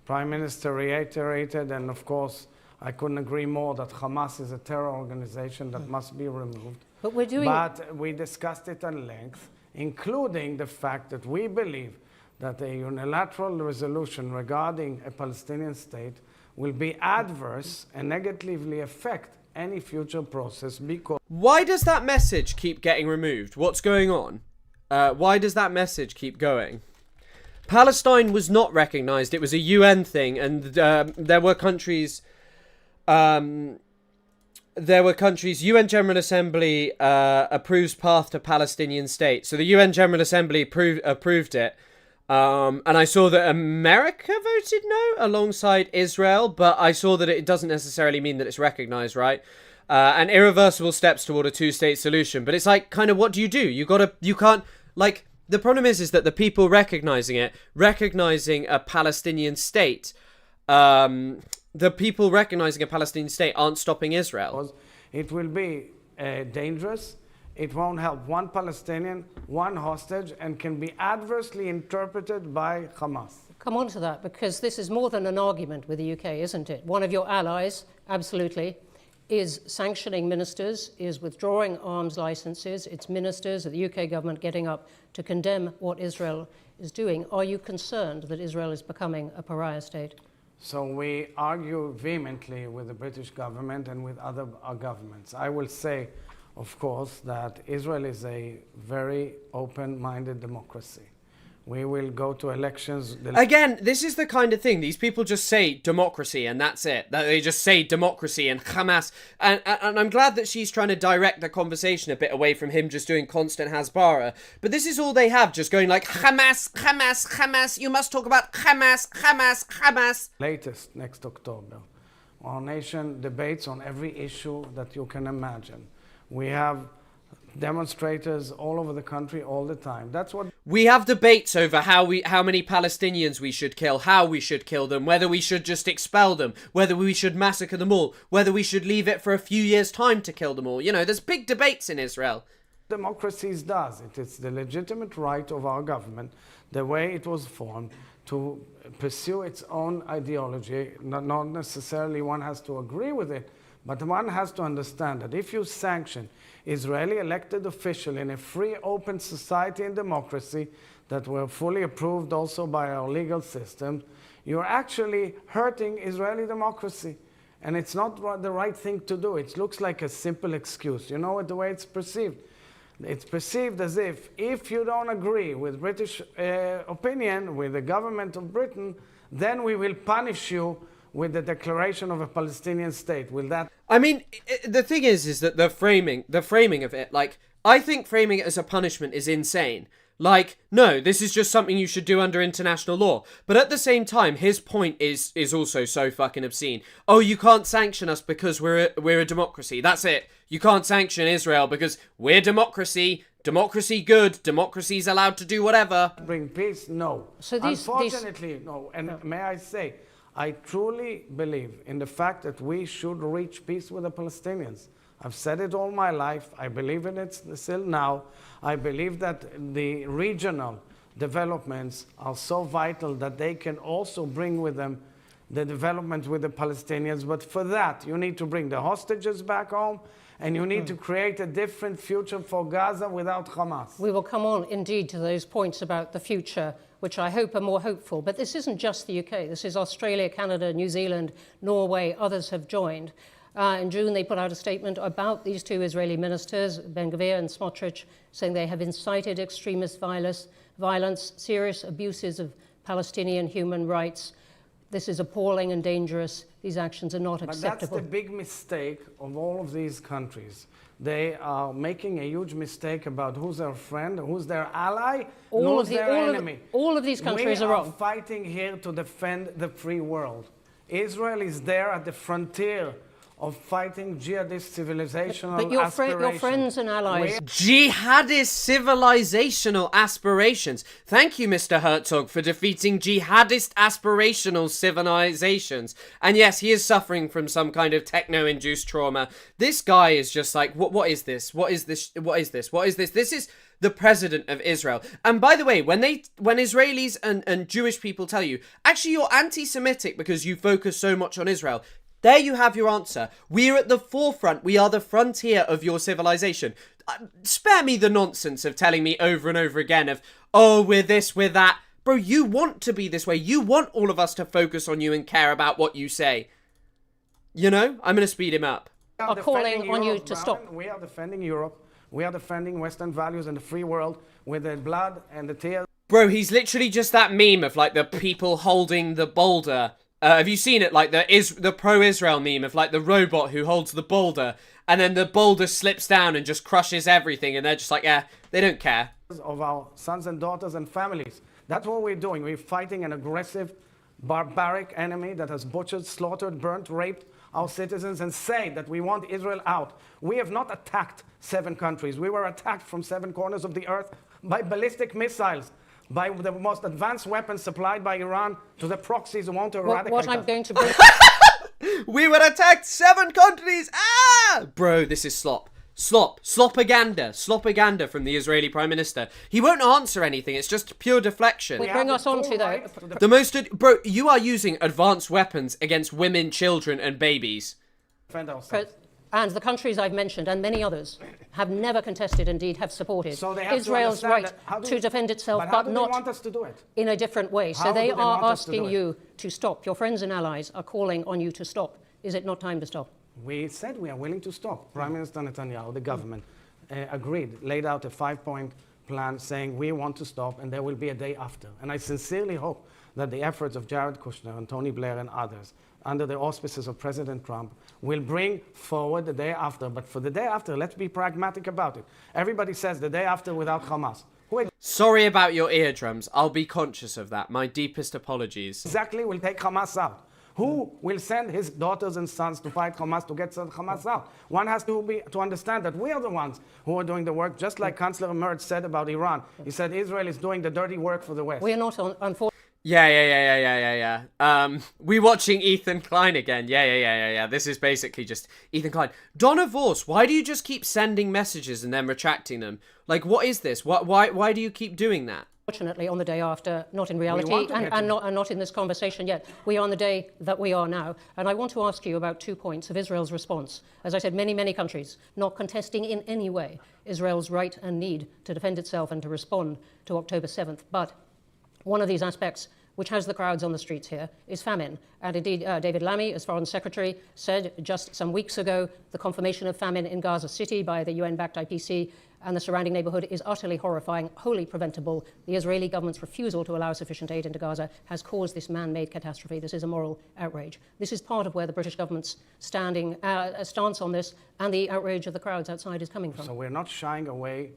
Prime Minister reiterated, and of course I couldn't agree more, that Hamas is a terror organization that must be removed. But we're doing... But we discussed it at length, including the fact that we believe that a unilateral resolution regarding a Palestinian state will be adverse and negatively affect any future process because... Why does that message keep getting removed? What's going on? Why does that message keep going? Palestine was not recognized. It was a UN thing, and there were countries... UN General Assembly approves path to Palestinian state. So the UN General Assembly approved it. And I saw that America voted no alongside Israel, but I saw that it doesn't necessarily mean that it's recognized, right? And irreversible steps toward a two-state solution. But it's like, kind of, what do? You can't, like, the problem is that the people recognizing a Palestinian state, the people recognizing a Palestinian state aren't stopping Israel. It will be dangerous. It won't help one Palestinian, one hostage, and can be adversely interpreted by Hamas. Come on to that, because this is more than an argument with the UK, isn't it? One of your allies, absolutely, is sanctioning ministers, is withdrawing arms licenses. It's ministers of the UK government getting up to condemn what Israel is doing. Are you concerned that Israel is becoming a pariah state? So we argue vehemently with the British government and with other governments. I will say, of course, that Israel is a very open-minded democracy. We will go to elections... Again, this is the kind of thing. These people just say democracy and that's it. They just say democracy and Hamas. And I'm glad that she's trying to direct the conversation a bit away from him just doing constant Hasbara. But this is all they have, just going like, Hamas, Hamas, Hamas. You must talk about Hamas, Hamas, Hamas. Latest, next October. Our nation debates on every issue that you can imagine. We have demonstrators all over the country all the time. That's what we have debates over how many Palestinians we should kill, how we should kill them, whether we should just expel them, whether we should massacre them all, whether we should leave it for a few years' time to kill them all. You know, there's big debates in Israel. Democracies does. It is the legitimate right of our government, the way it was formed, to pursue its own ideology. Not necessarily one has to agree with it, but one has to understand that if you sanction Israeli elected officials in a free, open society and democracy that were fully approved also by our legal system, you're actually hurting Israeli democracy. And it's not the right thing to do. It looks like a simple excuse. You know the way it's perceived? It's perceived as if you don't agree with British opinion, with the government of Britain, then we will punish you with the declaration of a Palestinian state. Will that... I mean, the thing is that the framing of it, like, I think framing it as a punishment is insane. Like, no, this is just something you should do under international law. But at the same time, his point is also so fucking obscene. Oh, you can't sanction us because we're a democracy. That's it. You can't sanction Israel because we're democracy. Democracy good. Democracy's allowed to do whatever. Bring peace? No. So Unfortunately, no. And may I say, I truly believe in the fact that we should reach peace with the Palestinians. I've said it all my life. I believe in it still now. I believe that the regional developments are so vital that they can also bring with them the development with the Palestinians. But for that, you need to bring the hostages back home, and you need to create a different future for Gaza without Hamas. We will come on, indeed, to those points about the future, which I hope are more hopeful. But this isn't just the UK. This is Australia, Canada, New Zealand, Norway. Others have joined. In June, they put out a statement about these two Israeli ministers, Ben-Gvir and Smotrich, saying they have incited extremist violence, serious abuses of Palestinian human rights. This is appalling and dangerous. These actions are not acceptable. But that's the big mistake of all of these countries. They are making a huge mistake about who's their friend, who's their ally, who's their enemy. All of these countries are wrong. We are fighting here to defend the free world. Israel is there at the frontier of fighting jihadist civilizational aspirations. But your friends and allies... Jihadist civilizational aspirations. Thank you, Mr. Herzog, for defeating jihadist aspirational civilizations. And yes, he is suffering from some kind of techno-induced trauma. This guy is just like, what is this? What is this? What is this? What is this? This is the president of Israel. And by the way, when Israelis and Jewish people tell you, actually you're anti-Semitic because you focus so much on Israel, there you have your answer. We're at the forefront. We are the frontier of your civilization. Spare me the nonsense of telling me over and over again of, oh, we're this, we're that. Bro, you want to be this way. You want all of us to focus on you and care about what you say. You know? I'm going to speed him up. Are calling on you to stop. We are defending Europe. We are defending Western values and the free world with the blood and the tears. Bro, he's literally just that meme of, like, the people holding the boulder. Have you seen it? Like, the pro-Israel meme of, like, the robot who holds the boulder, and then the boulder slips down and just crushes everything, and they're just like, yeah, they don't care. Of our sons and daughters and families. That's what we're doing. We're fighting an aggressive, barbaric enemy that has butchered, slaughtered, burnt, raped our citizens, and say that we want Israel out. We have not attacked 7 countries. We were attacked from 7 corners of the earth by ballistic missiles, by the most advanced weapons supplied by Iran to the proxies who want to eradicate What I'm us. going to bring... We were attacked 7 countries! Ah! Bro, this is slop. Slopaganda from the Israeli Prime Minister. He won't answer anything, it's just pure deflection. Bring us on to, though. The most... Bro, you are using advanced weapons against women, children, and babies. And the countries I've mentioned, and many others, have never contested, indeed have supported So they have Israel's to right that, to defend itself, but but not not want us to do it? in a different way. How So they do they want are us to do asking it? you to stop. Your friends and allies are calling on you to stop. Is it not time to stop? We said we are willing to stop. Prime Minister Netanyahu, the government, agreed, laid out a 5-point plan saying we want to stop and there will be a day after. And I sincerely hope that the efforts of Jared Kushner and Tony Blair and others, under the auspices of President Trump, will bring forward the day after. But for the day after, let's be pragmatic about it. Everybody says the day after without Hamas. Sorry about your eardrums. I'll be conscious of that. My deepest apologies. Exactly will take Hamas out. Who will send his daughters and sons to fight Hamas, to get Hamas out? One has to understand that we are the ones who are doing the work, just like Chancellor Merz said about Iran. He said Israel is doing the dirty work for the West. We are not, unfortunately. Yeah. We watching Ethan Klein again. Yeah. This is basically just Ethan Klein. Donna Vos, why do you just keep sending messages and then retracting them? Like, what is this? Why do you keep doing that? Fortunately, on the day after, not in reality, and not in this conversation yet. We are on the day that we are now. And I want to ask you about 2 points of Israel's response. As I said, many countries not contesting in any way Israel's right and need to defend itself and to respond to October 7th. But one of these aspects, which has the crowds on the streets here, is famine. And indeed, David Lammy, as Foreign Secretary, said just some weeks ago the confirmation of famine in Gaza City by the UN-backed IPC and the surrounding neighborhood is utterly horrifying, wholly preventable. The Israeli government's refusal to allow sufficient aid into Gaza has caused this man-made catastrophe. This is a moral outrage. This is part of where the British government's stance on this and the outrage of the crowds outside is coming from. So we're not shying away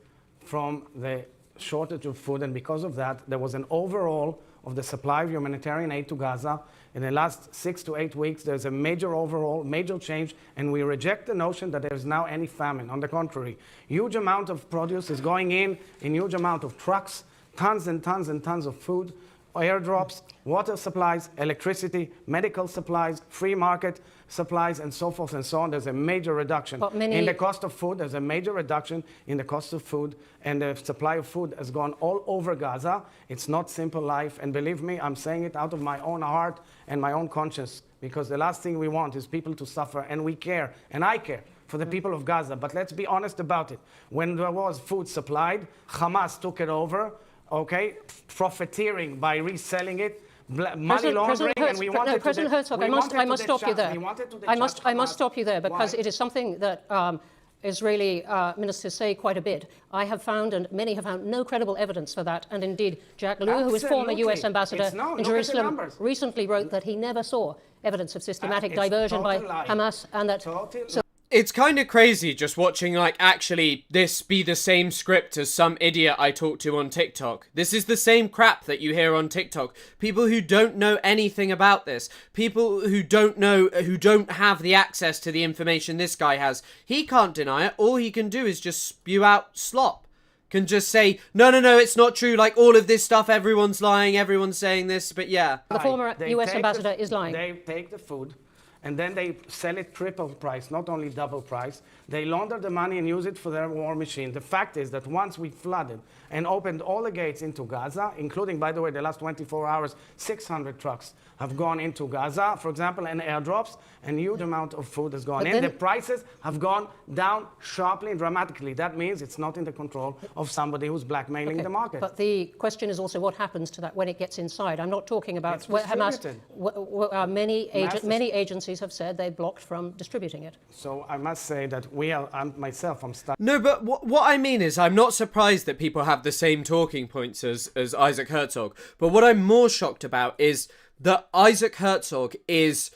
from the shortage of food, and because of that, there was an overall of the supply of humanitarian aid to Gaza. In the last 6 to 8 weeks, there's a major overhaul, major change, and we reject the notion that there's now any famine. On the contrary, huge amount of produce is going in huge amount of trucks, tons and tons and tons of food, airdrops, water supplies, electricity, medical supplies, free market supplies, and so forth and so on. There's a major reduction in the cost of food. There's a major reduction in the cost of food, and the supply of food has gone all over Gaza. It's not simple life, and believe me, I'm saying it out of my own heart and my own conscience, because the last thing we want is people to suffer, and we care, and I care for the people of Gaza. But let's be honest about it. When there was food supplied, Hamas took it over, okay, profiteering by reselling it, money laundering, and we wanted President Herzog, I must stop you there. I must stop you there because it is something that Israeli ministers say quite a bit. I have found, and many have found, no credible evidence for that. And indeed, Jack Lew, who is former US ambassador in Jerusalem, recently wrote that he never saw evidence of systematic diversion by Hamas, and that. It's kind of crazy just watching, like, actually this be the same script as some idiot I talk to on TikTok. This is the same crap that you hear on TikTok. People who don't know anything about this. People who don't know, who don't have the access to the information this guy has. He can't deny it. All he can do is just spew out slop. Can just say, no, it's not true. Like, all of this stuff, everyone's lying, everyone's saying this, but yeah. The former US ambassador is lying. They take the food, and then they sell it triple price, not only double price. They launder the money and use it for their war machine. The fact is that once we flooded and opened all the gates into Gaza, including, by the way, the last 24 hours, 600 trucks have gone into Gaza, for example, and airdrops, and huge amount of food has gone in. The prices have gone down sharply and dramatically. That means it's not in the control of somebody who's blackmailing the market. But the question is also what happens to that when it gets inside. I'm not talking about where Hamas. Many agencies have said they blocked from distributing it. So I must say that I'm stuck. No, but what I mean is I'm not surprised that people have the same talking points as Isaac Herzog. But what I'm more shocked about is that Isaac Herzog is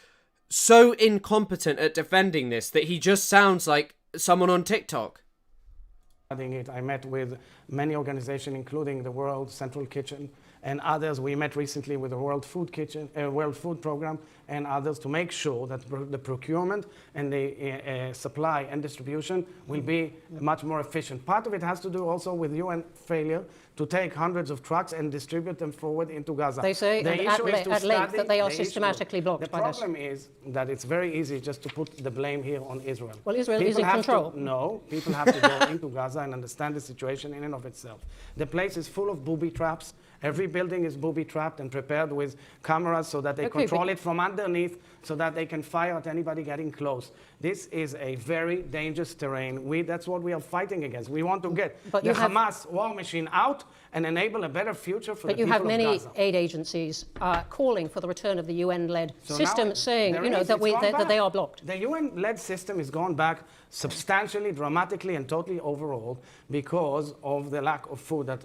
so incompetent at defending this that he just sounds like someone on TikTok. I met with many organizations, including the World Central Kitchen and others. We met recently with the World Food Program and others to make sure that the procurement and the supply and distribution will be much more efficient. Part of it has to do also with UN failure to take hundreds of trucks and distribute them forward into Gaza. They say at length that they are systematically blocked the by this. The problem is that it's very easy just to put the blame here on Israel. Well, Israel is in control. No, people have to go into Gaza and understand the situation in and of itself. The place is full of booby traps. Every building is booby-trapped and prepared with cameras so that they control it from underneath so that they can fire at anybody getting close. This is a very dangerous terrain. That's what we are fighting against. We want to get the Hamas war machine out and enable a better future for the people of Gaza. But you have many aid agencies calling for the return of the UN-led system, saying that they are blocked. The UN-led system is gone back substantially, dramatically, and totally overhauled because of the lack of food that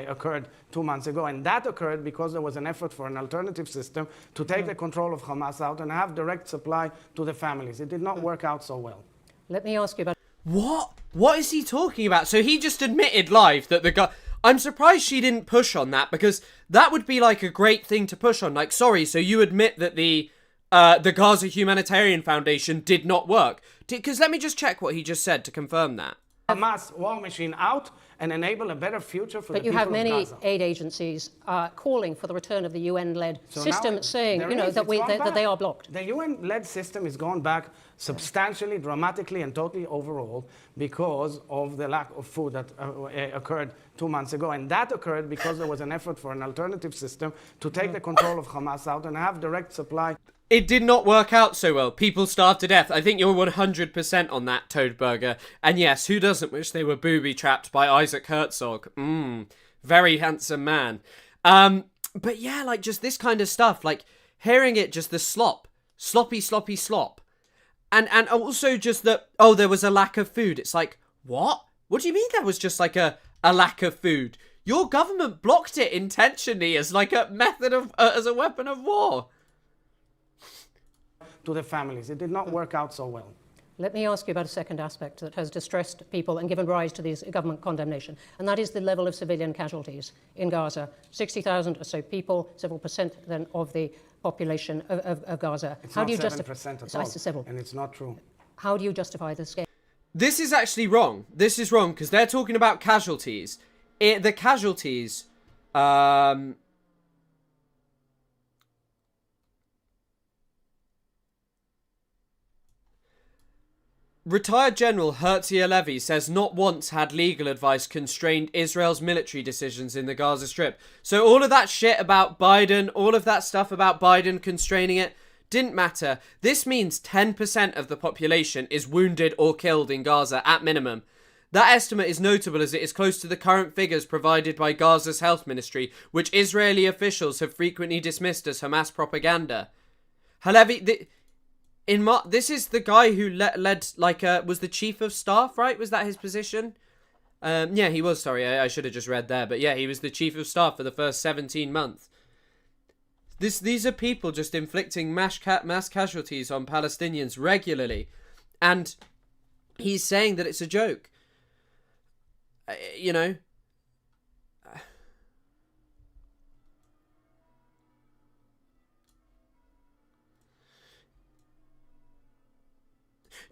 occurred 2 months ago. And that occurred because there was an effort for an alternative system to take the control of Hamas out and have direct supply to the families. It did not work out so well. Let me ask you about... What is he talking about? So he just admitted live that the guy... I'm surprised she didn't push on that, because that would be like a great thing to push on. Like, sorry, so you admit that the Gaza Humanitarian Foundation did not work. Because let me just check what he just said to confirm that. Hamas war machine out and enable a better future for the people of Gaza. But you have many aid agencies calling for the return of the UN-led system, saying that they are blocked. The UN-led system has gone back substantially, dramatically, and totally overhauled because of the lack of food that occurred 2 months ago. And that occurred because there was an effort for an alternative system to take the control of Hamas out and have direct supply. It did not work out so well. People starved to death. I think you're 100% on that, Toadburger. And yes, who doesn't wish they were booby-trapped by Isaac Herzog? Very handsome man. But yeah, like, just this kind of stuff. Like, hearing it, just the sloppy slop. And also just that, oh, there was a lack of food. It's like, what? What do you mean there was just like a lack of food? Your government blocked it intentionally as like a method of, as a weapon of war. To the families. It did not work out so well. Let me ask you about a second aspect that has distressed people and given rise to these government condemnation, and that is the level of civilian casualties in Gaza. 60,000 or so people, several percent then of the population of Gaza. How do you justify 7% at all, and it's not true. How do you justify this scale? This is actually wrong. This is wrong because they're talking about casualties. The casualties, Retired General Herzia Levy says not once had legal advice constrained Israel's military decisions in the Gaza Strip. So all of that shit about Biden, all of that stuff about Biden constraining it, didn't matter. This means 10% of the population is wounded or killed in Gaza at minimum. That estimate is notable as it is close to the current figures provided by Gaza's health ministry, which Israeli officials have frequently dismissed as Hamas propaganda. Halevi... this is the guy who led was the chief of staff, right? Was that his position? Yeah, he was. Sorry, I should have just read there. But yeah, he was the chief of staff for the first 17 months. These are people just inflicting mass casualties on Palestinians regularly. And he's saying that it's a joke. You know...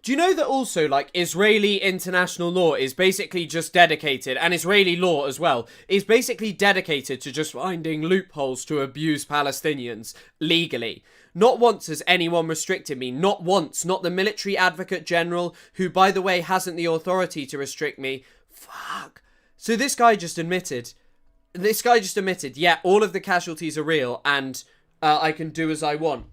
Do you know that also, like, Israeli international law is basically just dedicated, and Israeli law as well, is basically dedicated to just finding loopholes to abuse Palestinians legally. Not once has anyone restricted me. Not once. Not the military advocate general, who, by the way, hasn't the authority to restrict me. Fuck. So this guy just admitted, yeah, all of the casualties are real, and I can do as I want.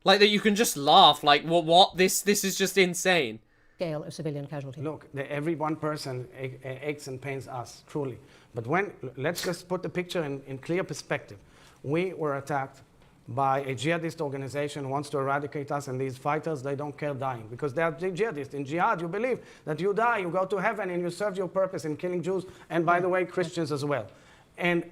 Like, that you can just laugh, like, what? This is just insane. Scale of civilian casualty. Look, every one person aches and pains us, truly. But let's just put the picture in clear perspective. We were attacked by a jihadist organization who wants to eradicate us, and these fighters, they don't care dying, because they are jihadists. In jihad, you believe that you die, you go to heaven, and you serve your purpose in killing Jews, and by the way, Christians as well. And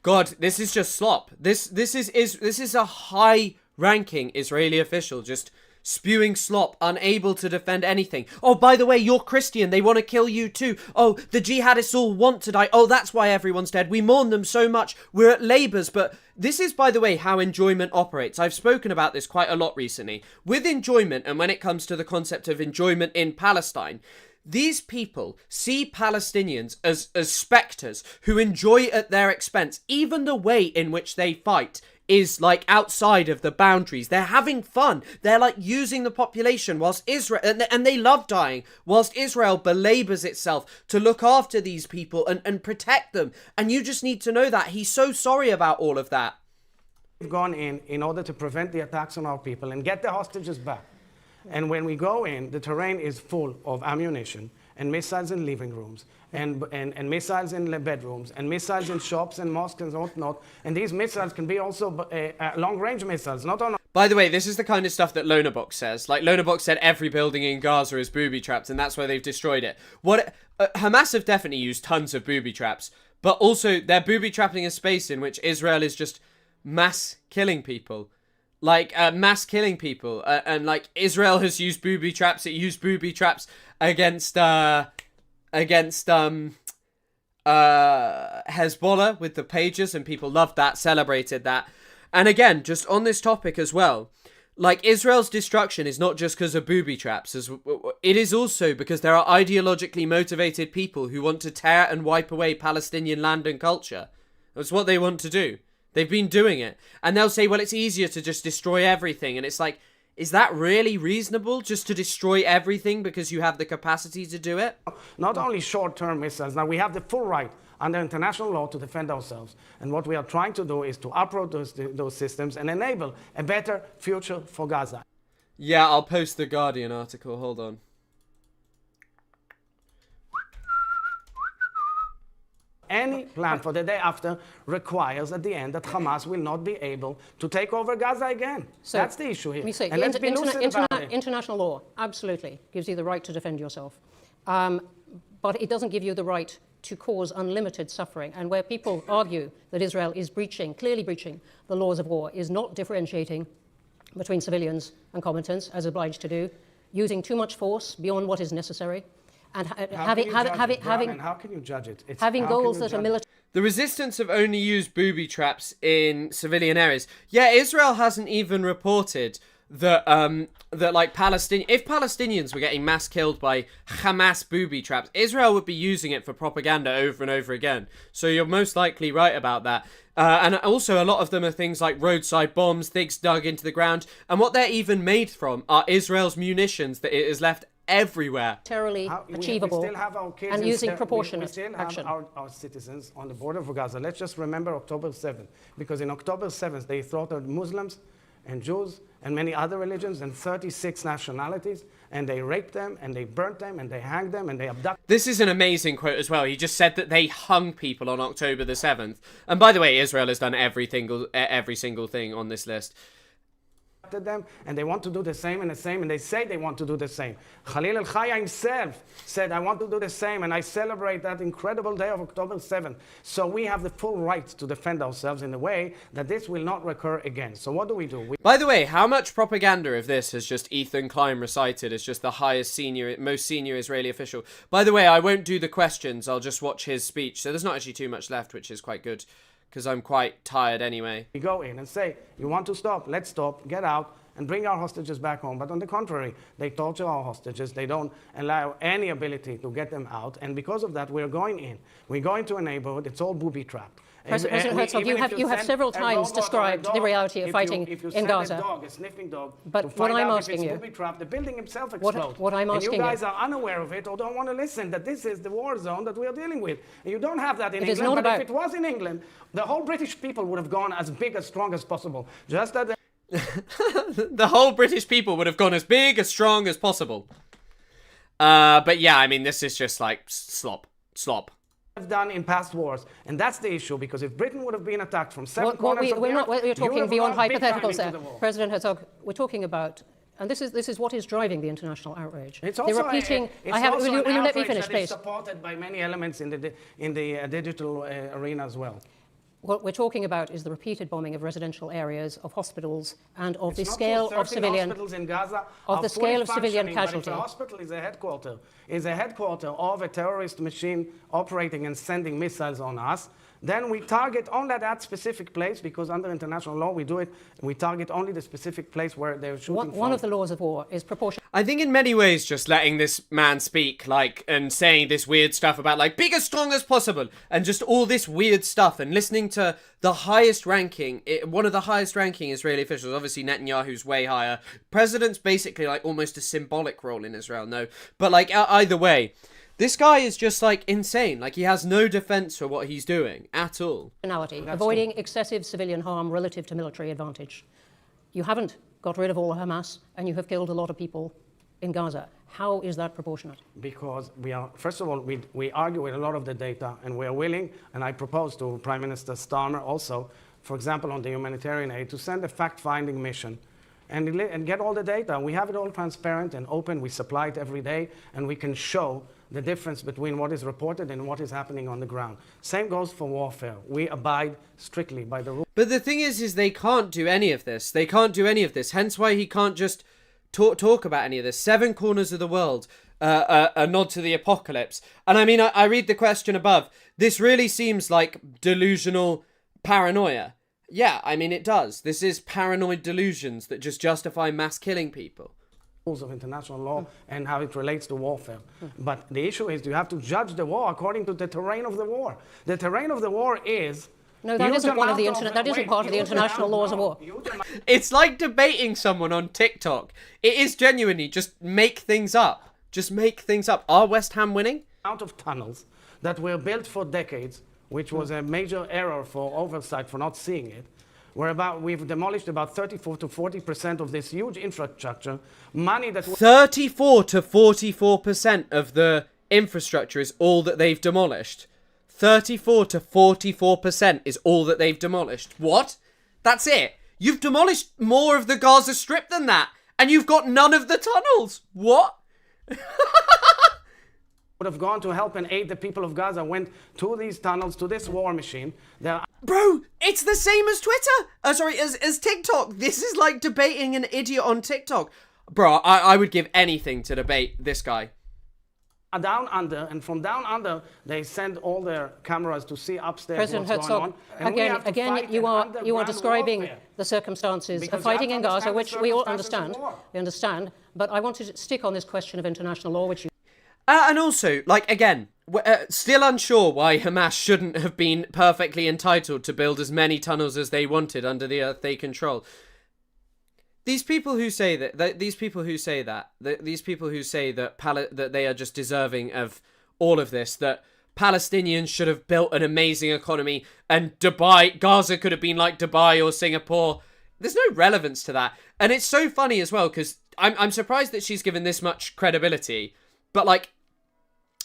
God, this is just slop. This is a high-ranking Israeli official just spewing slop, unable to defend anything. Oh, by the way, you're Christian. They want to kill you too. Oh, the jihadists all want to die. Oh, that's why everyone's dead. We mourn them so much. We're at labours. But this is, by the way, how enjoyment operates. I've spoken about this quite a lot recently. With enjoyment, and when it comes to the concept of enjoyment in Palestine, these people see Palestinians as spectres who enjoy at their expense. Even the way in which they fight is like outside of the boundaries. They're having fun. They're like using the population whilst Israel, and they love dying, whilst Israel belabours itself to look after these people and protect them. And you just need to know that. He's so sorry about all of that. We've gone in order to prevent the attacks on our people and get the hostages back. And when we go in, the terrain is full of ammunition and missiles in living rooms, and missiles in the bedrooms, and missiles in shops and mosques and whatnot. And these missiles can be also long-range missiles, not on... By the way, this is the kind of stuff that Lonabox says. Like, Lonabox said every building in Gaza is booby-trapped, and that's why they've destroyed it. Hamas have definitely used tons of booby-traps, but also they're booby-trapping a space in which Israel is just mass killing people. Like, mass killing people. And, like, Israel has used booby traps. It used booby traps against Hezbollah with the pages, and people loved that, celebrated that. And again, just on this topic as well, like, Israel's destruction is not just because of booby traps. It is also because there are ideologically motivated people who want to tear and wipe away Palestinian land and culture. That's what they want to do. They've been doing it. And they'll say, well, it's easier to just destroy everything. And it's like, is that really reasonable, just to destroy everything because you have the capacity to do it? Not only short-term missiles. Now, we have the full right under international law to defend ourselves. And what we are trying to do is to uproot those systems and enable a better future for Gaza. Yeah, I'll post the Guardian article. Hold on. Any plan for the day after requires at the end that Hamas will not be able to take over Gaza again. So that's the issue here. And let's be international law absolutely gives you the right to defend yourself. But it doesn't give you the right to cause unlimited suffering. And where people argue that Israel is clearly breaching the laws of war, is not differentiating between civilians and combatants, as obliged to do, using too much force beyond what is necessary, and how can you judge it? Having goals that are military. The resistance have only used booby traps in civilian areas. Yeah, Israel hasn't even reported that like if Palestinians were getting mass killed by Hamas booby traps, Israel would be using it for propaganda over and over again. So you're most likely right about that. And also a lot of them are things like roadside bombs, things dug into the ground, and what they're even made from are Israel's munitions that it has left everywhere. Achievable, we still have our kids and using proportionate we still action. Have our citizens on the border of Gaza. Let's just remember October 7th, because in October 7th they slaughtered Muslims and Jews and many other religions and 36 nationalities, and they raped them and they burnt them and they hanged them and they abducted. This is an amazing quote as well. He just said that they hung people on October the 7th. And by the way, Israel has done every single thing on this list. Them, and they want to do the same and the same, and they say they want to do the same. Khalil al-Khaya himself said, I want to do the same, and I celebrate that incredible day of October 7th. So we have the full right to defend ourselves in a way that this will not recur again. So what do we do? By the way, how much propaganda of this has just Ethan Klein recited as just the most senior Israeli official? By the way, I won't do the questions, I'll just watch his speech. So there's not actually too much left, which is quite good, because I'm quite tired anyway. We go in and say, you want to stop? Let's stop, get out, and bring our hostages back home. But on the contrary, they torture our hostages. They don't allow any ability to get them out. And because of that, we're going in. We go into a neighborhood. It's all booby-trapped. President Herzog, you have several times described the reality of fighting in Gaza. A sniffing dog, but what I'm asking you, the building himself explodes. What I'm asking you, and you guys are unaware of it or don't want to listen that this is the war zone that we are dealing with. And you don't have that in England. But if it was in England, the whole British people would have gone as big, as strong as possible. Just that. The whole British people would have gone as big, as strong as possible. But yeah, I mean, this is just like slop. Have done in past wars, and that's the issue, because if Britain would have been attacked from seven corners of the earth, we're talking beyond hypotheticals there. The President Herzog, we're talking about, and this is what is driving the international outrage. It's also They're repeating. will you let me finish, that please? Is supported by many elements in the digital arena as well. What we're talking about is the repeated bombing of residential areas, of hospitals, and of the scale of civilian hospitals in Gaza of the scale of civilian casualty. But if a hospital is a headquarter of a terrorist machine operating and sending missiles on us, then we target only that specific place, because under international law we do it. We target only the specific place where they're shooting from. One of the laws of war is proportion. I think in many ways just letting this man speak, like, and saying this weird stuff about, like, big as strong as possible, and just all this weird stuff, and listening to the highest ranking, one of the highest ranking Israeli officials, obviously Netanyahu's way higher. President's basically, like, almost a symbolic role in Israel, no. But, like, either way, this guy is just, like, insane. Like, he has no defense for what he's doing at all. Avoiding excessive civilian harm relative to military advantage. You haven't got rid of all of Hamas, and you have killed a lot of people in Gaza. How is that proportionate? Because we are, first of all, we argue with a lot of the data, and we are willing, and I propose to Prime Minister Starmer also, for example, on the humanitarian aid, to send a fact-finding mission and get all the data. We have it all transparent and open. We supply it every day, and we can show the difference between what is reported and what is happening on the ground. Same goes for warfare. We abide strictly by the rules. But the thing is they can't do any of this. They can't do any of this. Hence why he can't just talk about any of this. 7 corners of the world, a nod to the apocalypse. And I mean, I read the question above. This really seems like delusional paranoia. Yeah, I mean, it does. This is paranoid delusions that just justify mass killing people. Rules of international law and how it relates to warfare. But the issue is you have to judge the war according to the terrain of the war. The terrain of the war is... No, that isn't one of the that isn't part of the international laws of war. It's like debating someone on TikTok. It is genuinely just make things up. Just make things up. Are West Ham winning? Out of tunnels that were built for decades, which was a major error for oversight for not seeing it. We've demolished about 34 to 40% of this huge infrastructure. Money that 34 to 44% of the infrastructure is all that they've demolished. 34 to 44% is all that they've demolished. What? That's it? You've demolished more of the Gaza Strip than that, and you've got none of the tunnels. What? would have gone to help and aid the people of Gaza went to these tunnels, to this war machine. Bro, it's the same as Twitter. As TikTok. This is like debating an idiot on TikTok. Bro, I would give anything to debate this guy. Down under, and from down under, they send all their cameras to see upstairs President what's Herzog, going on. again, you are describing the circumstances of fighting in Gaza, which we all understand. We understand, but I want to stick on this question of international law, which you... And also, like, again, still unsure why Hamas shouldn't have been perfectly entitled to build as many tunnels as they wanted under the earth they control. These people who say that they are just deserving of all of this, that Palestinians should have built an amazing economy and Gaza could have been like Dubai or Singapore. There's no relevance to that. And it's so funny as well, because I'm surprised that she's given this much credibility. But like,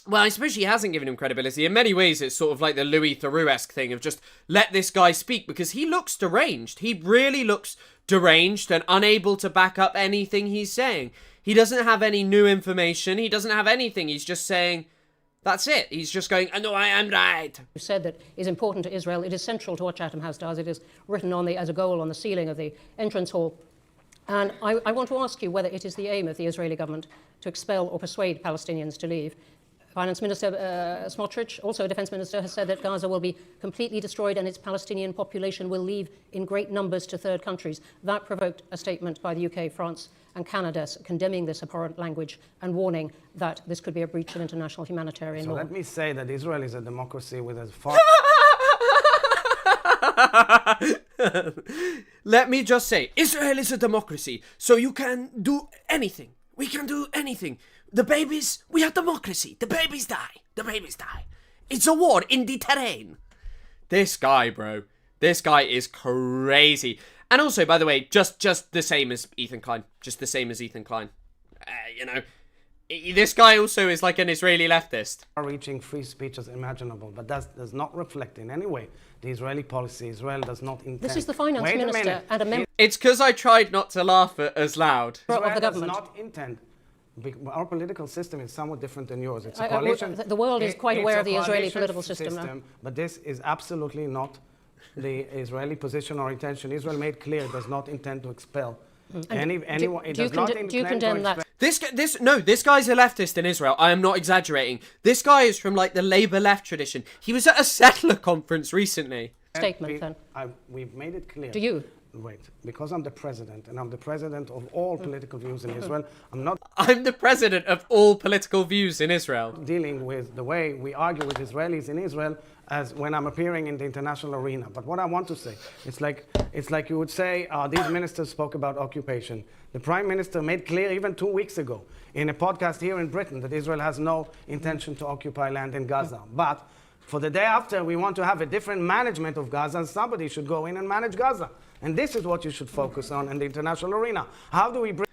well, I suppose she hasn't given him credibility. In many ways, it's sort of like the Louis Theroux-esque thing of just let this guy speak, because he looks deranged. He really looks deranged and unable to back up anything he's saying. He doesn't have any new information. He doesn't have anything. He's just saying, that's it. He's just going, no, I am right. You said that is important to Israel. It is central to what Chatham House does. It is written as a goal on the ceiling of the entrance hall. And I want to ask you whether it is the aim of the Israeli government to expel or persuade Palestinians to leave. Finance Minister Smotrich, also a Defense Minister, has said that Gaza will be completely destroyed and its Palestinian population will leave in great numbers to third countries. That provoked a statement by the UK, France and Canada condemning this abhorrent language and warning that this could be a breach of international humanitarian law. Let me say that Israel is a democracy with a far... Let me just say, Israel is a democracy, so you can do anything. We can do anything. The babies, we have democracy. The babies die. The babies die. It's a war in the terrain. This guy, bro. This guy is crazy. And also, by the way, just the same as Ethan Klein. Just the same as Ethan Klein. You know, this guy also is like an Israeli leftist. Reaching free speech as imaginable, but that does not reflect in any way the Israeli policy. Israel does not intend... This is the finance minister and a member... It's because I tried not to laugh as loud. Israel of the government. does not intend... Our political system is somewhat different than yours. It's a coalition... The world is quite aware of the Israeli political system now. But this is absolutely not the Israeli position or intention. Israel made clear it does not intend to expel anyone. It does not intend to condemn that? This guy's a leftist in Israel. I am not exaggerating. This guy is from like the Labour left tradition. He was at a settler conference recently. Statement then. We've made it clear. Do you? Wait, because I'm the president, and I'm the president of all political views in Israel. I'm the president of all political views in Israel. Dealing with the way we argue with Israelis in Israel as when I'm appearing in the international arena. But what I want to say, it's like you would say, these ministers spoke about occupation. The Prime Minister made clear even 2 weeks ago in a podcast here in Britain that Israel has no intention to occupy land in Gaza. But for the day after, we want to have a different management of Gaza, and somebody should go in and manage Gaza. And this is what you should focus on in the international arena. How do we bring...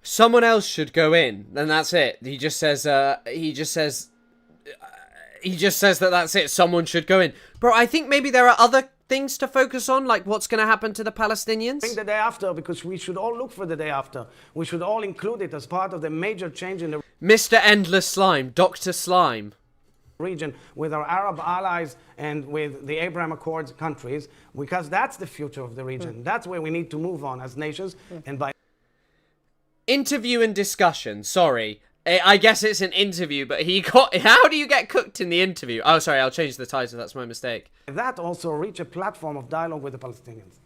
Someone else should go in, and that's it. He just says that that's it. Someone should go in. Bro, I think maybe there are other things to focus on, like what's going to happen to the Palestinians. The day after, because we should all look for the day after. We should all include it as part of the major change in the... Mr. Endless Slime, Dr. Slime. Region with our Arab allies and with the Abraham Accords countries, because that's the future of the region. That's where we need to move on as nations. And by interview and discussion, sorry. I guess it's an interview, but how do you get cooked in the interview? Oh, sorry, I'll change the title, that's my mistake. That also reach a platform of dialogue with the Palestinians.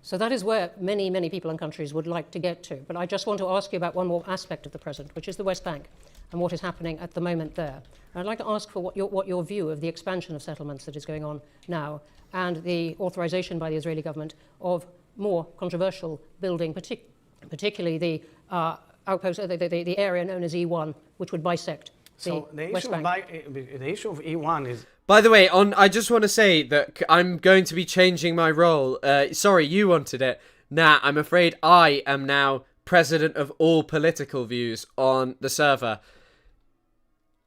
So that is where many, many people and countries would like to get to. But I just want to ask you about one more aspect of the present, which is the West Bank and what is happening at the moment there. And I'd like to ask for what your view of the expansion of settlements that is going on now and the authorization by the Israeli government of more controversial building, particularly the outpost, the area known as E1, which would bisect the West Bank. The issue of E1 is... By the way, I just want to say that I'm going to be changing my role. Sorry, you wanted it. Nah, I'm afraid I am now president of all political views on the server.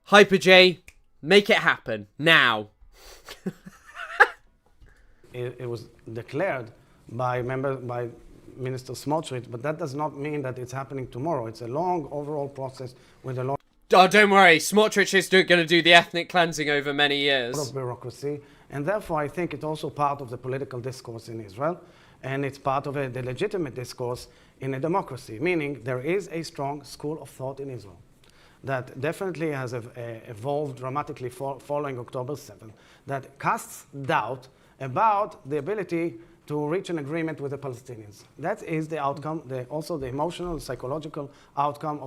Hyper J, make it happen now. It was declared by Minister Smotrich, but that does not mean that it's happening tomorrow. It's a long overall process with a long... Oh, don't worry. Smotrich is going to do the ethnic cleansing over many years. Of bureaucracy, and therefore I think it's also part of the political discourse in Israel, and it's part of the legitimate discourse in a democracy, meaning there is a strong school of thought in Israel that definitely has evolved dramatically following October 7th, that casts doubt about the ability to reach an agreement with the Palestinians. That is the outcome, also the emotional, psychological outcome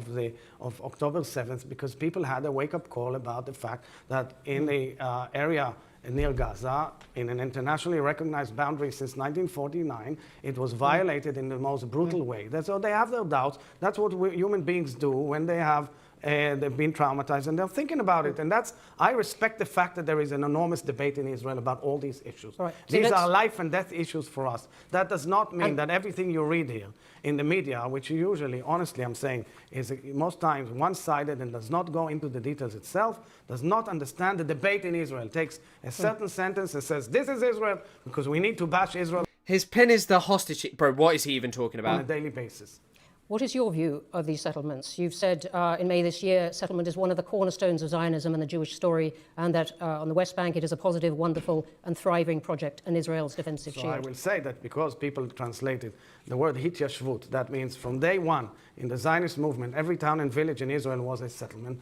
of October 7th, because people had a wake-up call about the fact that in the area near Gaza, in an internationally recognized boundary since 1949, it was violated in the most brutal way. So they have their doubts. That's what human beings do when they have they've been traumatized and they're thinking about it. And I respect the fact that there is an enormous debate in Israel about all these issues. Right. These are life and death issues for us. That does not mean that everything you read here in the media, which usually, honestly, I'm saying, is most times one-sided and does not go into the details itself, does not understand the debate in Israel. Takes a certain sentence and says, this is Israel because we need to bash Israel. His pin is the hostage. Bro, what is he even talking about? On a daily basis. What is your view of these settlements? You've said in May this year, settlement is one of the cornerstones of Zionism and the Jewish story, and that on the West Bank it is a positive, wonderful and thriving project and Israel's defensive shield. I will say that because people translated the word Hityashvut, that means from day one in the Zionist movement, every town and village in Israel was a settlement.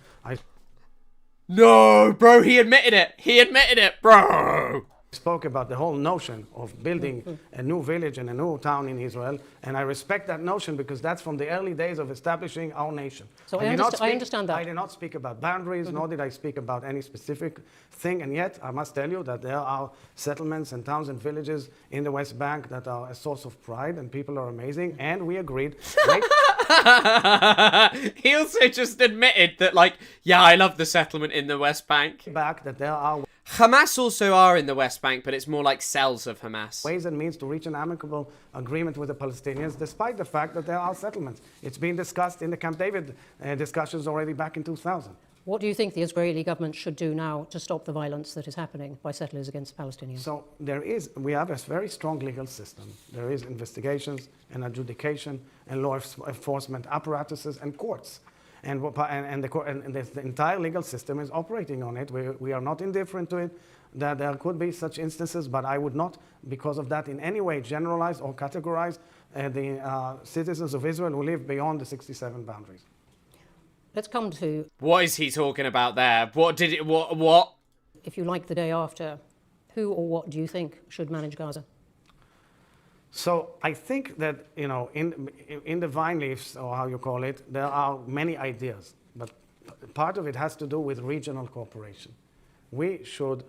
No, bro, he admitted it. He admitted it, bro. Spoke about the whole notion of building a new village and a new town in Israel, and I respect that notion because that's from the early days of establishing our nation. So I understand that. I did not speak about boundaries, nor did I speak about any specific thing, and yet I must tell you that there are settlements and towns and villages in the West Bank that are a source of pride, and people are amazing, and we agreed. He also just admitted that, like, yeah, I love the settlement in the West Bank. Back that there are Hamas also are in the West Bank, but it's more like cells of Hamas. Ways and means to reach an amicable agreement with the Palestinians, despite the fact that there are settlements. It's been discussed in the Camp David discussions already back in 2000. What do you think the Israeli government should do now to stop the violence that is happening by settlers against Palestinians? So we have a very strong legal system. There is investigations and adjudication and law enforcement apparatuses and courts. And the entire legal system is operating on it. We are not indifferent to it, that there could be such instances, but I would not, because of that, in any way generalize or categorize the citizens of Israel who live beyond the 67 boundaries. Let's come to... What is he talking about there? What? If you like the day after, who or what do you think should manage Gaza? So I think that, you know, in the vine leaves, or how you call it, there are many ideas, but part of it has to do with regional cooperation. We should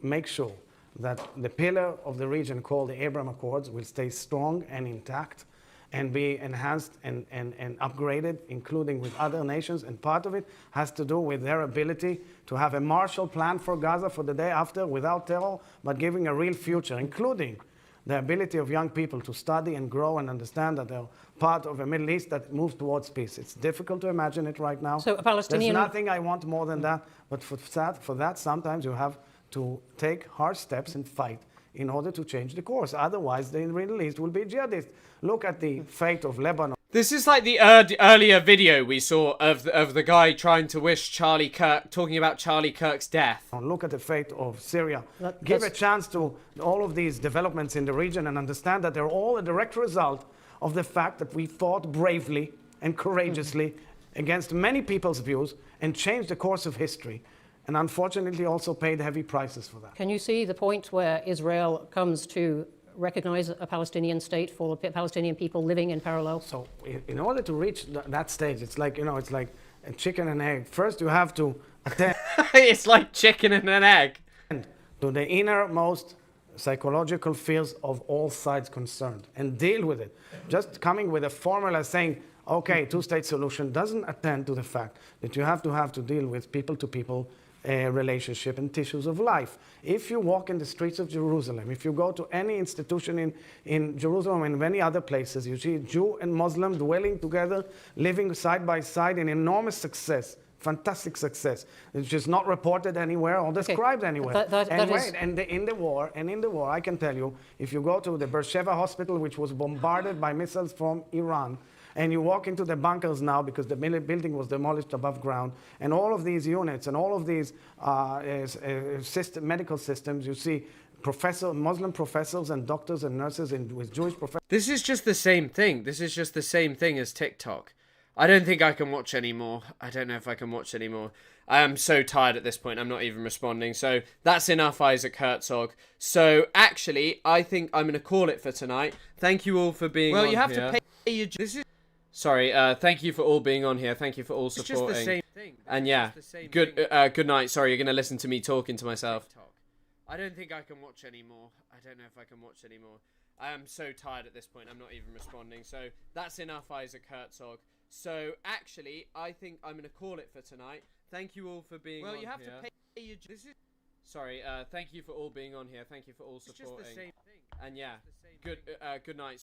make sure that the pillar of the region called the Abraham Accords will stay strong and intact and be enhanced and upgraded, including with other nations. And part of it has to do with their ability to have a Marshall Plan for Gaza for the day after without terror, but giving a real future, including the ability of young people to study and grow and understand that they're part of a Middle East that moves towards peace. It's difficult to imagine it right now. So a Palestinian... There's nothing I want more than that, but for that sometimes you have to take hard steps and fight in order to change the course. Otherwise, the Middle East will be jihadist. Look at the fate of Lebanon. This is like the earlier video we saw of the guy trying to wish Charlie Kirk, talking about Charlie Kirk's death. Look at the fate of Syria. Give a chance to all of these developments in the region and understand that they're all a direct result of the fact that we fought bravely and courageously against many people's views and changed the course of history. And unfortunately also paid heavy prices for that. Can you see the point where Israel comes to recognize a Palestinian state for Palestinian people living in parallel? So in order to reach that stage, it's like, you know, it's like a chicken and egg. First you have to attend it's like chicken and an egg. To the innermost psychological fears of all sides concerned and deal with it. Just coming with a formula saying, okay, two-state solution doesn't attend to the fact that you have to deal with people-to-people relationship and tissues of life. If you walk in the streets of Jerusalem, if you go to any institution in Jerusalem and many other places, you see Jew and Muslim dwelling together, living side by side in enormous success, fantastic success. It's just not reported anywhere or described anywhere. In the war, I can tell you, if you go to the Beersheba hospital, which was bombarded by missiles from Iran, and you walk into the bunkers now because the building was demolished above ground, and all of these units and all of these medical systems, you see Muslim professors and doctors and nurses with Jewish professors. This is just the same thing. This is just the same thing as TikTok. I don't think I can watch anymore. I don't know if I can watch anymore. I am so tired at this point. I'm not even responding. So that's enough, Isaac Herzog. So actually, I think I'm going to call it for tonight. Thank you all for being on here. Well, you have to pay your... Sorry, thank you for all being on here. Thank you for all supporting. It's just the same thing. And yeah, good night. Sorry, you're going to listen to me talking to myself. I don't think I can watch anymore. I don't know if I can watch anymore. I am so tired at this point. I'm not even responding. So that's enough, Isaac Herzog. So actually, I think I'm going to call it for tonight. Thank you all for being on here. Well, you have to pay your... Sorry, thank you for all being on here. Thank you for all supporting. It's just the same thing. And yeah, good night.